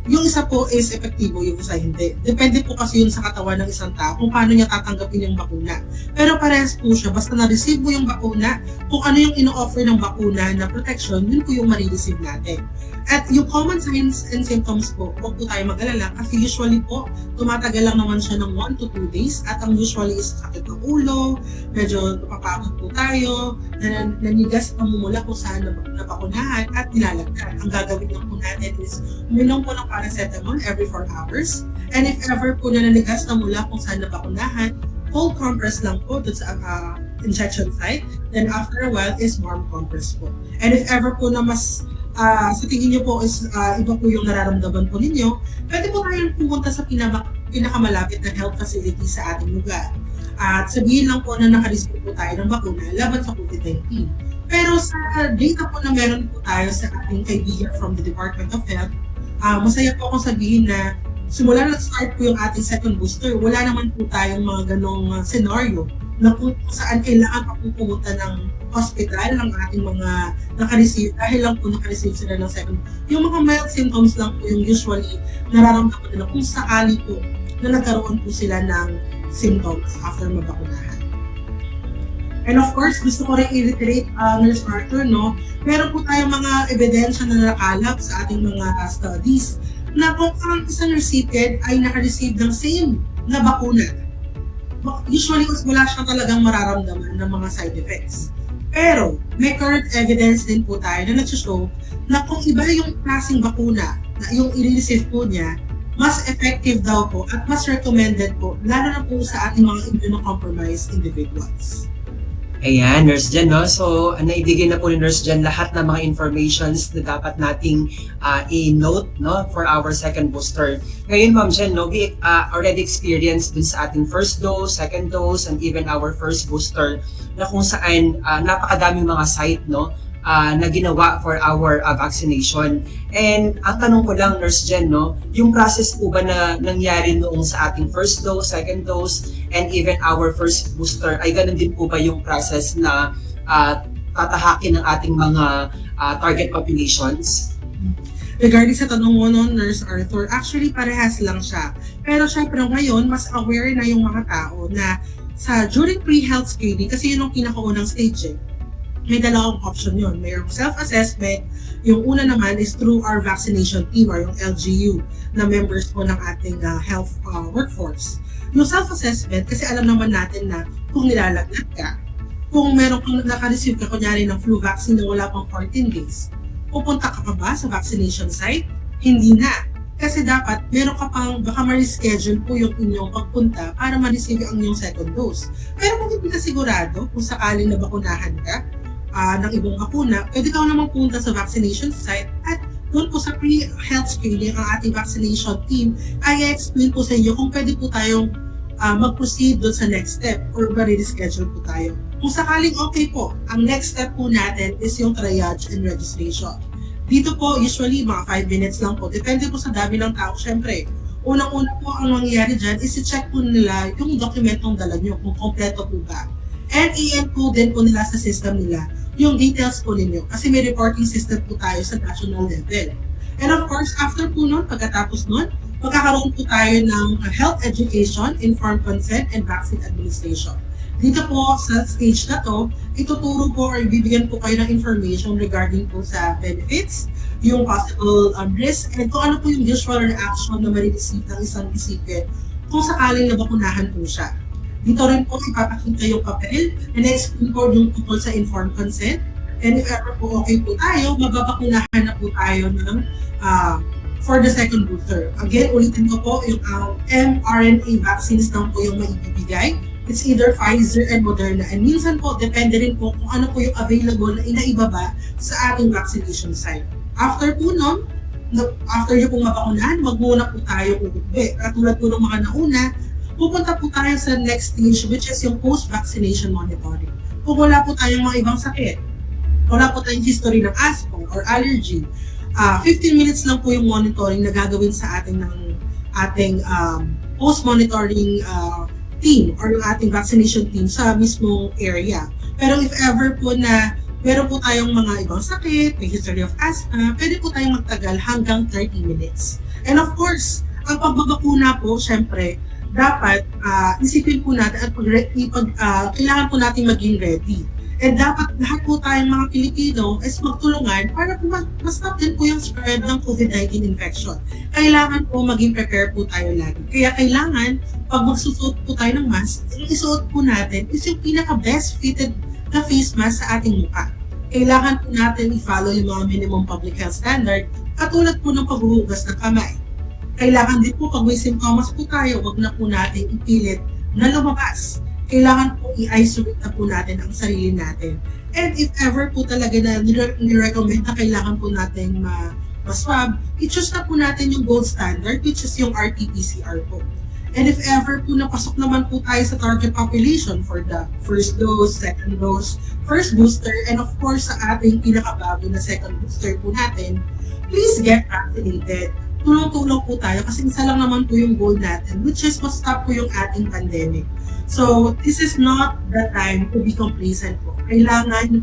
yung isa po is epektibo, yung isa hindi. Depende po kasi yun sa katawan ng isang tao kung paano niya tatanggapin yung bakuna. Pero parehas po siya, basta na-receive mo yung bakuna, kung ano yung ino-offer ng bakuna na protection, yun po yung marireceive natin. At yung common signs and symptoms po, huwag po tayo mag-alala kasi usually po, tumatagal lang naman siya ng 1 to 2 days at ang usually is sakit ng ulo, medyo napapagod po tayo, nanigas, pamumula kung saan nabakunahan at nilalagkan. Ang gagawin lang po natin is uminom po ng paracetamol every 4 hours. And if ever po na nanigas na mula kung saan nabakunahan, cold compress lang po dun sa injection site. Then after a while is warm compress po. And if ever po na mas sa tingin niyo po is iba po yung nararamdaman po ninyo, pwede po tayong pumunta sa pinakamalapit na health facility sa ating lugar. At sabihin lang po na nakareceive po tayo ng bakuna laban sa COVID-19. Pero sa data po na meron po tayo sa ating kaibigan from the Department of Health, masaya po akong sabihin na simula na start po yung ating second booster, wala naman po tayong mga ganong scenario na kung saan kailangan pa po pumunta ng hospital ng ating mga naka-receive dahil lang po naka-receive sila ng second. Yung mga mild symptoms lang po yung usually nararamdaman nila kung sakali po na nagkaroon po sila ng symptoms after mabakunahan. And of course, gusto ko rin i-reiterate, Nurse Arthur, no, meron po tayong mga ebidensya na nakalap sa ating mga studies na kung ang isang recipient ay naka-receive ng same na bakuna, usually wala siya talagang mararamdaman ng mga side effects. Pero may current evidence din po tayo na nag-show na kung iba yung klaseng bakuna na yung i-receive po niya, mas effective daw po at mas recommended po, lalo na po sa ating mga immunocompromised individuals. Ayan, Nurse Jen, no? So, naibigay na po ni Nurse Jen lahat ng mga informations na dapat nating i-note, no, for our second booster. Ngayon, Ma'am Jen, no, we already experienced dun sa ating first dose, second dose, and even our first booster na kung saan napakadaming mga site, no, na ginawa for our vaccination. And ang tanong ko lang, Nurse Jen, no, yung process po ba na nangyari noong sa ating first dose, second dose, and even our first booster, ay ganun din po ba yung process na tatahakin ng ating mga target populations? Regarding sa tanong mo, no, Nurse Arthur, actually parehas lang siya. Pero syempre ngayon, mas aware na yung mga tao na during pre-health screening, kasi yun ang pinakaunang stage, may dalawang option yun. May self-assessment. Yung una naman is through our vaccination team or yung LGU na members po ng ating health workforce. Yung self-assessment, kasi alam naman natin na kung nilalagnat ka, kung meron kang naka-receive ka kunyari ng flu vaccine na wala pang 14 days, pupunta ka pa ba sa vaccination site? Hindi na. Kasi dapat meron ka pang, baka ma-reschedule po yung inyong pagpunta para ma-receive ang inyong second dose. Pero kung hindi ka sigurado, kung sakaling nabakunahan ka ng ibang bakuna, pwede ka namang punta sa vaccination site at doon po sa pre-health screening, ang ating vaccination team ay i-explain po sa inyo kung pwede po tayong mag-proceed doon sa next step or ma-reschedule po tayo. Kung sakaling okay po, ang next step po natin is yung triage and registration. Dito po, usually, mga 5 minutes lang po. Depende po sa dami ng tao. Siyempre, unang-una po ang mangyayari dyan is i-check po nila yung dokumentong dala nyo, kung kompleto po ba. And i-encode din po nila sa system nila yung details po ninyo. Kasi may reporting system po tayo sa national level. And of course, after po nun, pagkatapos nun, magkakaroon po tayo ng health education, informed consent, and vaccine administration. Dito po sa stage na to, ituturo po or bibigyan po kayo ng information regarding po sa benefits, yung possible risk, and kung ano po yung usual reaction na marireceive ng isang recipient kung sakaling nabakunahan po siya. Dito rin po ipapakita yung papel and explain po yung tungkol sa informed consent. And if ever po okay po tayo, mababakunahan na po tayo ng for the second booster. Again, ulitin ko po yung mRNA vaccines lang po yung maibibigay. It's either Pfizer and Moderna. And minsan po, depende rin po kung ano po yung available na inaibaba sa ating vaccination site. After po nun, after nyo pong mabakunahan, magmuna po tayo uuwi. Katulad po ng mga nauna, pupunta po tayo sa next stage, which is yung post-vaccination monitoring. Kung wala po tayong mga ibang sakit, wala po tayong history ng asthma or allergy, 15 minutes lang po yung monitoring na gagawin sa ating post-monitoring team or yung ating vaccination team sa mismong area. Pero if ever po na meron po tayong mga ibang sakit, may history of asthma, pwede po tayong magtagal hanggang 30 minutes. And of course, ang pagbabakuna po, syempre, dapat isipin po natin at kailangan po natin maging ready. And dapat lahat po tayong mga Pilipino is magtulungan para po ma-stop din po yung spread ng COVID-19 infection. Kailangan po maging prepare po tayo lagi. Kaya kailangan, pag magsusuot po tayo ng mask, yung isuot po natin is yung pinaka-best fitted na face mask sa ating mukha. Kailangan po natin i-follow yung mga minimum public health standard katulad po ng paghuhugas ng kamay. Kailangan din po pag may symptoms po tayo, wag na po natin ipilit na lumabas. Kailangan po i-isolate na po natin ang sarili natin. And if ever po talaga na nirecommend na kailangan po natin ma-swab, i-choose na po natin yung gold standard, which is yung RT-PCR po. And if ever po napasok naman po tayo sa target population for the first dose, second dose, first booster, and of course sa ating pinakabago na second booster po natin, please get vaccinated. Tulong-tulong po tayo kasi isa lang naman po yung goal natin, which is ma-stop po yung ating pandemic. So, this is not the time to be complacent po. Kailangan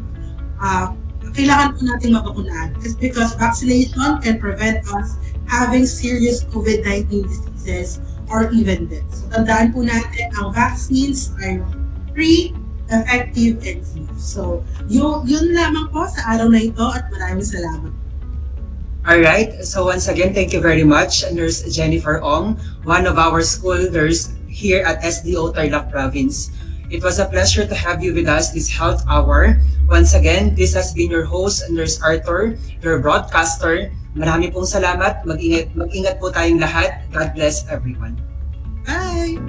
po natin mabakunahan. Because vaccination can prevent us having serious COVID-19 diseases or even deaths. So, tandaan po natin, ang vaccines are free, effective, and safe. So, yun lamang po sa araw na ito at maraming salamat. Alright, so once again, thank you very much, Nurse Jennifer Ong, one of our school nurse here at SDO Tarlac Province. It was a pleasure to have you with us this health hour. Once again, this has been your host, Nurse Arthur, your broadcaster. Marami pong salamat. Mag-ingat po tayong lahat. God bless everyone. Bye!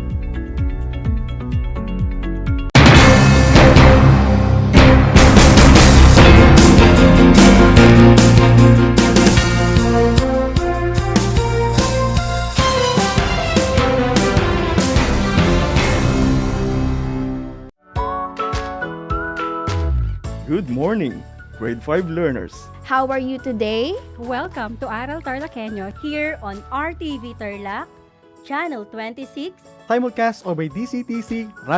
Good morning, grade 5 learners. How are you today? Welcome to Aral TarlakHenyo here on RTV Tarlac, Channel 26. Simulcast over DCTC, Radio